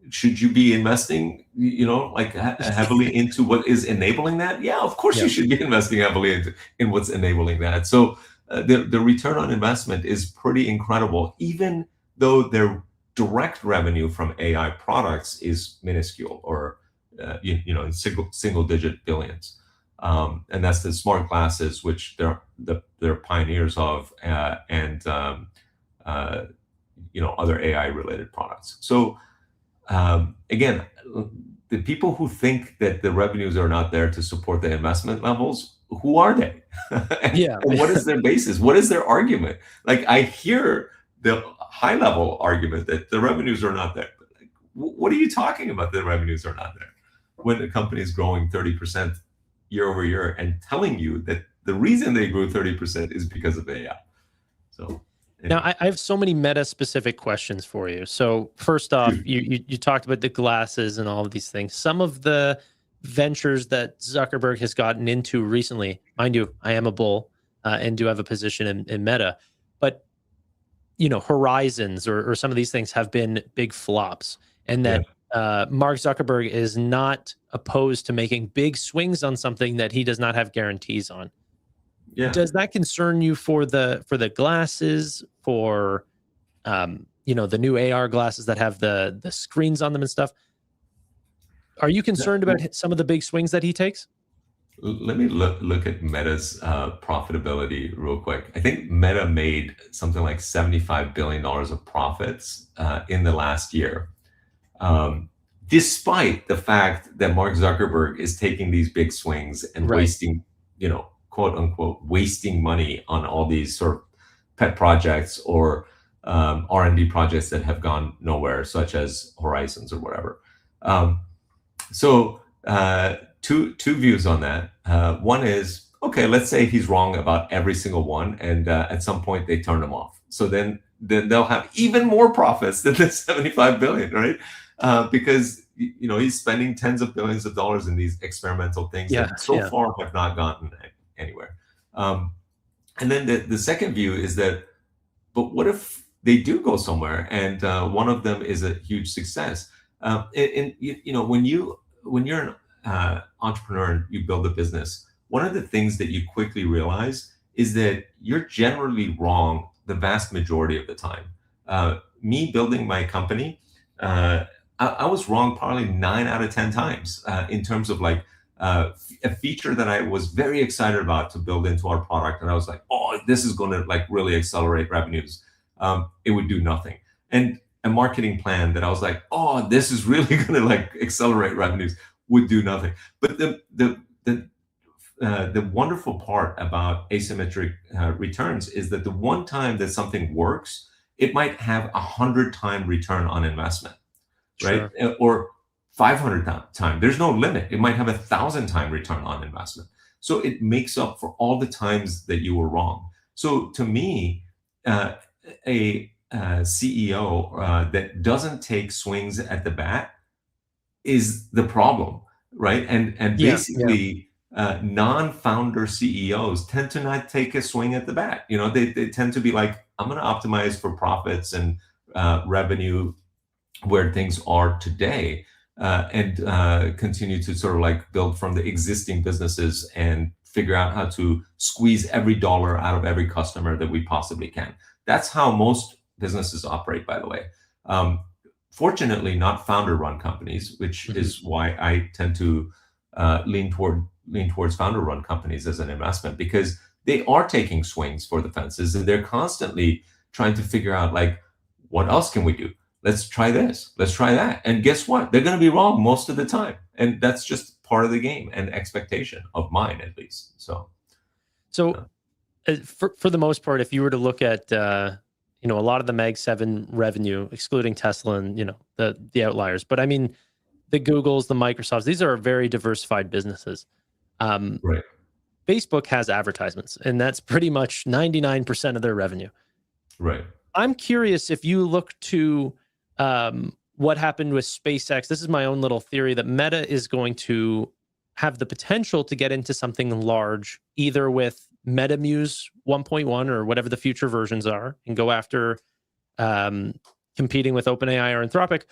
should you be investing, you know, like heavily into what is enabling that? Yeah, of course you should be investing heavily in what's enabling that. So the return on investment is pretty incredible, even though their direct revenue from AI products is minuscule, or you know, in single digit billions. And that's the smart glasses, which they're pioneers of, and you know, other AI related products. So again, the people who think that the revenues are not there to support the investment levels, who are they? And what is their basis? What is their argument? Like, I hear the high level argument that the revenues are not there. But like, what are you talking about? The revenues are not there when the company is growing 30% year over year and telling you that the reason they grew 30% is because of AI. So. Now, I have so many Meta specific questions for you. So first off, you talked about the glasses and all of these things. Some of the ventures that Zuckerberg has gotten into recently, mind you, I am a bull and do have a position in Meta, but you know, Horizons or some of these things have been big flops, and that Mark Zuckerberg is not opposed to making big swings on something that he does not have guarantees on. Yeah. Does that concern you for the glasses, for you know, the new AR glasses that have the screens on them and stuff? Are you concerned about some of the big swings that he takes? Let me look at Meta's profitability real quick. I think Meta made something like $75 billion of profits in the last year, despite the fact that Mark Zuckerberg is taking these big swings and wasting quote unquote, wasting money on all these sort of pet projects or R&D projects that have gone nowhere, such as Horizons or whatever. So two views on that. One is, okay, let's say he's wrong about every single one, and at some point they turn him off. So then they'll have even more profits than the 75 billion, right? Because he's spending tens of billions of dollars in these experimental things that so far have not gotten anywhere. And then the second view is that, but what if they do go somewhere and one of them is a huge success? And when you're an entrepreneur and you build a business, one of the things that you quickly realize is that you're generally wrong the vast majority of the time. Me building my company, I was wrong probably 9 out of 10 times in terms of like a feature that I was very excited about to build into our product. And I was like, oh, this is going to like really accelerate revenues. It would do nothing. And a marketing plan that I was like, oh, this is really going to like accelerate revenues, would do nothing. But the wonderful part about asymmetric returns is that the one time that something works, it might have 100-time return on investment, right? Sure. Or 500 times. There's no limit. It might have 1,000-time return on investment. So it makes up for all the times that you were wrong. So to me, a CEO that doesn't take swings at the bat is the problem, right? And basically, non-founder CEOs tend to not take a swing at the bat. They tend to be like, I'm going to optimize for profits and revenue where things are today, and continue to sort of like build from the existing businesses and figure out how to squeeze every dollar out of every customer that we possibly can. That's how most businesses operate, by the way. Fortunately, not founder-run companies, which is why I tend to lean towards founder-run companies as an investment, because they are taking swings for the fences and they're constantly trying to figure out like, what else can we do? Let's try this. Let's try that. And guess what? They're going to be wrong most of the time, and that's just part of the game and expectation of mine, at least. So for the most part, if you were to look at a lot of the Mag 7 revenue, excluding Tesla and the outliers, but I mean the Googles, the Microsofts, these are very diversified businesses. Right. Facebook has advertisements, and that's pretty much 99% of their revenue. Right. I'm curious if you look to what happened with SpaceX. This is my own little theory that Meta is going to have the potential to get into something large, either with MetaMuse 1.1 or whatever the future versions are, and go after competing with OpenAI or Anthropic,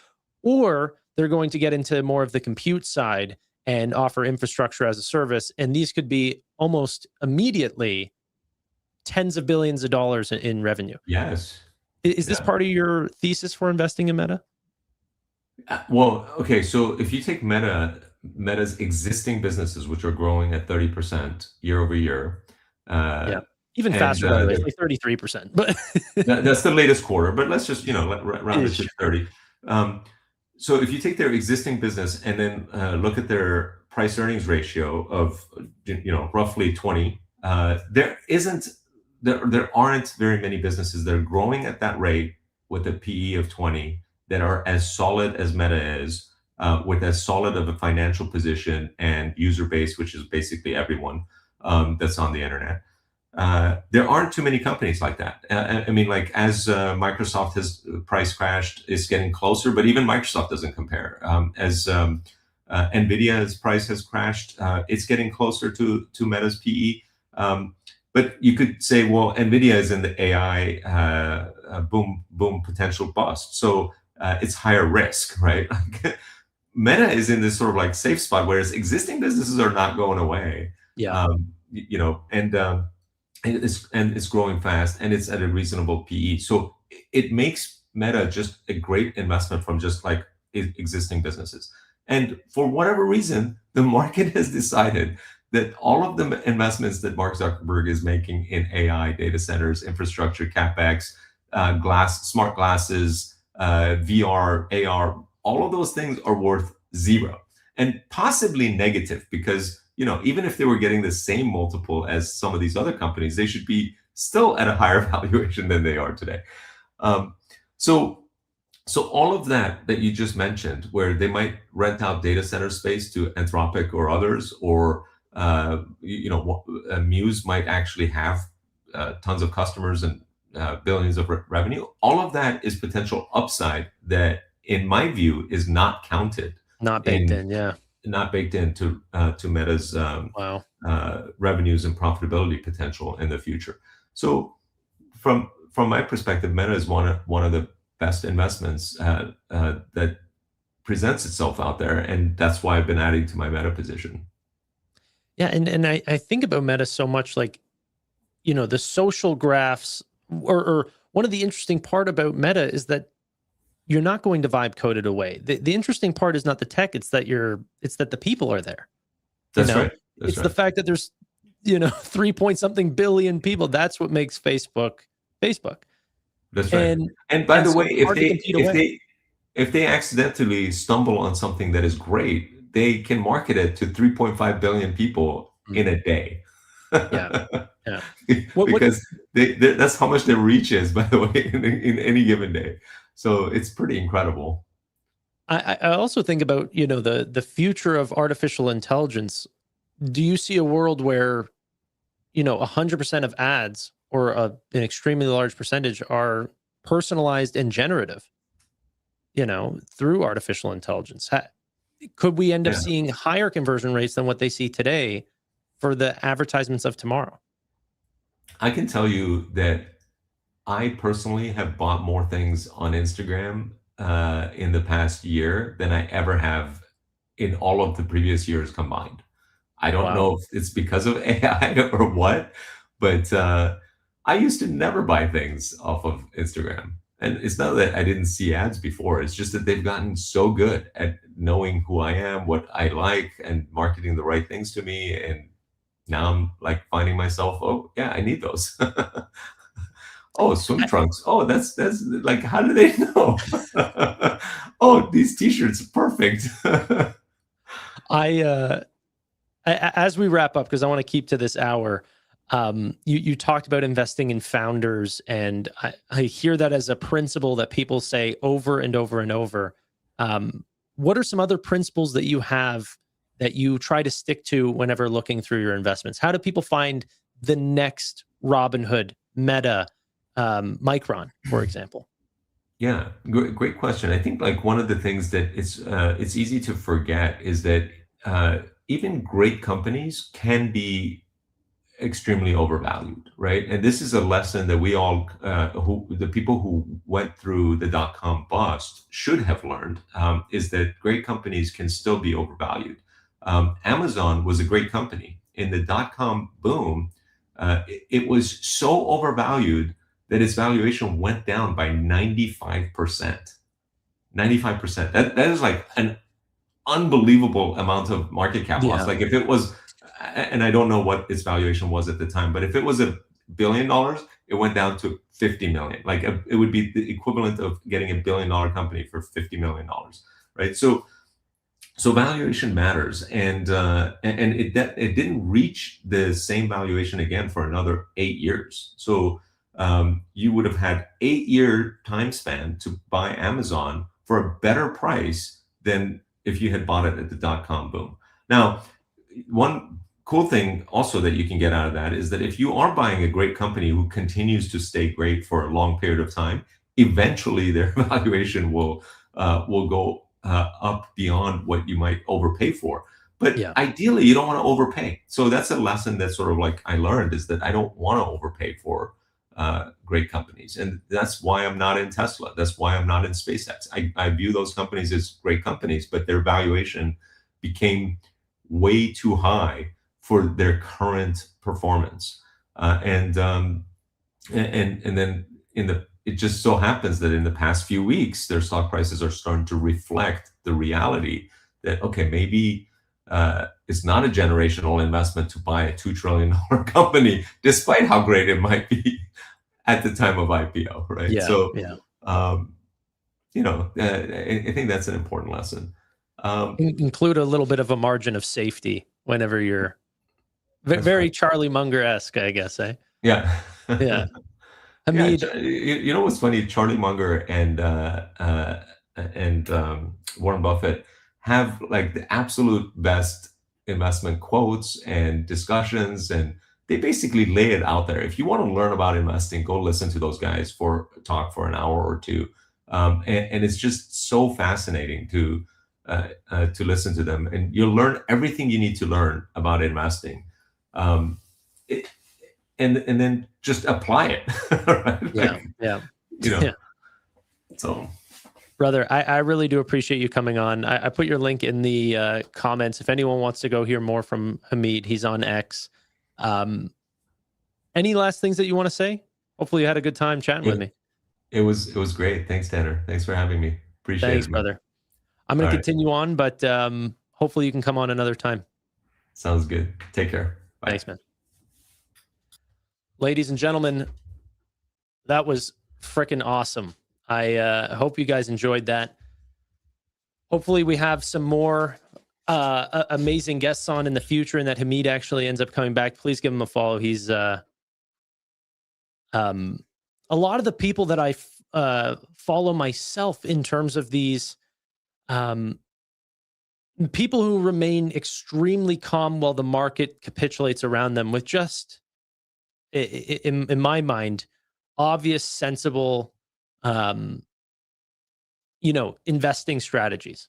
or they're going to get into more of the compute side and offer infrastructure as a service. And these could be almost immediately tens of billions of dollars in revenue. Yes. Is this part of your thesis for investing in Meta? Well, okay. So if you take Meta's existing businesses, which are growing at 30% year over year. Even faster, by the way, it's like 33%. But that's the latest quarter. But let's just, round it to 30. So if you take their existing business and then look at their price earnings ratio of, roughly 20, there aren't very many businesses that are growing at that rate with a PE of 20 that are as solid as Meta is, with as solid of a financial position and user base, which is basically everyone that's on the internet. There aren't too many companies like that. I mean, like as Microsoft has price crashed, it's getting closer, but even Microsoft doesn't compare. As Nvidia's price has crashed, it's getting closer to Meta's PE. But you could say, well, Nvidia is in the AI boom potential bust, so it's higher risk, right? Meta is in this sort of like safe spot, whereas existing businesses are not going away. And it's growing fast, and it's at a reasonable PE. So it makes Meta just a great investment from just like existing businesses. And for whatever reason, the market has decided that all of the investments that Mark Zuckerberg is making in AI, data centers, infrastructure, CapEx, smart glasses, VR, AR, all of those things are worth zero and possibly negative, because even if they were getting the same multiple as some of these other companies, they should be still at a higher valuation than they are today. So all of that you just mentioned, where they might rent out data center space to Anthropic or others, or Muse might actually have tons of customers and billions of revenue. All of that is potential upside that, in my view, is not counted, not baked in. Yeah, not baked into to Meta's wow. Revenues and profitability potential in the future. So, from my perspective, Meta is one of the best investments that presents itself out there, and that's why I've been adding to my Meta position. Yeah, and I think about Meta so much, like, the social graphs, or one of the interesting part about Meta is that you're not going to vibe code it away. The interesting part is not the tech; it's that the people are there. That's right. It's the fact that there's 3 point something billion people. That's what makes Facebook. That's right. And by the way, if they accidentally stumble on something that is great, they can market it to 3.5 billion people in a day. Yeah. Because that's how much their reach is, by the way, in any given day. So it's pretty incredible. I also think about the future of artificial intelligence. Do you see a world where 100% of ads, or an extremely large percentage, are personalized and generative, through artificial intelligence? Could we end up seeing higher conversion rates than what they see today for the advertisements of tomorrow? I can tell you that I personally have bought more things on Instagram in the past year than I ever have in all of the previous years combined. I don't know if it's because of AI or what, but I used to never buy things off of Instagram. And it's not that I didn't see ads before. It's just that they've gotten so good at knowing who I am, what I like, and marketing the right things to me. And now I'm like finding myself, oh yeah, I need those. Oh, swim trunks. Oh, that's like, how do they know? Oh, these t-shirts are perfect. As we wrap up, because I want to keep to this hour, you talked about investing in founders, and I hear that as a principle that people say over and over and over. What are some other principles that you have that you try to stick to whenever looking through your investments? How do people find the next Robinhood, Meta, Micron, for example? Yeah, great question. I think like one of the things that it's easy to forget is that even great companies can be extremely overvalued, right? And this is a lesson that we all, the people who went through the dot-com bust should have learned, is that great companies can still be overvalued. Amazon was a great company. In the dot-com boom, it was so overvalued that its valuation went down by 95%. 95%. That is like an unbelievable amount of market cap loss. Like if it was, and I don't know what its valuation was at the time, but if it was $1 billion, it went down to 50 million. Like it would be the equivalent of getting $1 billion company for $50 million, right? So valuation matters, and it didn't reach the same valuation again for another 8 years. So you would have had 8-year time span to buy Amazon for a better price than if you had bought it at the dot-com boom. Now, one cool thing also that you can get out of that is that if you are buying a great company who continues to stay great for a long period of time, eventually their valuation will go up beyond what you might overpay for. But ideally, you don't want to overpay. So that's a lesson that sort of like I learned, is that I don't want to overpay for great companies. And that's why I'm not in Tesla. That's why I'm not in SpaceX. I view those companies as great companies, but their valuation became way too high for their current performance. And then it just so happens that in the past few weeks, their stock prices are starting to reflect the reality that, okay, maybe it's not a generational investment to buy a $2 trillion company, despite how great it might be at the time of IPO, right? I think that's an important lesson. Include a little bit of a margin of safety whenever you're That's very right. Charlie Munger-esque, I guess, eh? Yeah. Yeah. Yeah, Hamid, you know what's funny? Charlie Munger and Warren Buffett have like the absolute best investment quotes and discussions, and they basically lay it out there. If you want to learn about investing, go listen to those guys for talk for an hour or two, and it's just so fascinating to listen to them, and you'll learn everything you need to learn about investing. It, and then just apply it. Right? yeah, Like, yeah. you know. Yeah. So, Brother, I really do appreciate you coming on. I put your link in the comments. If anyone wants to go hear more from Hamid, he's on X. Any last things that you want to say? Hopefully you had a good time chatting with me. it was great. Thanks, Tanner. Thanks for having me. Appreciate Thanks, it, man. brother. I'm going to All right. continue on, but hopefully you can come on another time. Sounds good. Take care. Bye. Thanks, man. Ladies and gentlemen, that was freaking awesome. I hope you guys enjoyed that. Hopefully we have some more amazing guests on in the future and that Hamid actually ends up coming back. Please give him a follow. He's a lot of the people that I follow myself in terms of these people who remain extremely calm while the market capitulates around them with just, in my mind, obvious, sensible, investing strategies.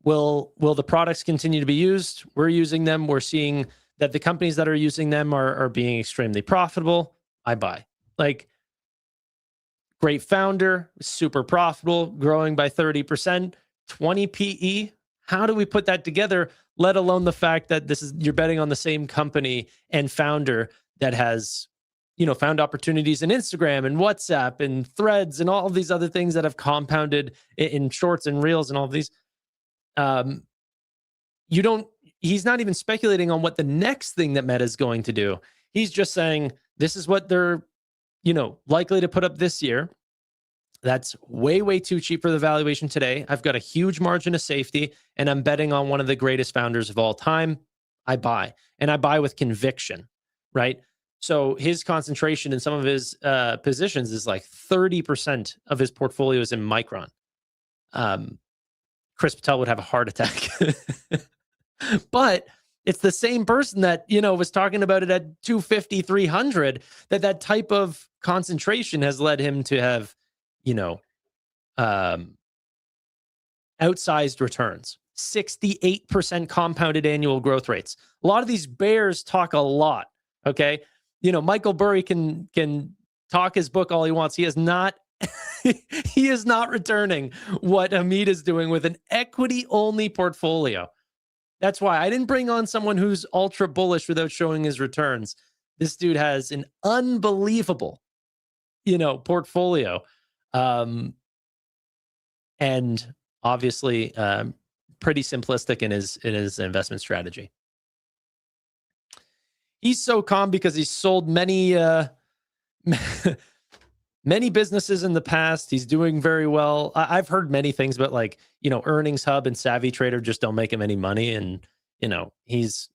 Will the products continue to be used? We're using them. We're seeing that the companies that are using them are being extremely profitable. I buy. Like, great founder, super profitable, growing by 30%, 20 PE. How do we put that together? Let alone the fact that you're betting on the same company and founder that has, found opportunities in Instagram and WhatsApp and Threads and all of these other things that have compounded in shorts and reels and all of these. He's not even speculating on what the next thing that Meta is going to do. He's just saying, this is what they're, likely to put up this year. That's way, way too cheap for the valuation today. I've got a huge margin of safety, and I'm betting on one of the greatest founders of all time. I buy, and I buy with conviction, right? So his concentration in some of his positions is like 30% of his portfolio is in Micron. Chris Patel would have a heart attack. But it's the same person that, was talking about it at 250, 300, that type of concentration has led him to have, outsized returns, 68% compounded annual growth rates. A lot of these bears talk a lot. Okay. Michael Burry can talk his book all he wants. He is not, he is not returning what Hamid is doing with an equity only portfolio. That's why I didn't bring on someone who's ultra bullish without showing his returns. This dude has an unbelievable, portfolio. And obviously pretty simplistic in his investment strategy. He's so calm because he's sold many many businesses in the past. He's doing very well. I've heard many things about Earnings Hub and Savvy Trader just don't make him any money. And, he's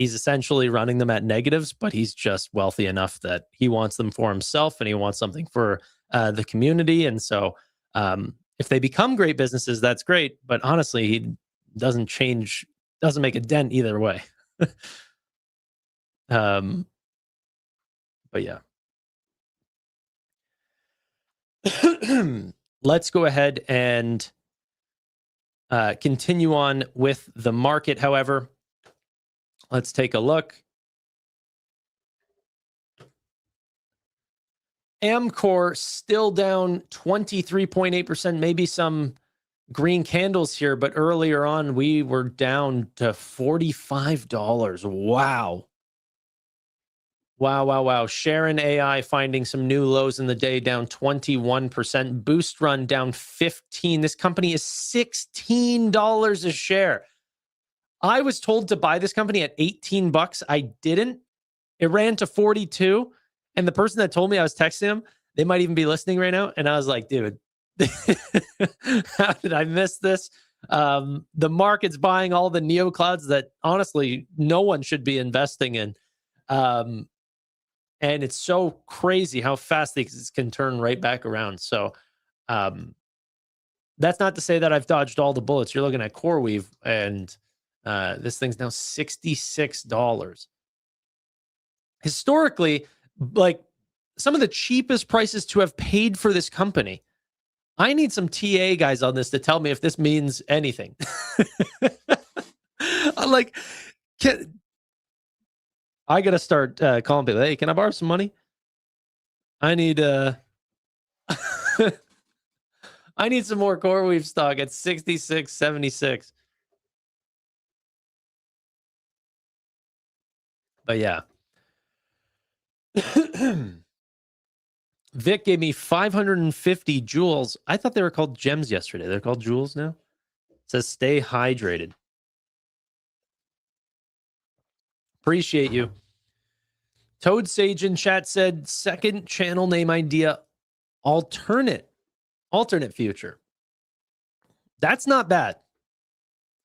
essentially running them at negatives, but he's just wealthy enough that he wants them for himself and he wants something for the community. And so if they become great businesses, that's great. But honestly, he doesn't make a dent either way. But yeah. Let's go ahead and continue on with the market. However, let's take a look. Amcor still down 23.8%, maybe some green candles here, but earlier on we were down to $45. Wow. Wow. Sharon AI finding some new lows in the day, down 21%. Boost Run down 15%. This company is $16 a share. I was told to buy this company at $18. I didn't. It ran to 42. And the person that told me, I was texting him, they might even be listening right now. And I was like, dude, how did I miss this? The market's buying all the Neoclouds that honestly no one should be investing in. And it's so crazy how fast these can turn right back around. So that's not to say that I've dodged all the bullets. You're looking at CoreWeave, and this thing's now $66. Historically, like some of the cheapest prices to have paid for this company. I need some TA guys on this to tell me if this means anything. I'm like, I got to start calling people, hey, can I borrow some money? I need I need some more CoreWeave stock at 66.76. But yeah. Vic gave me 550 joules. I thought they were called gems yesterday. They're called joules now. It says stay hydrated. Appreciate you. Toad Sage in chat said second channel name idea, alternate future. That's not bad.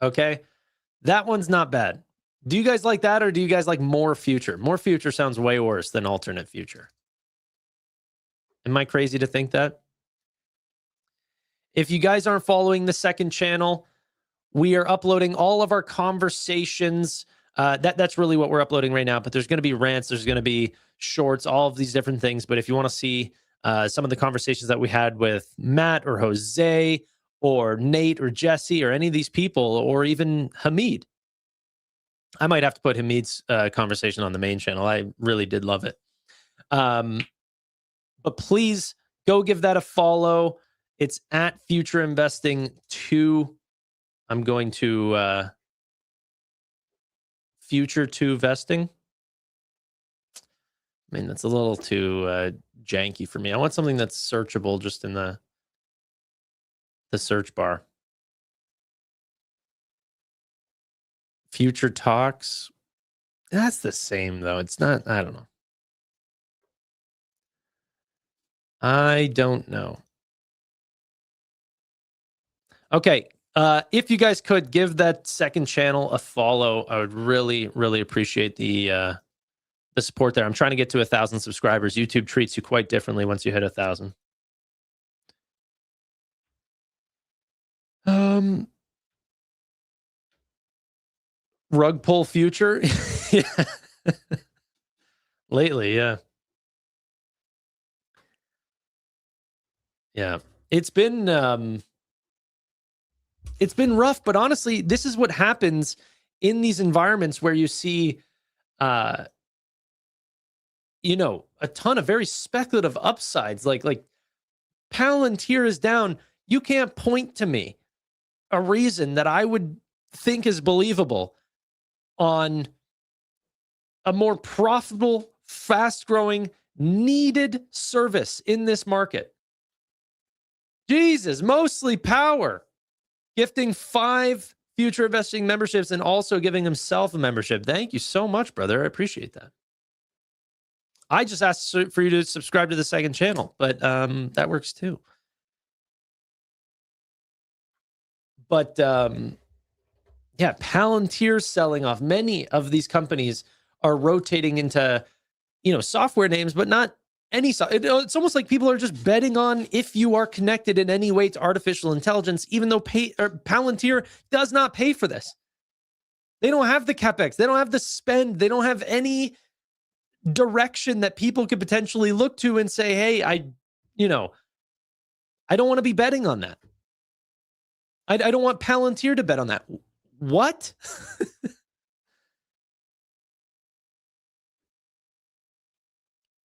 Okay. That one's not bad. Do you guys like that, or do you guys like more future? More future sounds way worse than alternate future. Am I crazy to think that? If you guys aren't following the second channel, we are uploading all of our conversations. That's really what we're uploading right now, but there's going to be rants, there's going to be shorts, all of these different things. But if you want to see some of the conversations that we had with Matt or Jose or Nate or Jesse or any of these people, or even Hamid, I might have to put Hamid's conversation on the main channel. I really did love it. But please go give that a follow. It's at Future Investing 2. I'm going to Future 2 Vesting. I mean, that's a little too janky for me. I want something that's searchable just in the search bar. Future Talks. That's the same, though. It's not, I don't know. I don't know. Okay. If you guys could give that second channel a follow, I would really, really appreciate the support there. I'm trying to get to 1,000 subscribers. YouTube treats you quite differently once you hit 1,000. Rug pull future. Yeah. Lately, yeah. Yeah. It's been rough, but honestly, this is what happens in these environments where you see a ton of very speculative upsides, like Palantir is down. You can't point to me a reason that I would think is believable on a more profitable, fast-growing, needed service in this market. Jesus, mostly power. Gifting 5 Future Investing memberships and also giving himself a membership. Thank you so much, brother. I appreciate that. I just asked for you to subscribe to the second channel, but that works too. But yeah, Palantir selling off. Many of these companies are rotating into, software names, but not any. It's almost like people are just betting on if you are connected in any way to artificial intelligence, even though Palantir does not pay for this. They don't have the CapEx. They don't have the spend. They don't have any direction that people could potentially look to and say, hey, I don't want to be betting on that. I don't want Palantir to bet on that. What?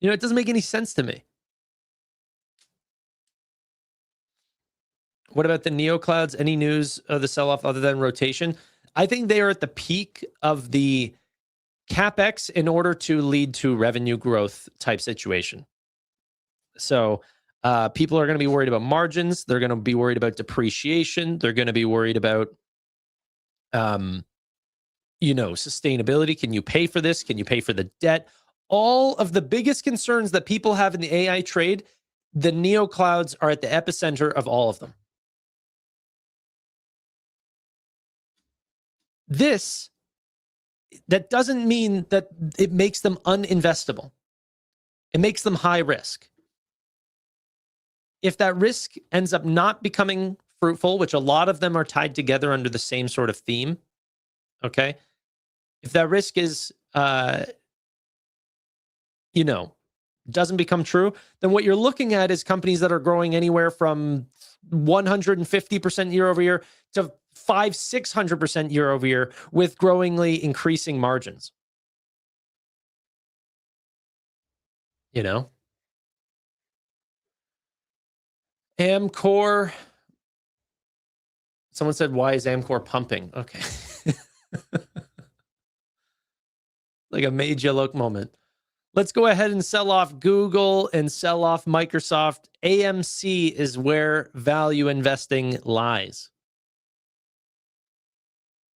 It doesn't make any sense to me. What about the Neoclouds? Any news of the sell-off other than rotation? I think they are at the peak of the CapEx in order to lead to revenue growth type situation. So people are going to be worried about margins. They're going to be worried about depreciation. They're going to be worried about, sustainability. Can you pay for this? Can you pay for the debt? All of the biggest concerns that people have in the AI trade, the Neoclouds are at the epicenter of all of them. that doesn't mean that it makes them uninvestable. It makes them high risk. If that risk ends up not becoming fruitful, which a lot of them are tied together under the same sort of theme, okay? If that risk is, doesn't become true, then what you're looking at is companies that are growing anywhere from 150% year over year to 500-600% year over year with growingly increasing margins. Amcor. Someone said, why is Amcor pumping? Okay. Like a made you look moment. Let's go ahead and sell off Google and sell off Microsoft. AMC is where value investing lies.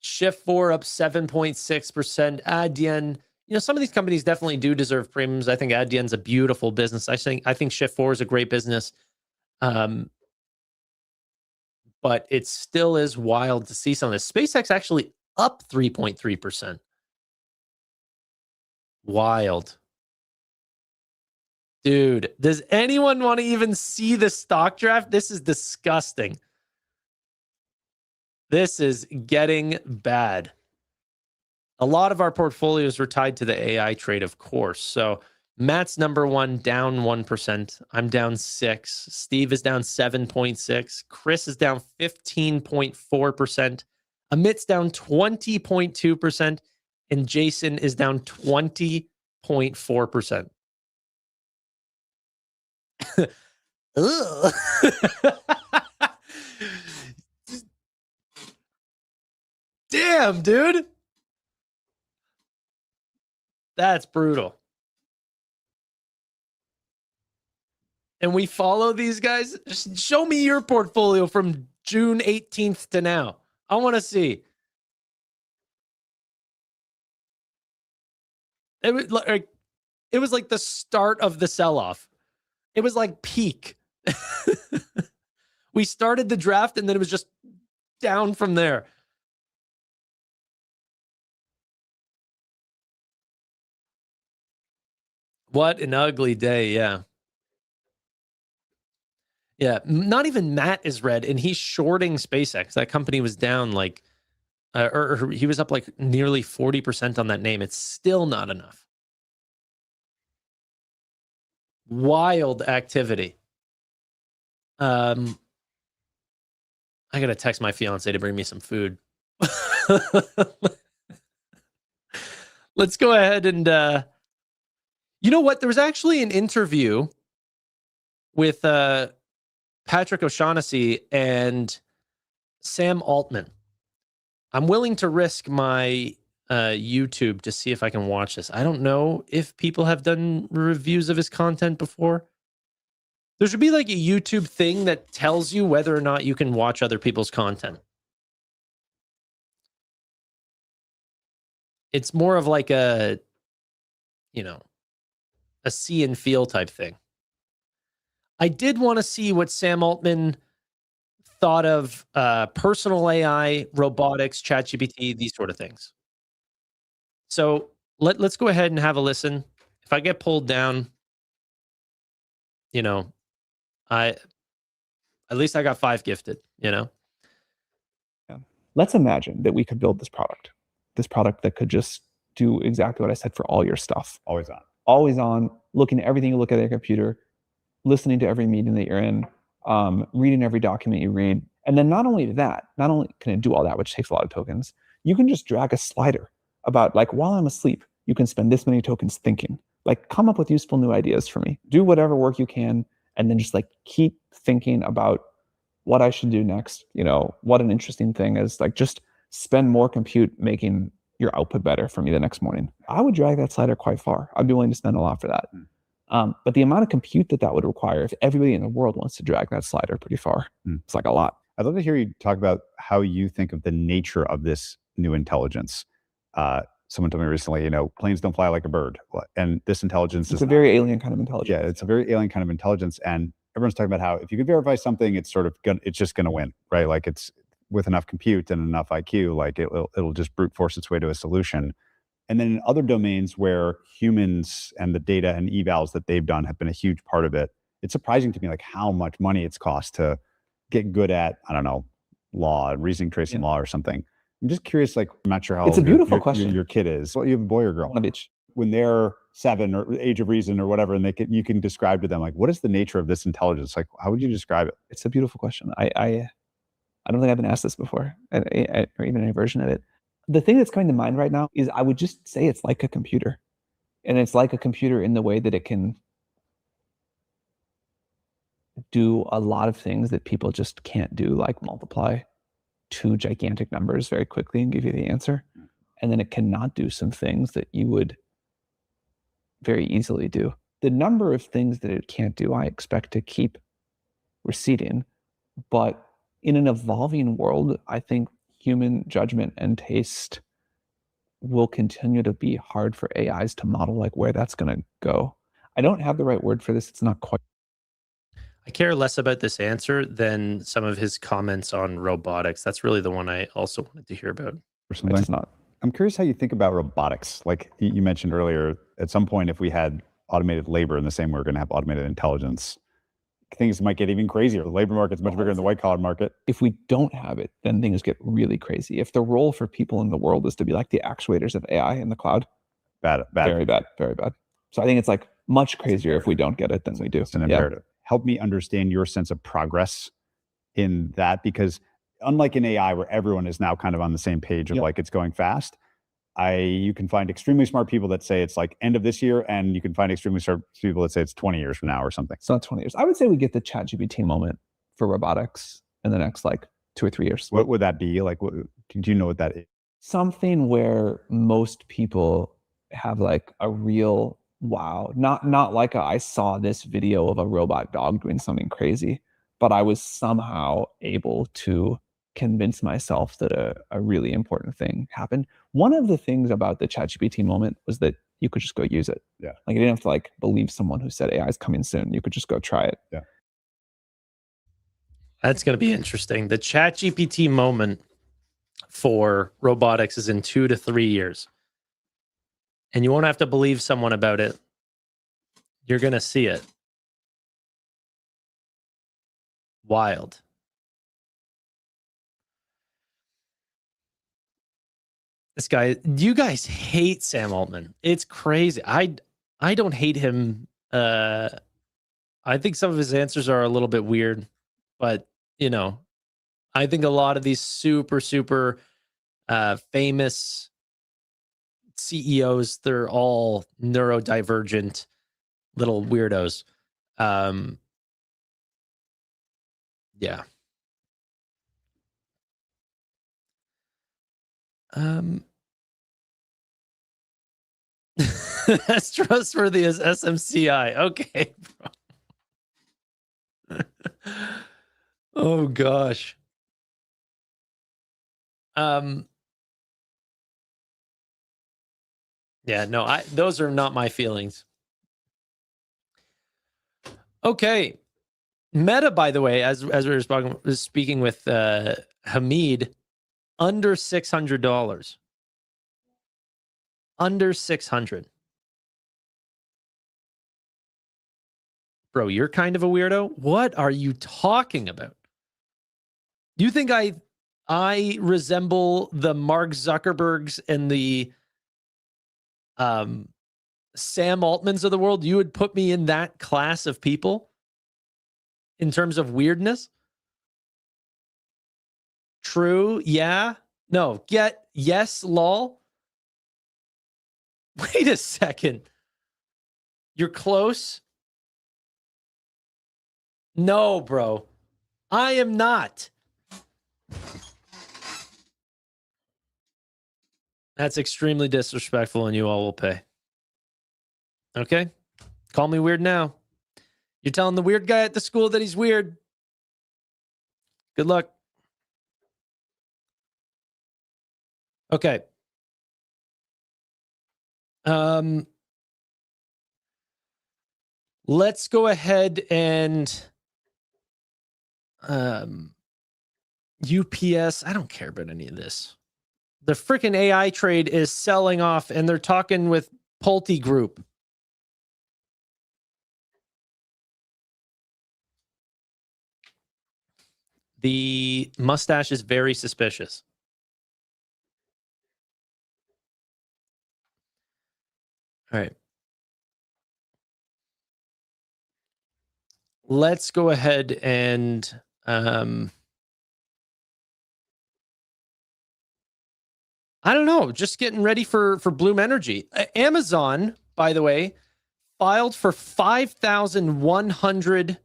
Shift4 up 7.6%. Adyen. Some of these companies definitely do deserve premiums. I think Adyen's a beautiful business. I think Shift4 is a great business. But it still is wild to see some of this. SpaceX actually up 3.3%. Wild. Dude, does anyone want to even see the stock draft? This is disgusting. This is getting bad. A lot of our portfolios were tied to the AI trade, of course. So Matt's number one, down 1%. I'm down 6. Steve is down 7.6. Chris is down 15.4%. Amit's down 20.2%. And Jason is down 20.4%. Damn, dude. That's brutal. And we follow these guys. Just show me your portfolio from June 18th to now. I want to see. It was like the start of the sell-off. It was like peak. We started the draft and then it was just down from there. What an ugly day, yeah. Yeah, not even Matt is red, and he's shorting SpaceX. That company was down like, or he was up like nearly 40% on that name. It's still not enough. Wild activity. I gotta text my fiance to bring me some food. Let's go ahead and, you know what? There was actually an interview with Patrick O'Shaughnessy and Sam Altman. I'm willing to risk my YouTube to see if I can watch this. I don't know if people have done reviews of his content before. There should be like a YouTube thing that tells you whether or not you can watch other people's content. It's more of like a, a see and feel type thing. I did want to see what Sam Altman thought of personal AI, robotics, ChatGPT, these sort of things. So let's go ahead and have a listen. If I get pulled down, at least I got 5 gifted, Yeah. Let's imagine that we could build this product that could just do exactly what I said for all your stuff. Always on, looking at everything you look at your computer, listening to every meeting that you're in, reading every document you read. And then not only can it do all that, which takes a lot of tokens, you can just drag a slider about like, while I'm asleep, you can spend this many tokens thinking, like come up with useful new ideas for me, do whatever work you can. And then just like keep thinking about what I should do next. What an interesting thing is, like just spend more compute making your output better for me the next morning. I would drag that slider quite far. I'd be willing to spend a lot for that. But the amount of compute that would require, if everybody in the world wants to drag that slider pretty far, it's like a lot. I'd love to hear you talk about how you think of the nature of this new intelligence. Someone told me recently, planes don't fly like a bird. And this intelligence is a very alien kind of intelligence. Yeah, it's a very alien kind of intelligence. And everyone's talking about how if you can verify something, it's just going to win, right? Like with enough compute and enough IQ, like it'll just brute force its way to a solution. And then in other domains where humans and the data and evals that they've done have been a huge part of it, it's surprising to me like how much money it's cost to get good at, I don't know, law, reasoning tracing law or something. I'm just curious, like, I'm not sure how It's a beautiful question. Your kid is. Well, you have a boy or girl? One of each. When they're 7 or age of reason or whatever, and you can describe to them, like, what is the nature of this intelligence? Like, how would you describe it? It's a beautiful question. I don't think I've been asked this before, or even any version of it. The thing that's coming to mind right now is I would just say it's like a computer. And it's like a computer in the way that it can do a lot of things that people just can't do, like multiply 2 gigantic numbers very quickly and give you the answer. And then it cannot do some things that you would very easily do. The number of things that it can't do, I expect to keep receding. But in an evolving world, I think human judgment and taste will continue to be hard for AIs to model, like where that's going to go. I don't have the right word for this. It's not quite. I care less about this answer than some of his comments on robotics. That's really the one I also wanted to hear about. Or something. It's not. I'm curious how you think about robotics. Like you mentioned earlier, at some point, if we had automated labor in the same way we're going to have automated intelligence, things might get even crazier. The labor market's much bigger than the white collar market. If we don't have it, then things get really crazy. If the role for people in the world is to be like the actuators of AI in the cloud, bad. Very bad, very bad. So I think it's like much crazier if we don't get it than we do. It's an imperative. Help me understand your sense of progress in that, because unlike in AI where everyone is now kind of on the same page of like it's going fast, you can find extremely smart people that say it's like end of this year, and you can find extremely smart people that say it's 20 years from now or something. It's not 20 years. I would say we get the ChatGPT moment for robotics in the next like 2 or 3 years. What would that be? Like, do you know what that is? Something where most people have like a real wow, not like I saw this video of a robot dog doing something crazy, but I was somehow able to convince myself that a really important thing happened. One of the things about the ChatGPT moment was that you could just go use it. Yeah. Like you didn't have to like believe someone who said AI is coming soon. You could just go try it. Yeah. That's going to be interesting. The ChatGPT moment for robotics is in 2 to 3 years. And you won't have to believe someone about it. You're going to see it. Wild. This guy, you guys hate Sam Altman. It's crazy. I don't hate him. I think some of his answers are a little bit weird, but you know, I think a lot of these super famous CEOs, they're all neurodivergent little weirdos. Yeah. As trustworthy as SMCI. Okay, bro. Oh gosh. Yeah, no, those are not my feelings. Okay. Meta, by the way, as we were speaking with Hamid, under $600. Under 600. Bro, you're kind of a weirdo. What are you talking about? You think I resemble the Mark Zuckerbergs and the Sam Altmans of the world? You would put me in that class of people in terms of weirdness? True, yeah. No, yes, lol. Wait a second. You're close? No, bro. I am not. That's extremely disrespectful, and you all will pay. Okay? Call me weird now. You're telling the weird guy at the school that he's weird. Good luck. Okay. Let's go ahead and UPS, I don't care about any of this. The freaking AI trade is selling off, and they're talking with Pulte Group. The mustache is very suspicious. All right. Let's go ahead and I don't know, just getting ready for Bloom Energy. Amazon, by the way, filed for 5,100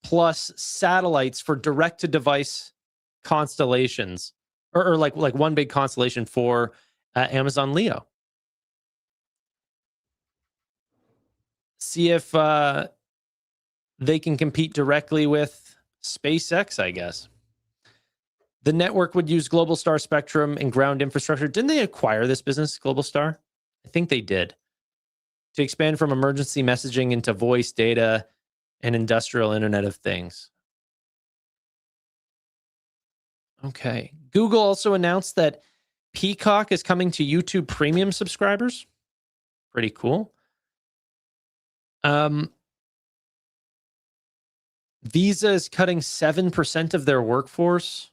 plus satellites for direct-to-device constellations, or like one big constellation for Amazon Leo. See if they can compete directly with SpaceX, I guess. The network would use Globalstar spectrum and ground infrastructure. Didn't they acquire this business, Globalstar? I think they did. To expand from emergency messaging into voice, data, and industrial Internet of Things. Okay. Google also announced that Peacock is coming to YouTube Premium subscribers. Pretty cool. Visa is cutting 7% of their workforce.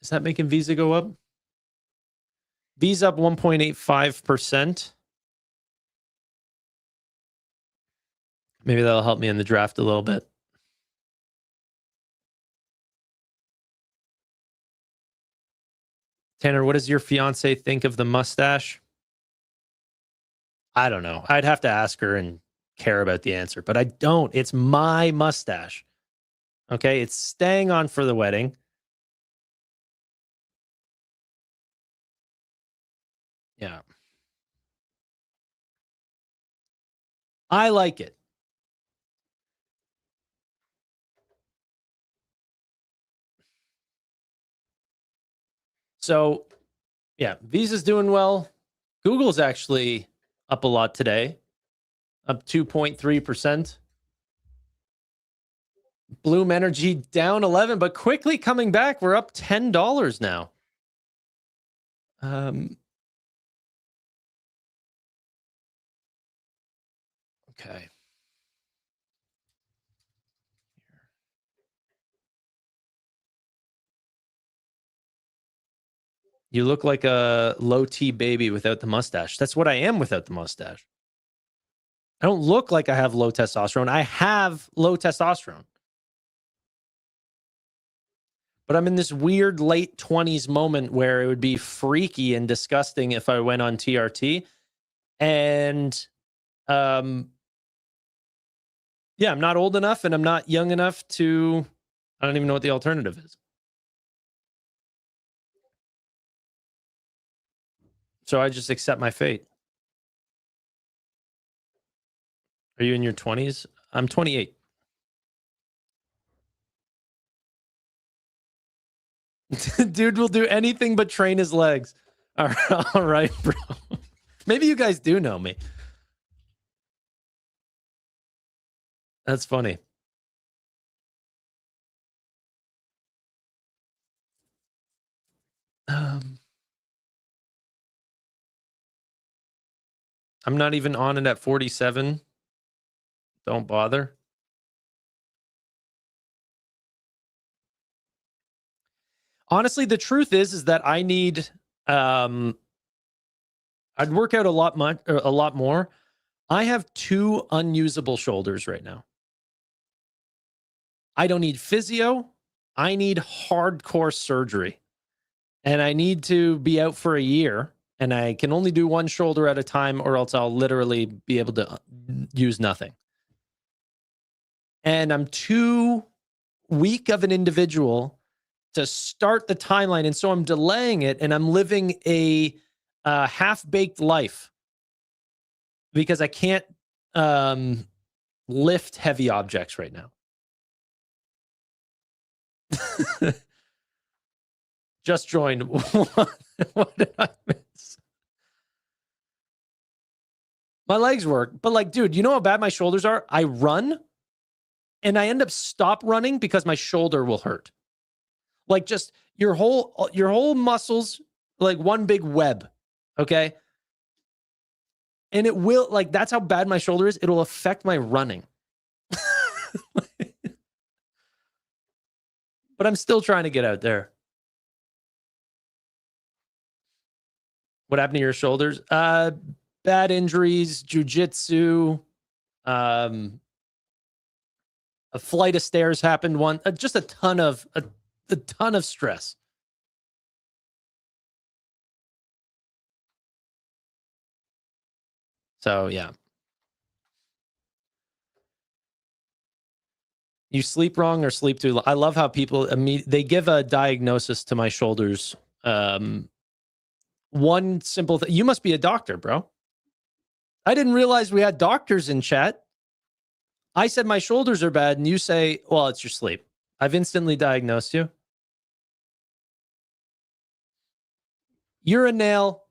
Is that making Visa go up? Visa up 1.85%. Maybe that'll help me in the draft a little bit. Tanner, what does your fiance think of the mustache? I don't know. I'd have to ask her and care about the answer, but I don't. It's my mustache. Okay, it's staying on for the wedding. Yeah. I like it. So, yeah, Visa's doing well. Google's actually up a lot today, up 2.3%. Bloom Energy down 11, but quickly coming back. We're up $10 now. Okay. You look like a low T baby without the mustache. That's what I am without the mustache. I don't look like I have low testosterone. I have low testosterone. But I'm in this weird late 20s moment where it would be freaky and disgusting if I went on TRT. And yeah, I'm not old enough and I'm not young enough to, I don't even know what the alternative is. So I just accept my fate. Are you in your 20s? I'm 28. Dude will do anything but train his legs. All right, bro. Maybe you guys do know me. That's funny. I'm not even on it at 47. Don't bother. Honestly, the truth is that I need I'd work out a lot more. I have 2 unusable shoulders right now. I don't need physio. I need hardcore surgery. And I need to be out for a year. And I can only do one shoulder at a time, or else I'll literally be able to use nothing. And I'm too weak of an individual to start the timeline. And so I'm delaying it, and I'm living a half-baked life because I can't lift heavy objects right now. Just joined. What did I miss? My legs work, but like, dude, you know how bad my shoulders are? I run and I end up stop running because my shoulder will hurt. Like just your whole muscles, like one big web, okay? And it will, like, that's how bad my shoulder is. It'll affect my running. But I'm still trying to get out there. What happened to your shoulders? Bad injuries, jujitsu, a flight of stairs happened just a ton of stress. So yeah. You sleep wrong or sleep too long. I love how people they give a diagnosis to my shoulders. One simple thing. You must be a doctor, bro. I didn't realize we had doctors in chat. I said my shoulders are bad, and you say, well, it's your sleep. I've instantly diagnosed you. You're a nail.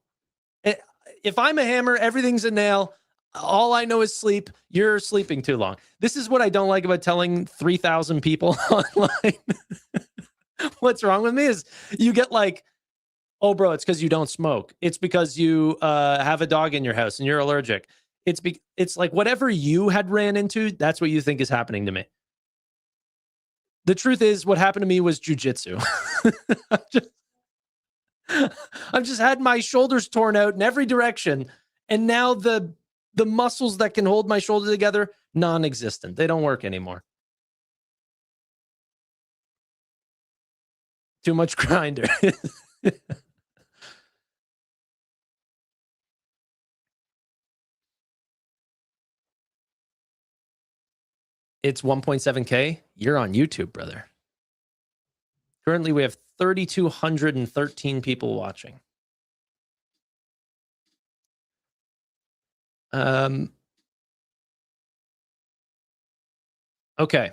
If I'm a hammer, everything's a nail. All I know is sleep. You're sleeping too long. This is what I don't like about telling 3,000 people online. What's wrong with me is you get like, oh, bro, it's because you don't smoke. It's because you have a dog in your house and you're allergic. It's like whatever you had ran into, that's what you think is happening to me. The truth is, what happened to me was jujitsu. I've just had my shoulders torn out in every direction, and now the muscles that can hold my shoulder together, non-existent. They don't work anymore. Too much grinder. It's 1.7K. You're on YouTube, brother. Currently, we have 3,213 people watching. Okay.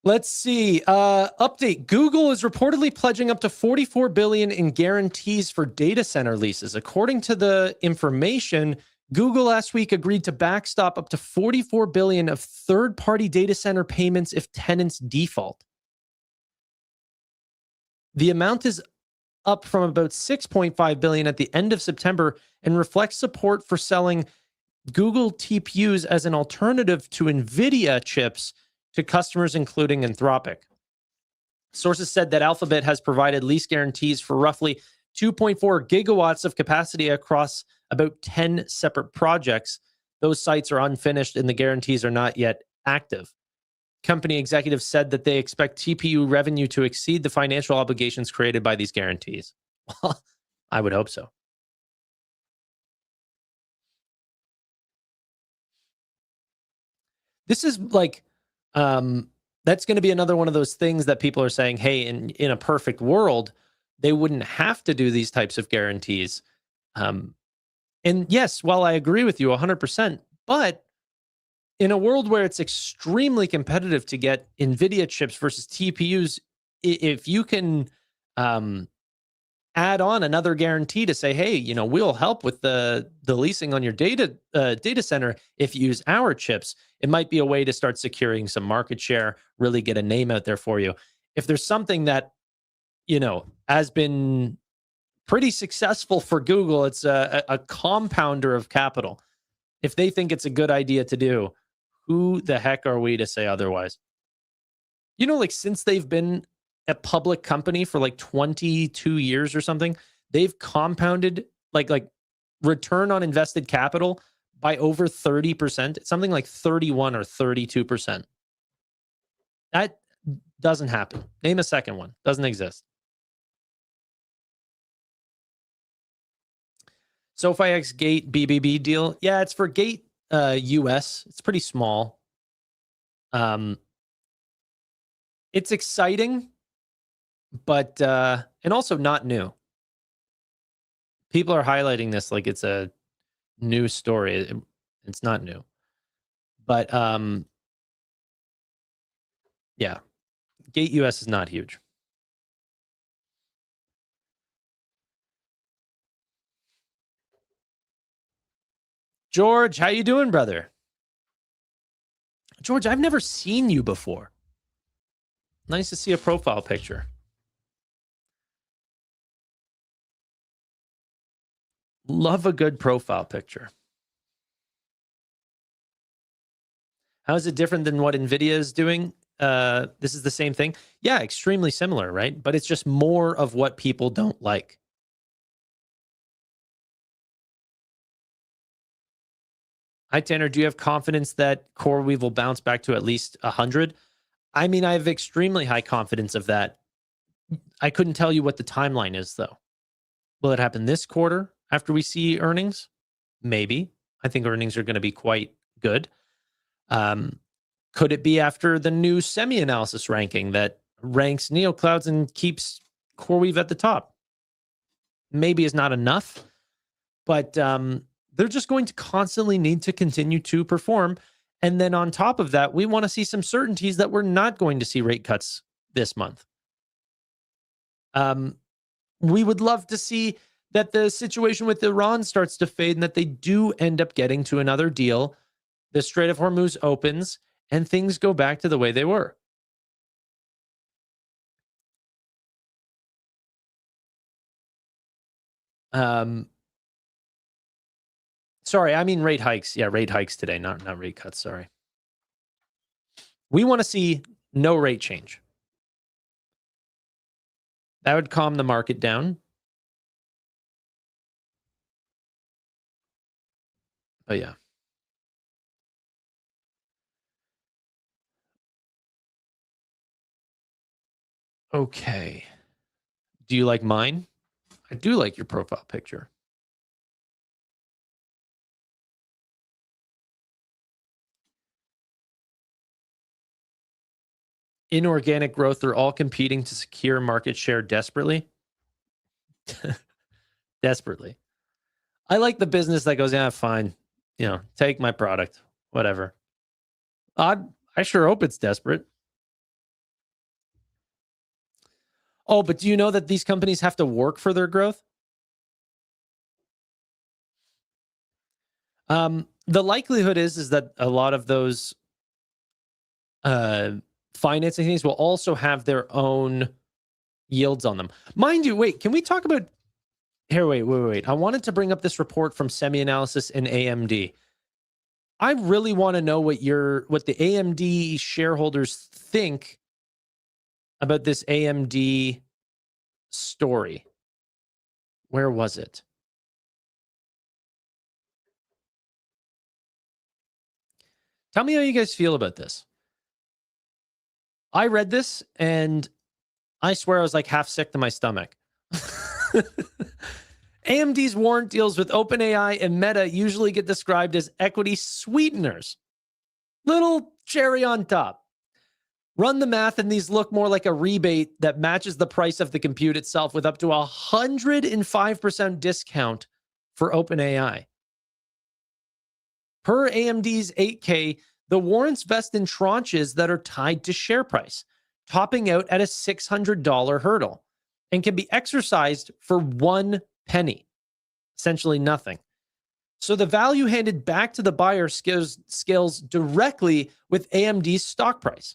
Let's see. Update. Google is reportedly pledging up to $44 billion in guarantees for data center leases. According to the information, Google last week agreed to backstop up to $44 billion of third-party data center payments if tenants default. The amount is up from about $6.5 billion at the end of September and reflects support for selling Google TPUs as an alternative to Nvidia chips to customers, including Anthropic. Sources said that Alphabet has provided lease guarantees for roughly 2.4 gigawatts of capacity across about 10 separate projects. Those sites are unfinished and the guarantees are not yet active. Company executives said that they expect TPU revenue to exceed the financial obligations created by these guarantees. Well, I would hope so. This is like, that's going to be another one of those things that people are saying, hey, in a perfect world, they wouldn't have to do these types of guarantees. And yes, while I agree with you 100%, but in a world where it's extremely competitive to get NVIDIA chips versus TPUs, if you can add on another guarantee to say, hey, you know, we'll help with the leasing on your data center if you use our chips, it might be a way to start securing some market share, really get a name out there for you. If there's something that, you know, has been pretty successful for Google, it's a compounder of capital. If they think it's a good idea to do, who the heck are we to say otherwise? You know, like since they've been a public company for like 22 years or something, they've compounded like return on invested capital by over 30%. It's something like 31 or 32%. That doesn't happen. Name a second one. Doesn't exist. SoFi X Gate BBB deal. Yeah, it's for Gate US. It's pretty small. It's exciting, but and also not new. People are highlighting this like it's a new story. It's not new. But yeah, Gate US is not huge. George, how you doing, brother? George, I've never seen you before. Nice to see a profile picture. Love a good profile picture. How is it different than what Nvidia is doing? This is the same thing. Yeah, extremely similar, right? But it's just more of what people don't like. Hi, Tanner. Do you have confidence that CoreWeave will bounce back to at least 100? I mean, I have extremely high confidence of that. I couldn't tell you what the timeline is, though. Will it happen this quarter after we see earnings? Maybe. I think earnings are going to be quite good. Could it be after the new semi-analysis ranking that ranks Neoclouds and keeps CoreWeave at the top? Maybe is not enough, but they're just going to constantly need to continue to perform. And then on top of that, we want to see some certainties that we're not going to see rate cuts this month. We would love to see that the situation with Iran starts to fade and that they do end up getting to another deal. The Strait of Hormuz opens and things go back to the way they were. Sorry, I mean rate hikes. Yeah, rate hikes today, not rate cuts, sorry. We want to see no rate change. That would calm the market down. But yeah. Okay. Do you like mine? I do like your profile picture. Inorganic growth, they're all competing to secure market share desperately. Desperately. I like the business that goes, yeah, fine. You know, take my product, whatever. I sure hope it's desperate. Oh, but do you know that these companies have to work for their growth? The likelihood is that a lot of those financing things will also have their own yields on them. Mind you, wait, can we talk about... Here, wait. I wanted to bring up this report from Semi-Analysis and AMD. I really want to know what the AMD shareholders think about this AMD story. Where was it? Tell me how you guys feel about this. I read this and I swear I was like half sick to my stomach. AMD's warrant deals with OpenAI and Meta usually get described as equity sweeteners. Little cherry on top. Run the math and these look more like a rebate that matches the price of the compute itself with up to 105% discount for OpenAI. Per AMD's 8K, the warrants vest in tranches that are tied to share price, topping out at a $600 hurdle, and can be exercised for 1 penny, essentially nothing. So the value handed back to the buyer scales directly with AMD's stock price.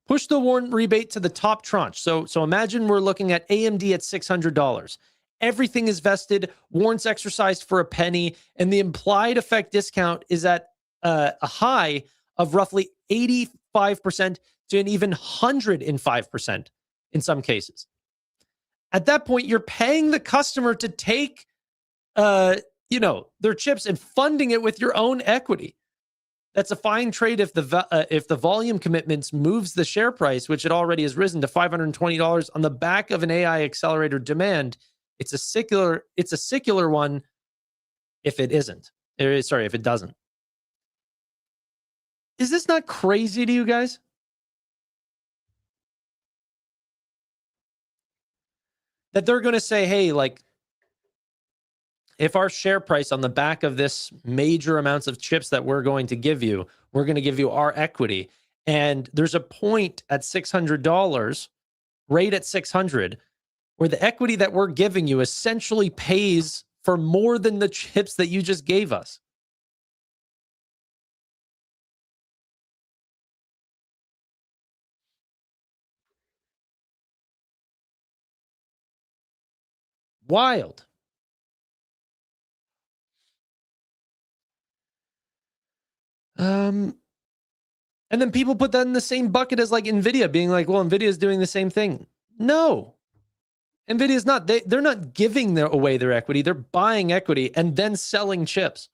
Push the warrant rebate to the top tranche. So imagine we're looking at AMD at $600. Everything is vested, warrants exercised for a penny, and the implied effect discount is at a high of roughly 85% to an even 105% in some cases. At that point, you're paying the customer to take their chips and funding it with your own equity. That's a fine trade if the volume commitments moves the share price, which it already has risen to $520 on the back of an AI accelerator demand. It's a secular one if it isn't. If it doesn't. Is this not crazy to you guys? That they're going to say, hey, like, if our share price on the back of this major amounts of chips that we're going to give you, we're going to give you our equity. And there's a point at $600, rate at 600, where the equity that we're giving you essentially pays for more than the chips that you just gave us. Wild. And then people put that in the same bucket as like Nvidia being like, well, Nvidia is doing the same thing. No, Nvidia is not. They're not giving away their equity. They're buying equity and then selling chips.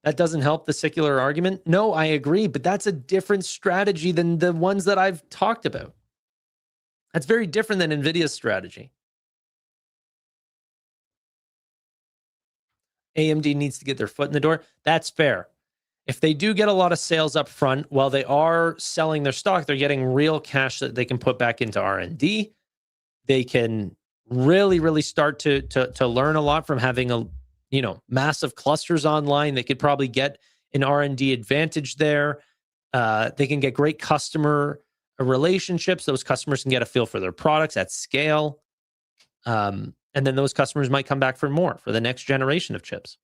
That doesn't help the secular argument. No, I agree, but that's a different strategy than the ones that I've talked about. That's very different than Nvidia's strategy. AMD needs to get their foot in the door. That's fair. If they do get a lot of sales up front, while they are selling their stock, they're getting real cash that they can put back into R&D. They can really start to learn a lot from having massive clusters online. They could probably get an R&D advantage there. They can get great customer relationships. Those customers can get a feel for their products at scale. And then those customers might come back for more for the next generation of chips.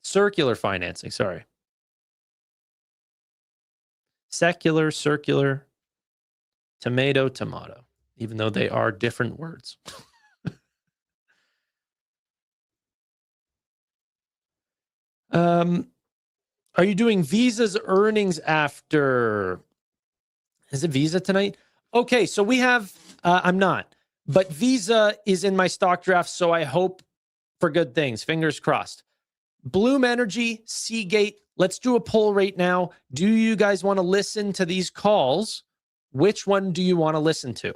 Circular financing, sorry. Secular, circular, tomato, even though they are different words. Are you doing Visa's earnings after? Is it Visa tonight? Okay, so we have, I'm not, but Visa is in my stock draft, so I hope for good things. Fingers crossed. Bloom Energy, Seagate, let's do a poll right now. Do you guys want to listen to these calls? Which one do you want to listen to?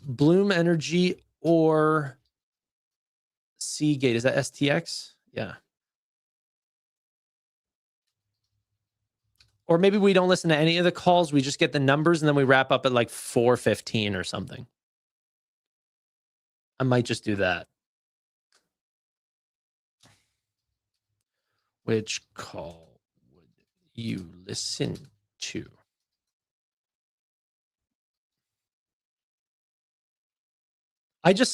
Bloom Energy or Seagate? Is that STX? Yeah. Or maybe we don't listen to any of the calls. We just get the numbers and then we wrap up at like 4:15 or something. I might just do that. Which call would you listen to?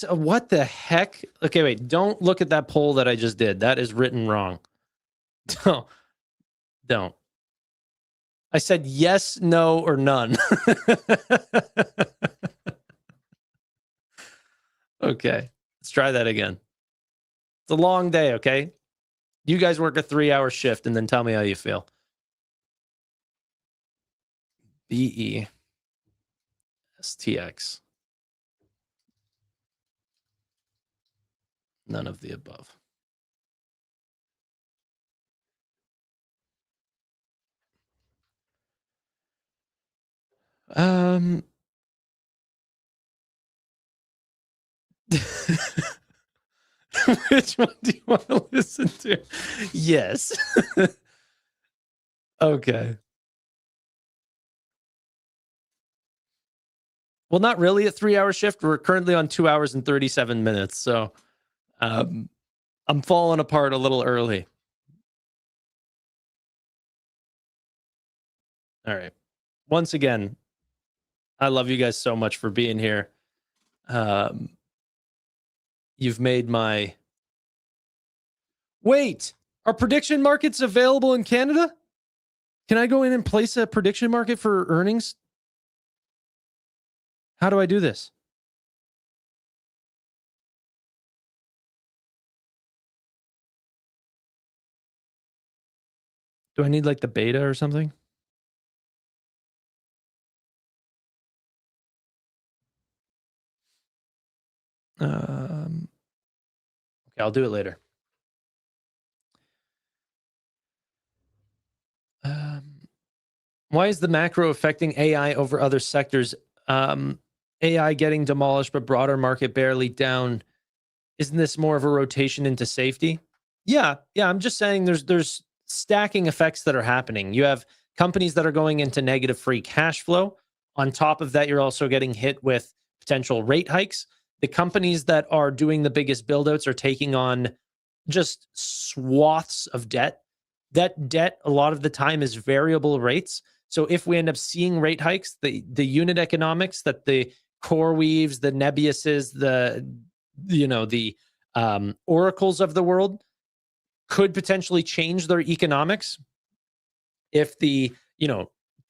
What the heck? Okay, wait, don't look at that poll that I just did. That is written wrong. Don't. I said yes, no, or none. Okay, let's try that again. It's a long day, okay? You guys work a 3-hour shift and then tell me how you feel. BE STX. None of the above. Which one do you want to listen to? Yes. Okay. Well, not really a 3-hour shift. We're currently on 2 hours and 37 minutes. So I'm falling apart a little early. All right. Once again, I love you guys so much for being here. You've made my... Wait, are prediction markets available in Canada? Can I go in and place a prediction market for earnings? How do I do this? Do I need like the beta or something? Okay, I'll do it later. Why is the macro affecting AI over other sectors? AI getting demolished, but broader market barely down. Isn't this more of a rotation into safety? Yeah. I'm just saying there's stacking effects that are happening. You have companies that are going into negative free cash flow. On top of that, you're also getting hit with potential rate hikes. The companies that are doing the biggest build-outs are taking on just swaths of debt. That debt, a lot of the time, is variable rates. So if we end up seeing rate hikes, the unit economics that the CRWVs, the NBISs, the oracles of the world could potentially change their economics if the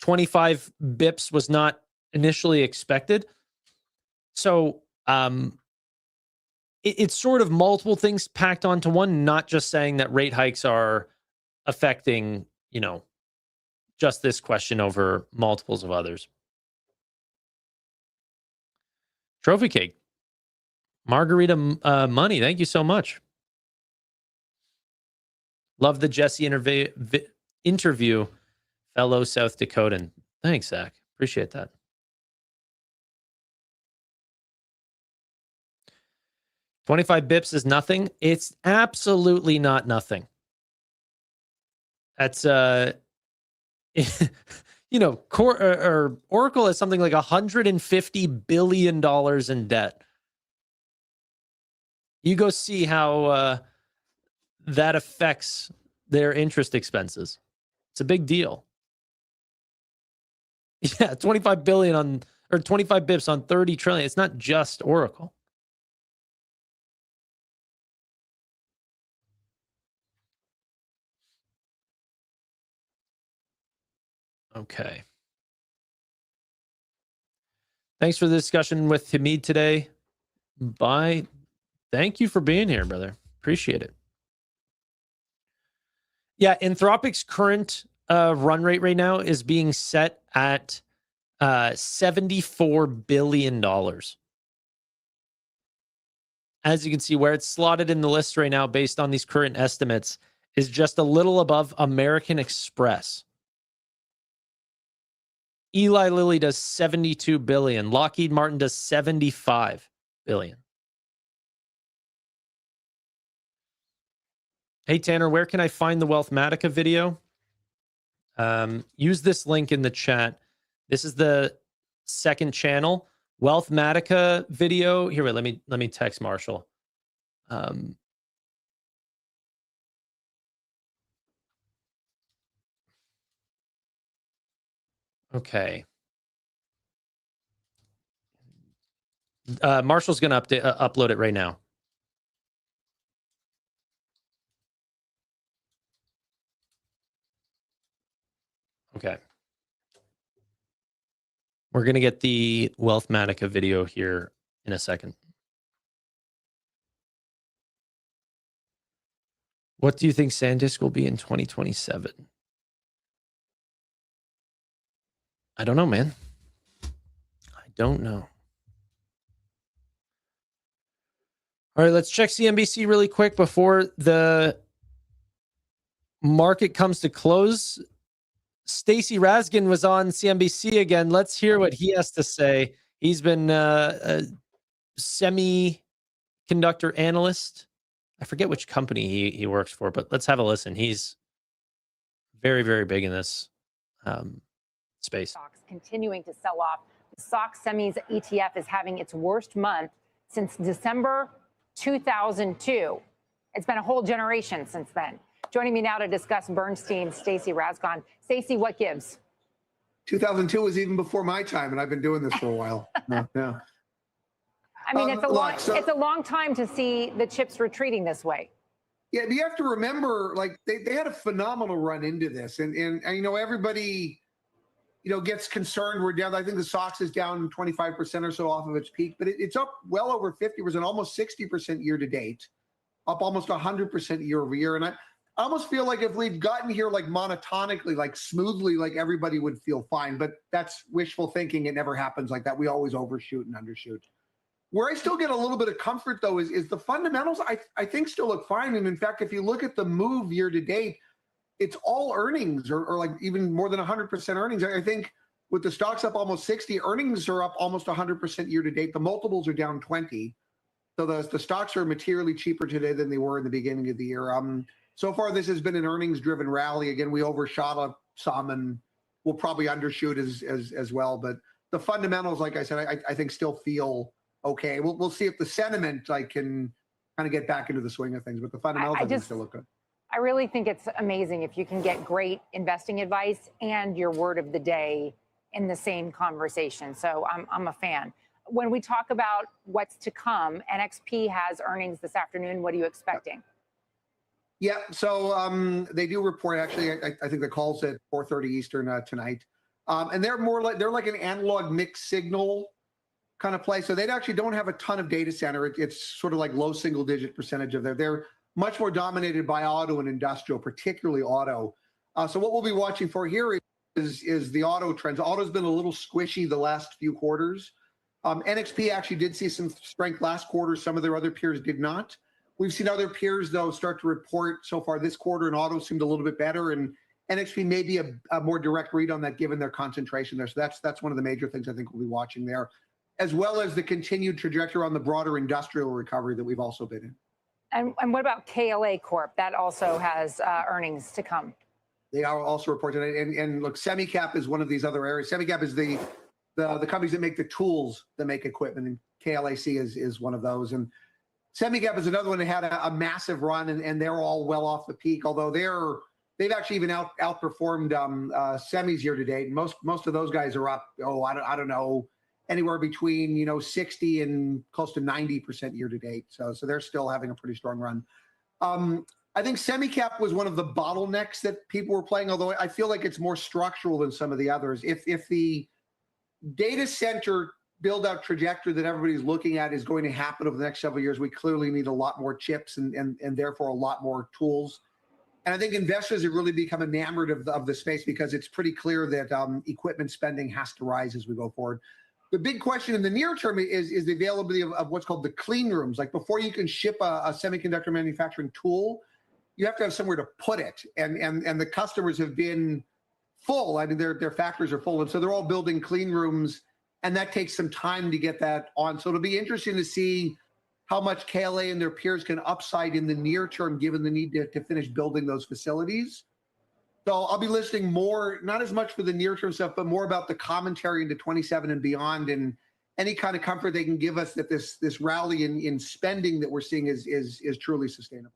25 bips was not initially expected. So it's sort of multiple things packed onto one, not just saying that rate hikes are affecting, just this question over multiples of others. Trophy cake. Margarita money. Thank you so much. Love the Jesse interview, fellow South Dakotan. Thanks, Zach. Appreciate that. $25 bips is nothing. It's absolutely not nothing. That's Oracle has something like $150 billion in debt. You go see how that affects their interest expenses. It's a big deal. Yeah, 25 bips on 30 trillion. It's not just Oracle. Okay. Thanks for the discussion with Hamid today. Bye. Thank you for being here, brother. Appreciate it. Yeah, Anthropic's current run rate right now is being set at $74 billion. As you can see, where it's slotted in the list right now based on these current estimates is just a little above American Express. Eli Lilly does 72 billion. Lockheed Martin does 75 billion. Hey, Tanner, where can I find the Wealthmatica video? Use this link in the chat. This is the second channel. Wealthmatica video. Here, wait, let me text Marshall. Okay. Marshall's going to upload it right now. Okay. We're going to get the Wealthmatica video here in a second. What do you think SanDisk will be in 2027? I don't know, man. I don't know. All right, let's check CNBC really quick before the market comes to close. Stacy Raskin was on CNBC again. Let's hear what he has to say. He's been a semiconductor analyst. I forget which company he works for, but let's have a listen. He's very, very big in this space. Stocks continuing to sell off. The SOX Semis ETF is having its worst month since December 2002. It's been a whole generation since then. Joining me now to discuss Bernstein's Stacy Raskin. Stacy, what gives? 2002 was even before my time, and I've been doing this for a while. Yeah. I mean, it's a long time to see the chips retreating this way. Yeah, but you have to remember, like they had a phenomenal run into this, and everybody, gets concerned. We're down. I think the SOX is down 25% or so off of its peak, but it's up well over 50%, almost 60% year to date, up almost 100% year over year, and I almost feel like if we'd gotten here like monotonically, like smoothly, like everybody would feel fine. But that's wishful thinking. It never happens like that. We always overshoot and undershoot. Where I still get a little bit of comfort, though, is the fundamentals, I think, still look fine. And in fact, if you look at the move year to date, it's all earnings or like even more than 100% earnings. I think with the stocks up almost 60, earnings are up almost 100% year to date. The multiples are down 20. So the stocks are materially cheaper today than they were in the beginning of the year. So far, this has been an earnings-driven rally. Again, we overshot some, and we'll probably undershoot as well. But the fundamentals, like I said, I think still feel okay. We'll see if the sentiment can kind of get back into the swing of things, but the fundamentals I think still look good. I really think it's amazing if you can get great investing advice and your word of the day in the same conversation. So I'm a fan. When we talk about what's to come, NXP has earnings this afternoon. What are you expecting? Yeah, so they do report. Actually, I think the call's at 4:30 Eastern tonight, and they're like an analog mixed signal kind of play. So they actually don't have a ton of data center. It's sort of like low single digit percentage of they're much more dominated by auto and industrial, particularly auto. So what we'll be watching for here is the auto trends. Auto's been a little squishy the last few quarters. NXP actually did see some strength last quarter. Some of their other peers did not. We've seen other peers, though, start to report so far this quarter, and auto seemed a little bit better. And NXP may be a more direct read on that, given their concentration there. So that's one of the major things I think we'll be watching there, as well as the continued trajectory on the broader industrial recovery that we've also been in. And what about KLA Corp? That also has earnings to come. They are also reporting it. And look, Semicap is one of these other areas. Semicap is the companies that make the tools that make equipment, and KLAC is one of those. And Semicap is another one that had a massive run, and they're all well off the peak, although they've actually even outperformed semis year to date. Most of those guys are up, I don't know, anywhere between 60 and close to 90% year to date. So they're still having a pretty strong run. I think Semicap was one of the bottlenecks that people were playing, although I feel like it's more structural than some of the others. If the data center build-out trajectory that everybody's looking at is going to happen over the next several years, we clearly need a lot more chips and therefore a lot more tools. And I think investors have really become enamored of the space because it's pretty clear that equipment spending has to rise as we go forward. The big question in the near term is the availability of what's called the clean rooms. Like before you can ship a semiconductor manufacturing tool, you have to have somewhere to put it. And the customers have been full. I mean, their factories are full. And so they're all building clean rooms, and that takes some time to get that on. So it'll be interesting to see how much KLA and their peers can upside in the near term, given the need to finish building those facilities. So I'll be listening more, not as much for the near term stuff, but more about the commentary into 27 and beyond, and any kind of comfort they can give us that this rally in spending that we're seeing is truly sustainable.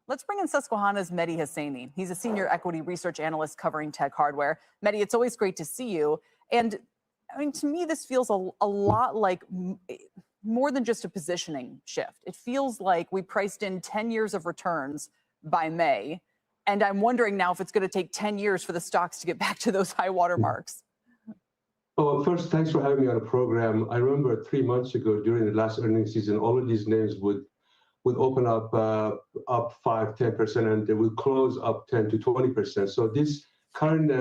Let's bring in Susquehanna's Mehdi Hosseini. He's a senior equity research analyst covering tech hardware. Mehdi, it's always great to see you. And I mean, to me, this feels a lot like more than just a positioning shift. It feels like we priced in 10 years of returns by May. And I'm wondering now if it's going to take 10 years for the stocks to get back to those high water marks. Well, first, thanks for having me on the program. I remember 3 months ago during the last earnings season, all of these names would open up 5-10%, and they would close up 10 to 20%. So this current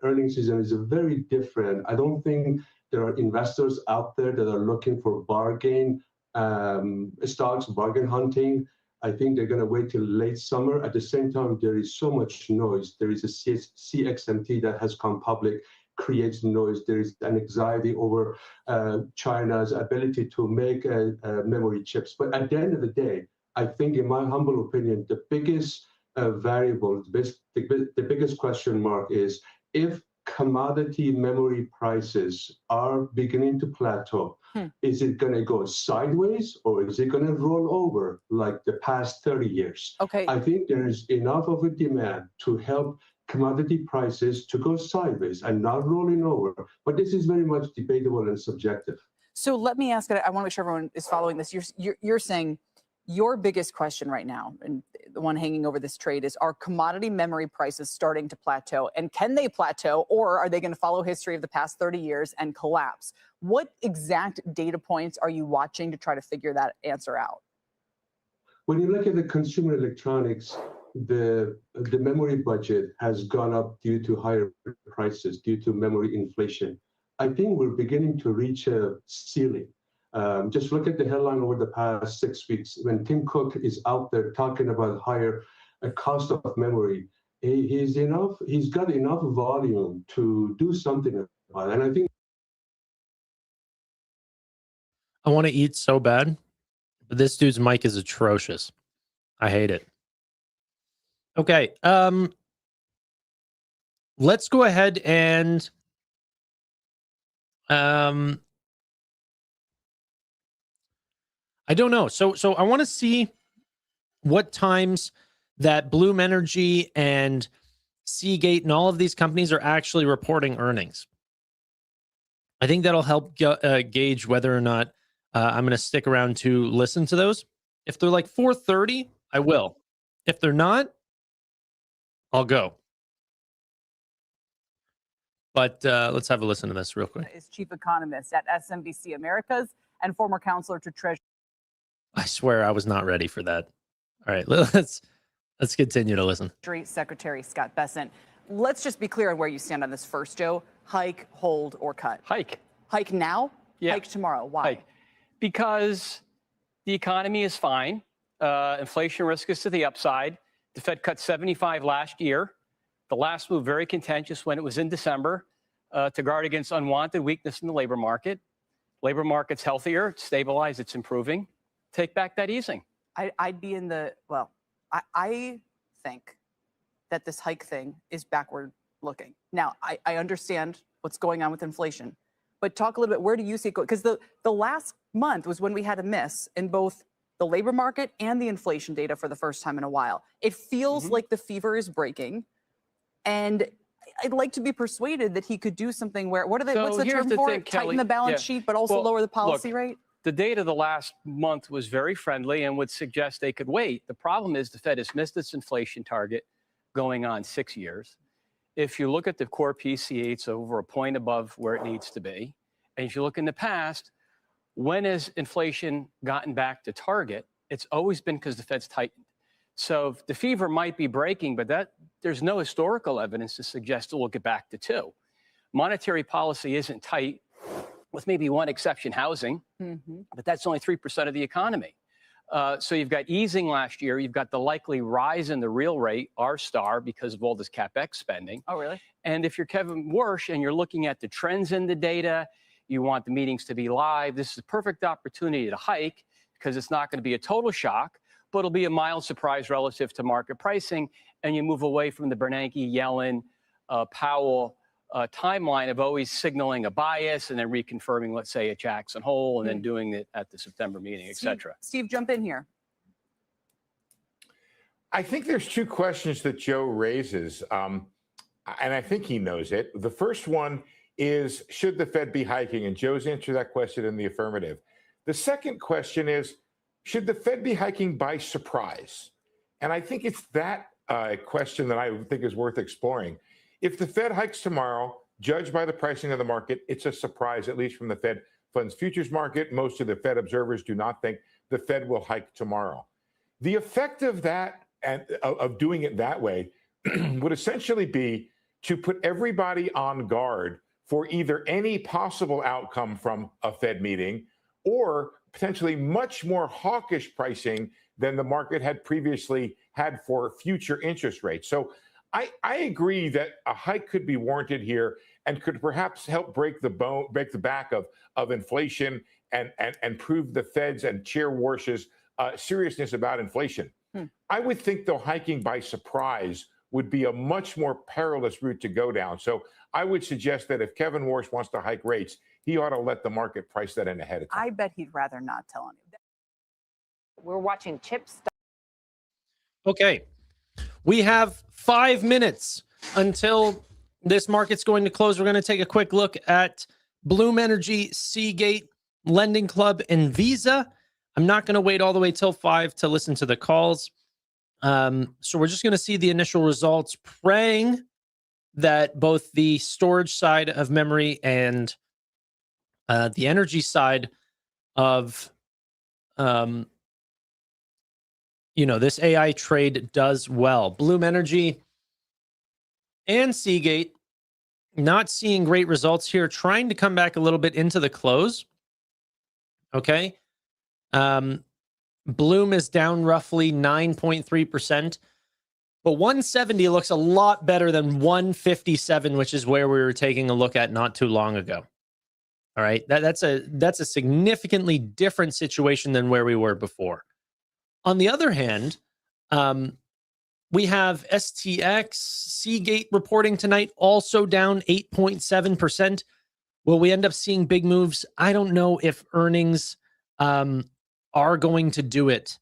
earnings season is very different. I don't think there are investors out there that are looking for bargain stocks, bargain hunting. I think they're going to wait till late summer. At the same time, there is so much noise. There is a CXMT that has come public, creates noise. There is an anxiety over China's ability to make memory chips. But at the end of the day, I think, in my humble opinion, the biggest variable, the biggest question mark is if commodity memory prices are beginning to plateau, is it going to go sideways or is it going to roll over like the past 30 years? Okay. I think there is enough of a demand to help commodity prices to go sideways and not rolling over. But this is very much debatable and subjective. So let me ask it. I want to make sure everyone is following this. You're saying your biggest question right now, and the one hanging over this trade, is are commodity memory prices starting to plateau? And can they plateau, or are they going to follow history of the past 30 years and collapse? What exact data points are you watching to try to figure that answer out? When you look at the consumer electronics, the memory budget has gone up due to higher prices, due to memory inflation. I think we're beginning to reach a ceiling. Just look at the headline over the past 6 weeks. When Tim Cook is out there talking about higher cost of memory, he's got enough volume to do something about it. And I think I want to eat so bad, but this dude's mic is atrocious. I hate it. Okay, let's go ahead and I don't know. So I want to see what times that Bloom Energy and Seagate and all of these companies are actually reporting earnings. I think that'll help gauge whether or not I'm going to stick around to listen to those. If they're like 4:30, I will. If they're not, I'll go. But let's have a listen to this real quick. Is chief economist at SMBC Americas and former counselor to Treasury. I swear I was not ready for that. All right, let's continue to listen. Secretary Scott Bessent. Let's just be clear on where you stand on this first, Joe. Hike, hold, or cut? Hike. Hike now? Yeah. Hike tomorrow. Why? Hike. Because the economy is fine. Inflation risk is to the upside. The Fed cut 75 last year. The last move very contentious when it was in December to guard against unwanted weakness in the labor market. Labor market's healthier, it's stabilized, it's improving. Take back that easing. I'd be in the, well, I think that this hike thing is backward looking. Now, I understand what's going on with inflation, but talk a little bit, where do you see it going? Because the last month was when we had a miss in both the labor market and the inflation data for the first time in a while. It feels like the fever is breaking. And I'd like to be persuaded that he could do something where, what's the term for it? Tighten the balance sheet, but also lower the policy rate? The data the last month was very friendly and would suggest they could wait. The problem is the Fed has missed its inflation target going on 6 years. If you look at the core PCE, it's over a point above where it needs to be. And if you look in the past, when has inflation gotten back to target? It's always been because the Fed's tightened. So the fever might be breaking, but there's no historical evidence to suggest it will get back to 2. Monetary policy isn't tight, with maybe one exception, housing, but that's only 3% of the economy. So you've got easing last year. You've got the likely rise in the real rate, R star, because of all this CapEx spending. Oh, really? And if you're Kevin Warsh and you're looking at the trends in the data, you want the meetings to be live, this is a perfect opportunity to hike because it's not going to be a total shock, but it'll be a mild surprise relative to market pricing, and you move away from the Bernanke, Yellen, Powell timeline of always signaling a bias and then reconfirming, let's say, a Jackson Hole and then doing it at the September meeting, et cetera. Steve, jump in here. I think there's 2 questions that Joe raises, and I think he knows it. The first one is, should the Fed be hiking? And Joe's answered that question in the affirmative. The second question is, should the Fed be hiking by surprise? And I think it's that question that I think is worth exploring. If the Fed hikes tomorrow, judged by the pricing of the market, it's a surprise, at least from the Fed funds futures market. Most of the Fed observers do not think the Fed will hike tomorrow. The effect of that, and of doing it that way, would essentially be to put everybody on guard for either any possible outcome from a Fed meeting or potentially much more hawkish pricing than the market had previously had for future interest rates. So I agree that a hike could be warranted here and could perhaps help break the back of inflation and prove the Fed's and Chair Warsh's seriousness about inflation. I would think, though, hiking by surprise would be a much more perilous route to go down. So I would suggest that if Kevin Warsh wants to hike rates, he ought to let the market price that in ahead of time. I bet he'd rather not tell anyone. We're watching chips. Okay. We have 5 minutes until this market's going to close. We're going to take a quick look at Bloom Energy, Seagate, Lending Club, and Visa. I'm not going to wait all the way till 5 to listen to the calls. So we're just going to see the initial results, praying that both the storage side of memory and the energy side of this AI trade does well. Bloom Energy and Seagate not seeing great results here, trying to come back a little bit into the close. Okay. Bloom is down roughly 9.3%, but 170 looks a lot better than 157, which is where we were taking a look at not too long ago. All right. That's a significantly different situation than where we were before. On the other hand, we have STX, Seagate reporting tonight, also down 8.7%. Will we end up seeing big moves? I don't know if earnings are going to do it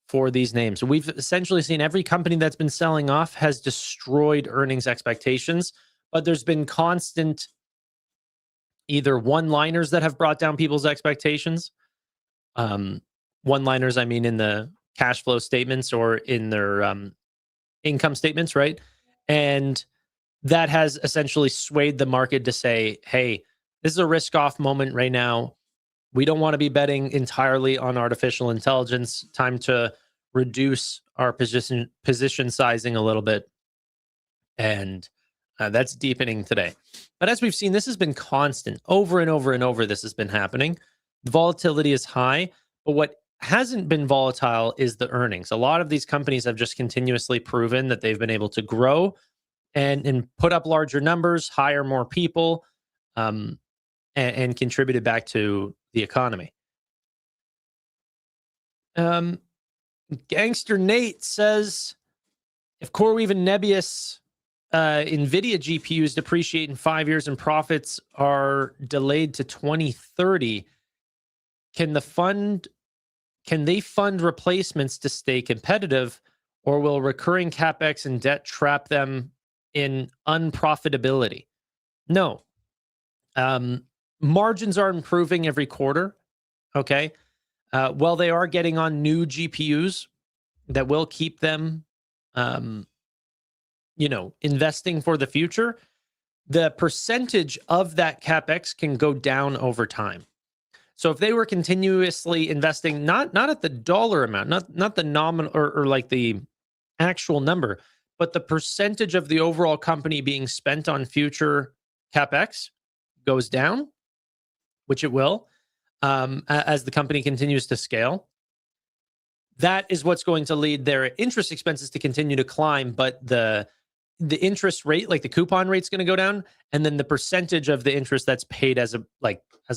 for these names. We've essentially seen every company that's been selling off has destroyed earnings expectations, but there's been constant either one-liners that have brought down people's expectations. One-liners, I mean, in the cash flow statements or in their income statements, right? And that has essentially swayed the market to say, hey, this is a risk-off moment right now. We don't want to be betting entirely on artificial intelligence. Time to reduce our position sizing a little bit. And that's deepening today. But as we've seen, this has been constant. Over and over and over, this has been happening. The volatility is high, but what hasn't been volatile is the earnings. A lot of these companies have just continuously proven that they've been able to grow and put up larger numbers, hire more people, and contributed back to the economy. Gangster Nate says, if CoreWeave and NBIS Nvidia GPUs depreciate in 5 years and profits are delayed to 2030, can they fund replacements to stay competitive, or will recurring capex and debt trap them in unprofitability? No. Margins are improving every quarter. Okay. Well, they are getting on new GPUs that will keep them, investing for the future. The percentage of that capex can go down over time. So if they were continuously investing, not at the dollar amount, not the nominal or like the actual number, but the percentage of the overall company being spent on future capex goes down, which it will, as the company continues to scale. That is what's going to lead their interest expenses to continue to climb, but the interest rate, like the coupon rate, is going to go down, and then the percentage of the interest that's paid as a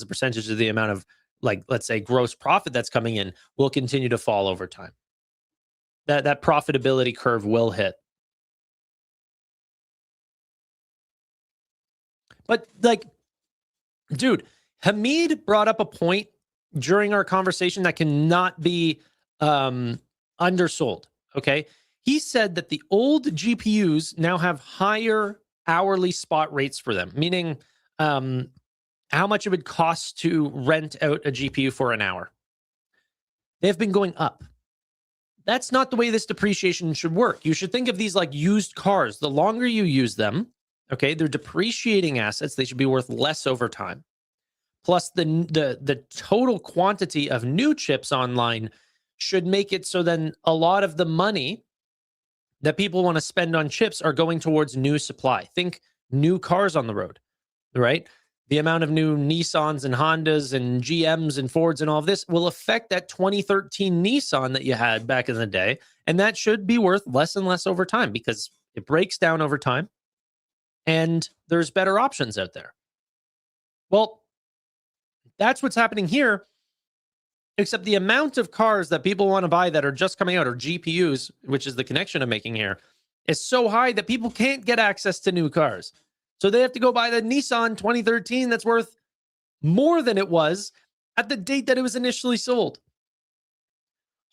percentage of the amount of, like, let's say, gross profit that's coming in will continue to fall over time. That profitability curve will hit. But like, dude, Hamid brought up a point during our conversation that cannot be undersold. Okay. He said that the old GPUs now have higher hourly spot rates for them, meaning how much it would cost to rent out a GPU for an hour. They've been going up. That's not the way this depreciation should work. You should think of these like used cars. The longer you use them, okay, they're depreciating assets. They should be worth less over time. Plus, the total quantity of new chips online should make it so then a lot of the money that people want to spend on chips are going towards new supply. Think new cars on the road, right? The amount of new Nissans and Hondas and GMs and Fords and all of this will affect that 2013 Nissan that you had back in the day. And that should be worth less and less over time because it breaks down over time and there's better options out there. Well, that's what's happening here, except the amount of cars that people want to buy that are just coming out, or GPUs, which is the connection I'm making here, is so high that people can't get access to new cars. So they have to go buy the Nissan 2013 that's worth more than it was at the date that it was initially sold.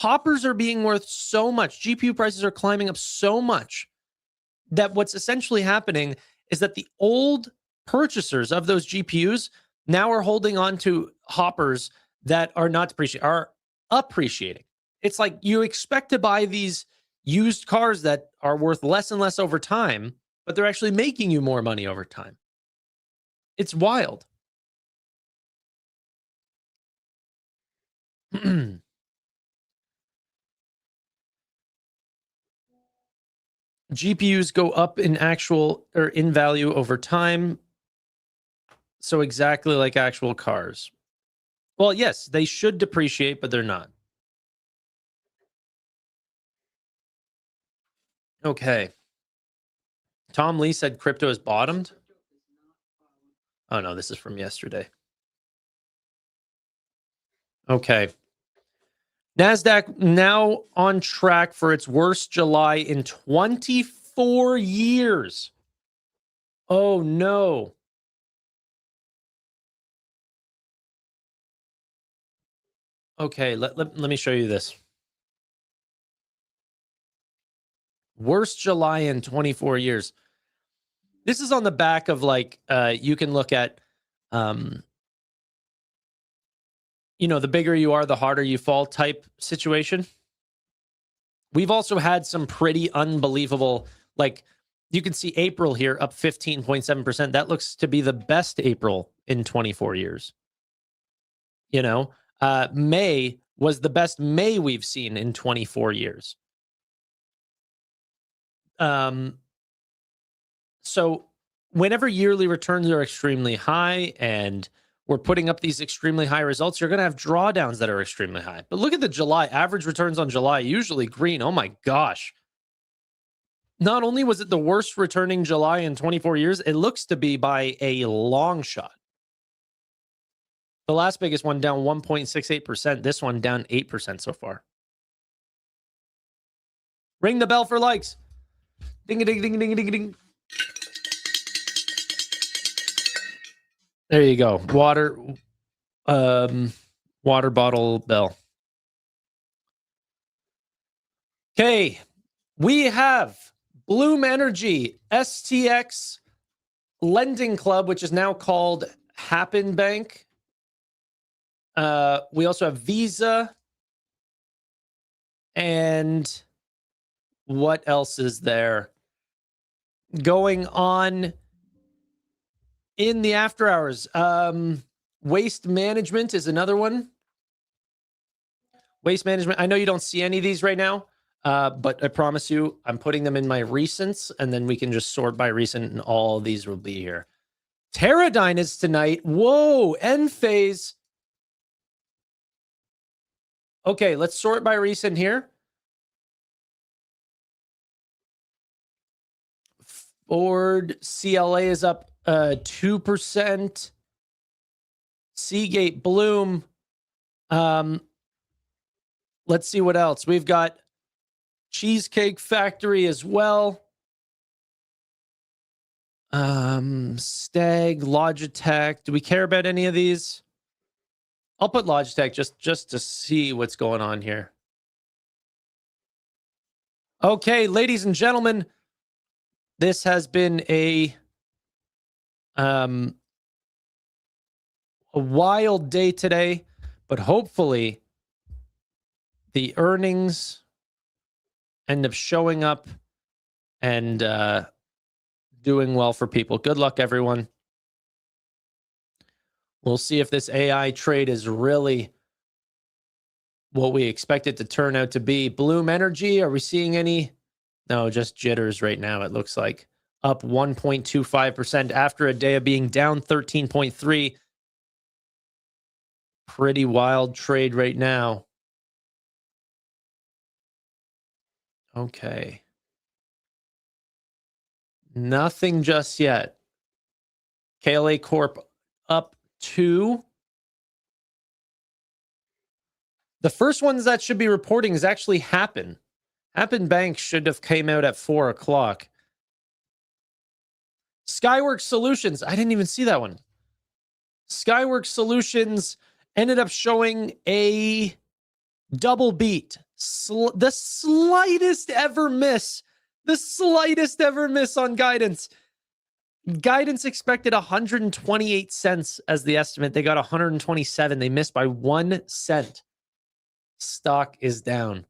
Hoppers are being worth so much. GPU prices are climbing up so much that what's essentially happening is that the old purchasers of those GPUs now are holding on to hoppers that are not depreciating, are appreciating. It's like you expect to buy these used cars that are worth less and less over time, but they're actually making you more money over time. It's wild. GPUs go up in actual or in value over time. So exactly like actual cars. Well, yes, they should depreciate, but they're not. Okay. Tom Lee said crypto has bottomed. Oh, no, this is from yesterday. Okay. NASDAQ now on track for its worst July in 24 years. Oh, no. Okay, let me show you this. Worst July in 24 years. This is on the back of like, you can look at, the bigger you are, the harder you fall type situation. We've also had some pretty unbelievable, like you can see April here up 15.7%. That looks to be the best April in 24 years. May was the best May we've seen in 24 years. So whenever yearly returns are extremely high and we're putting up these extremely high results, you're going to have drawdowns that are extremely high. But look at the July average returns on July, usually green. Oh my gosh. Not only was it the worst returning July in 24 years, it looks to be by a long shot. The last biggest one down 1.68%. This one down 8% so far. Ring the bell for likes. Ding a ding ding ding ding ding. There you go. Water bottle bell. Okay. We have Bloom Energy, STX Lending Club, which is now called Happen Bank. We also have Visa. And what else is there going on in the after hours? Waste management is another one. Waste management. I know you don't see any of these right now, but I promise you, I'm putting them in my recents, and then we can just sort by recent, and all these will be here. Teradyne is tonight. Whoa, Enphase. Okay, let's sort by recent here. Ford CLA is up 2%. Seagate, Bloom. Let's see what else. We've got Cheesecake Factory as well. Stag, Logitech. Do we care about any of these? I'll put Logitech just to see what's going on here. Okay, ladies and gentlemen, this has been a wild day today, but hopefully the earnings end up showing up and doing well for people. Good luck, everyone. We'll see if this AI trade is really what we expect it to turn out to be. Bloom Energy, are we seeing any? No, just jitters right now, it looks like. Up 1.25% after a day of being down 13.3%. Pretty wild trade right now. Okay. Nothing just yet. KLA Corp up 2. The first ones that should be reporting is actually Happen. Happen Bank should have came out at 4 o'clock. Skyworks Solutions. I didn't even see that one. Skyworks Solutions ended up showing a double beat. The slightest ever miss. The slightest ever miss on guidance. Guidance expected 128 cents as the estimate. They got 127. They missed by 1 cent. Stock is down.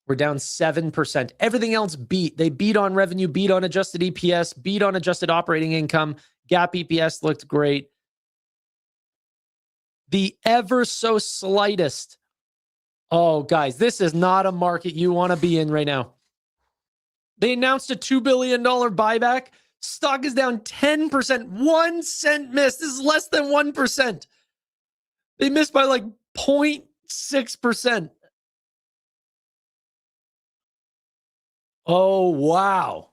We're down 7%. Everything else beat. They beat on revenue, beat on adjusted EPS, beat on adjusted operating income. GAAP EPS looked great. The ever so slightest. Oh, guys, this is not a market you want to be in right now. They announced a $2 billion buyback. Stock is down 10%. 1 cent miss. This is less than 1%. They missed by like 0.6%. Oh, wow.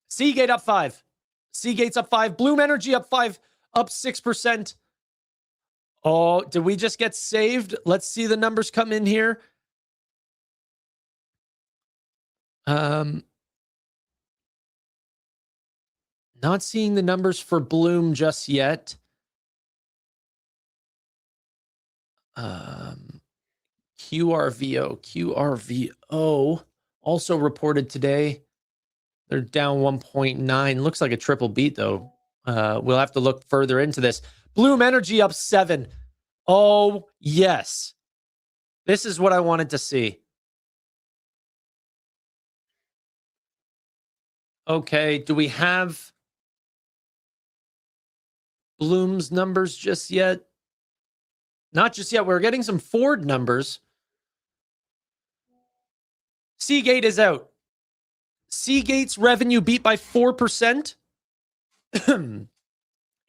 Seagate up 5. Seagate's up 5. Bloom Energy up 5. Up 6%. Oh, did we just get saved? Let's see the numbers come in here. Not seeing the numbers for Bloom just yet. QRVO also reported today. They're down 1.9. Looks like a triple beat, though. We'll have to look further into this. Bloom Energy up 7. Oh, yes. This is what I wanted to see. Okay, do we have Bloom's numbers just yet? Not just yet. We're getting some Ford numbers. Seagate is out. Seagate's revenue beat by 4%. And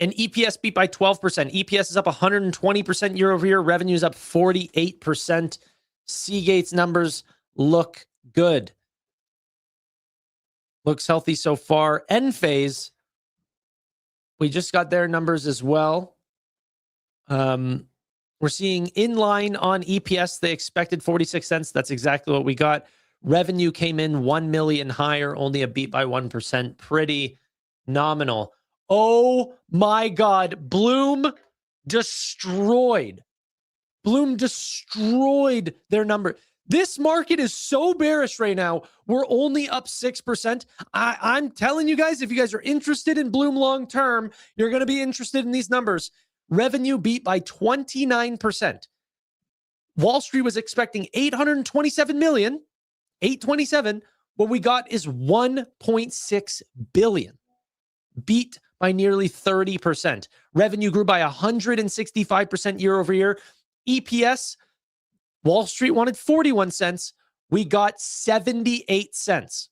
EPS beat by 12%. EPS is up 120% year over year. Revenue is up 48%. Seagate's numbers look good. Looks healthy so far. Enphase, we just got their numbers as well. We're seeing in line on EPS. They expected 46 cents. That's exactly what we got. Revenue came in 1 million higher, only a beat by 1%. Pretty nominal. Oh my God. Bloom destroyed their number. This market is so bearish right now. We're only up 6%. I'm telling you guys, if you guys are interested in Bloom long term, you're going to be interested in these numbers. Revenue beat by 29%. Wall Street was expecting 827 million, 827. What we got is 1.6 billion. Beat by nearly 30%. Revenue grew by 165% year over year. EPS, Wall Street wanted 41 cents. We got 78 cents.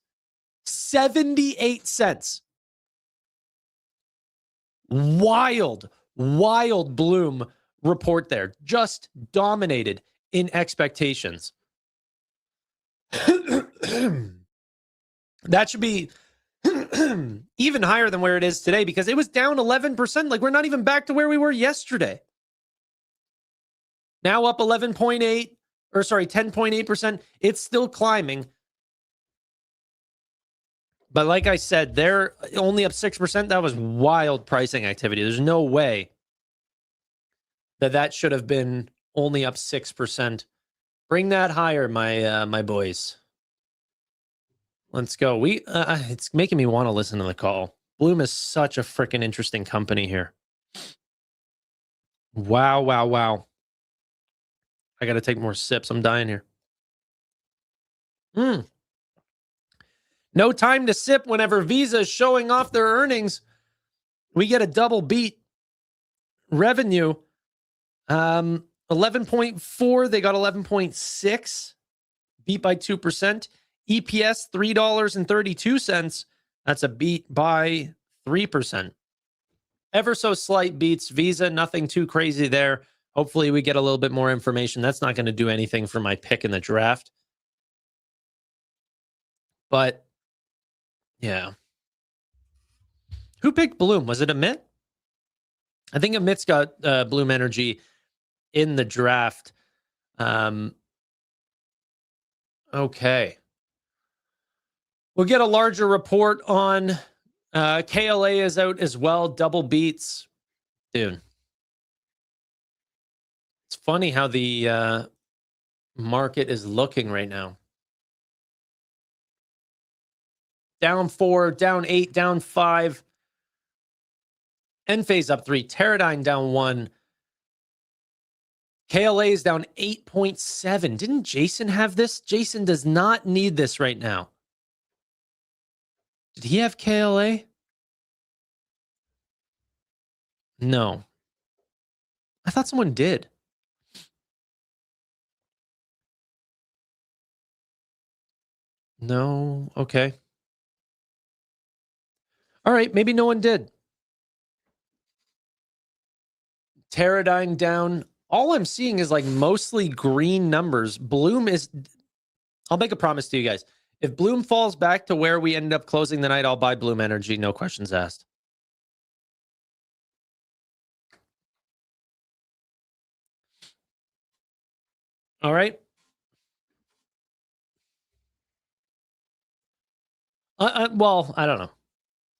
78 cents. Wild Bloom report there. Just dominated in expectations. That should be even higher than where it is today because it was down 11%. Like, we're not even back to where we were yesterday. Now up 10.8%. It's still climbing. But like I said, they're only up 6%. That was wild pricing activity. There's no way that should have been only up 6%. Bring that higher, my boys. Let's go. It's making me want to listen to the call. Bloom is such a freaking interesting company here. Wow. I got to take more sips. I'm dying here. No time to sip whenever Visa is showing off their earnings. We get a double beat. Revenue, 11.4. They got 11.6. Beat by 2%. EPS, $3.32. That's a beat by 3%. Ever so slight beats. Visa, nothing too crazy there. Hopefully we get a little bit more information. That's not going to do anything for my pick in the draft. But, yeah. Who picked Bloom? Was it Amit? I think Amit's got Bloom Energy in the draft. Okay. We'll get a larger report on KLA is out as well. Double beats. Dude. It's funny how the market is looking right now. Down 4, down 8, down 5. Enphase up 3. Teradyne down 1. KLA is down 8.7. Didn't Jason have this? Jason does not need this right now. Did he have KLA? No. I thought someone did. No. Okay. All right. Maybe no one did. Teradyne down. All I'm seeing is like mostly green numbers. Bloom is, I'll make a promise to you guys. If Bloom falls back to where we ended up closing the night, I'll buy Bloom Energy. No questions asked. All right. Well, I don't know.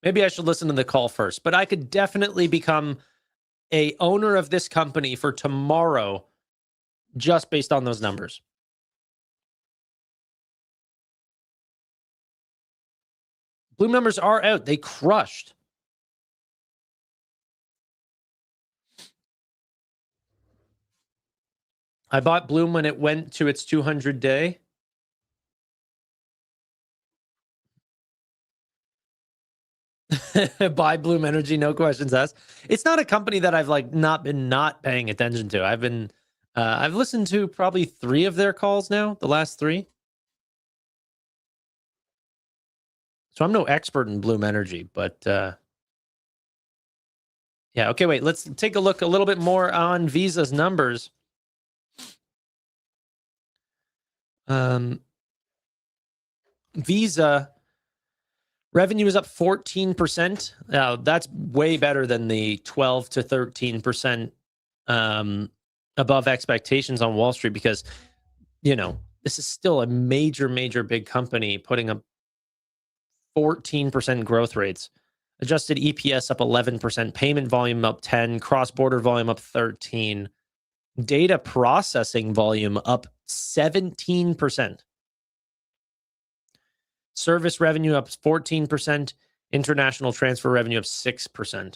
Maybe I should listen to the call first, but I could definitely become a owner of this company for tomorrow just based on those numbers. Bloom numbers are out. They crushed. I bought Bloom when it went to its 200-day. Buy Bloom Energy, no questions asked. It's not a company that I've like not paying attention to. I've listened to probably 3 of their calls now, the last 3. So I'm no expert in Bloom Energy, but yeah, okay, wait, let's take a look a little bit more on Visa's numbers. Visa revenue is up 14%. Now, that's way better than the 12 to 13% above expectations on Wall Street because, you know, this is still a major, big company putting up 14% growth rates. Adjusted EPS up 11%, payment volume up 10, cross-border volume up 13, data processing volume up 17%. Service revenue up 14%, international transfer revenue up 6%.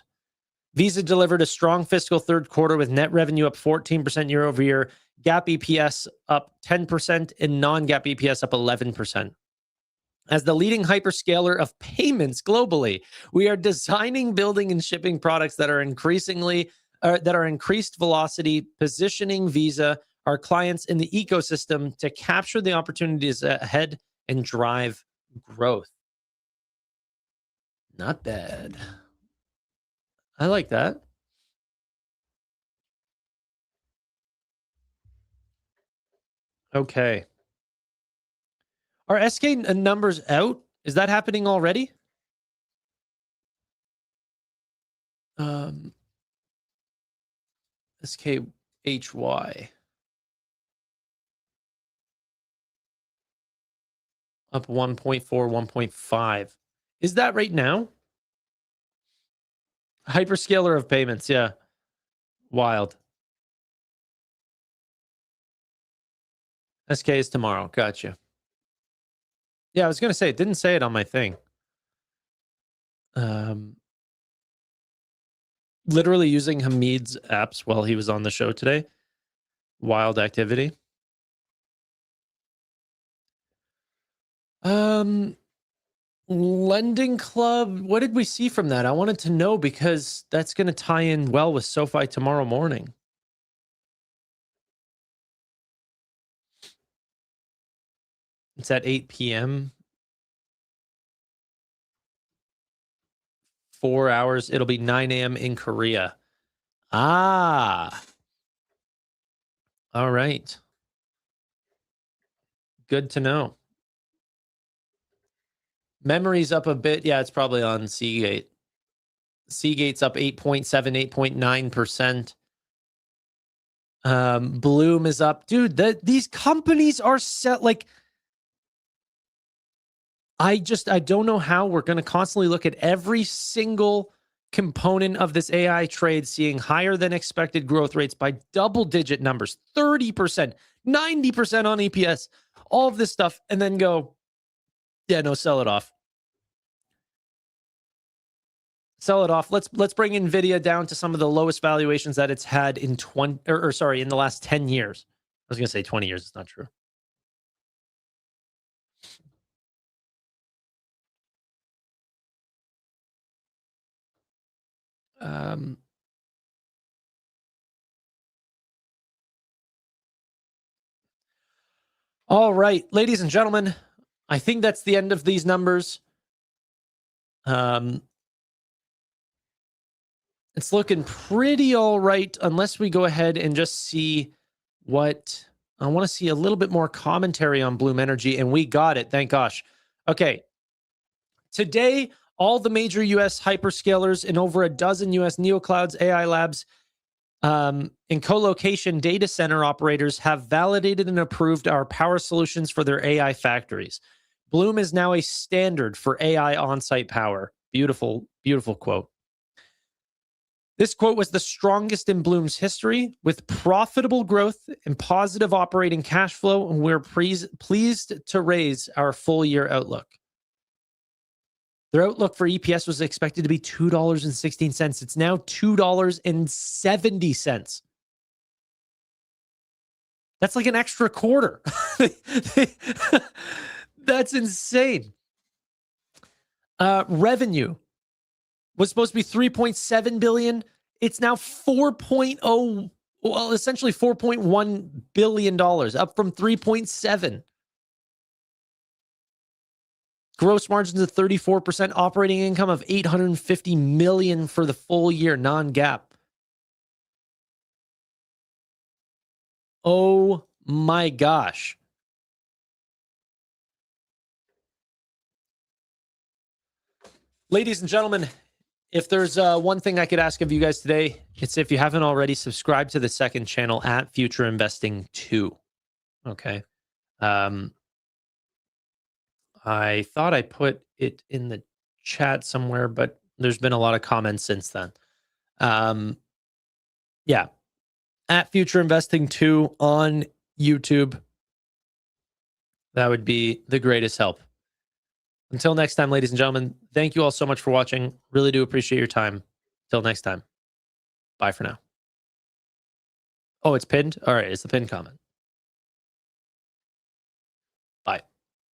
Visa delivered a strong fiscal third quarter with net revenue up 14% year over year, GAAP EPS up 10%, and non-GAAP EPS up 11%. As the leading hyperscaler of payments globally, we are designing, building, and shipping products that are increased velocity, positioning Visa, our clients in the ecosystem to capture the opportunities ahead and drive growth. Not bad. I like that. Okay. Are SK numbers out? Is that happening already? SKHY. Up 1.4, 1.5. Is that right now? Hyperscaler of payments, yeah. Wild. SK is tomorrow. Gotcha. Yeah, I was going to say, it didn't say it on my thing. Literally using Hamid's apps while he was on the show today. Wild activity. Lending Club, what did we see from that? I wanted to know because that's going to tie in well with SoFi tomorrow morning. It's at 8 p.m. 4 hours. It'll be 9 a.m. in Korea. Ah. All right. Good to know. Memory's up a bit. Yeah, it's probably on Seagate. Seagate's up 8.7, 8.9%. Bloom is up. Dude, these companies are set like... I don't know how we're going to constantly look at every single component of this AI trade seeing higher than expected growth rates by double-digit numbers, 30%, 90% on EPS, all of this stuff, and then go, yeah, no, sell it off. Sell it off. Let's bring Nvidia down to some of the lowest valuations that it's had in in the last 10 years. I was going to say 20 years. It's not true. All right, ladies and gentlemen, I think that's the end of these numbers. It's looking pretty all right, unless we go ahead and just see what... I want to see a little bit more commentary on Bloom Energy, and we got it, thank gosh. Okay, today, all the major U.S. hyperscalers and over a dozen U.S. Neoclouds, AI labs, and co-location data center operators have validated and approved our power solutions for their AI factories. Bloom is now a standard for AI on-site power. Beautiful, beautiful quote. This quote was the strongest in Bloom's history, with profitable growth and positive operating cash flow, and we're pleased to raise our full-year outlook. Their outlook for EPS was expected to be $2.16. It's now $2.70. That's like an extra quarter. That's insane. Revenue was supposed to be $3.7 billion. It's now $4.0, well, essentially $4.1 billion, up from $3.7. Gross margins of 34%, operating income of $850 million for the full year, non-GAAP. Oh my gosh. Ladies and gentlemen, if there's one thing I could ask of you guys today, it's if you haven't already, subscribe to the second channel at Future Investing 2. Okay. I thought I put it in the chat somewhere, but there's been a lot of comments since then. Yeah. At Future Investing 2 on YouTube. That would be the greatest help. Until next time, ladies and gentlemen, thank you all so much for watching. Really do appreciate your time. Till next time. Bye for now. Oh, it's pinned? All right, it's the pinned comment.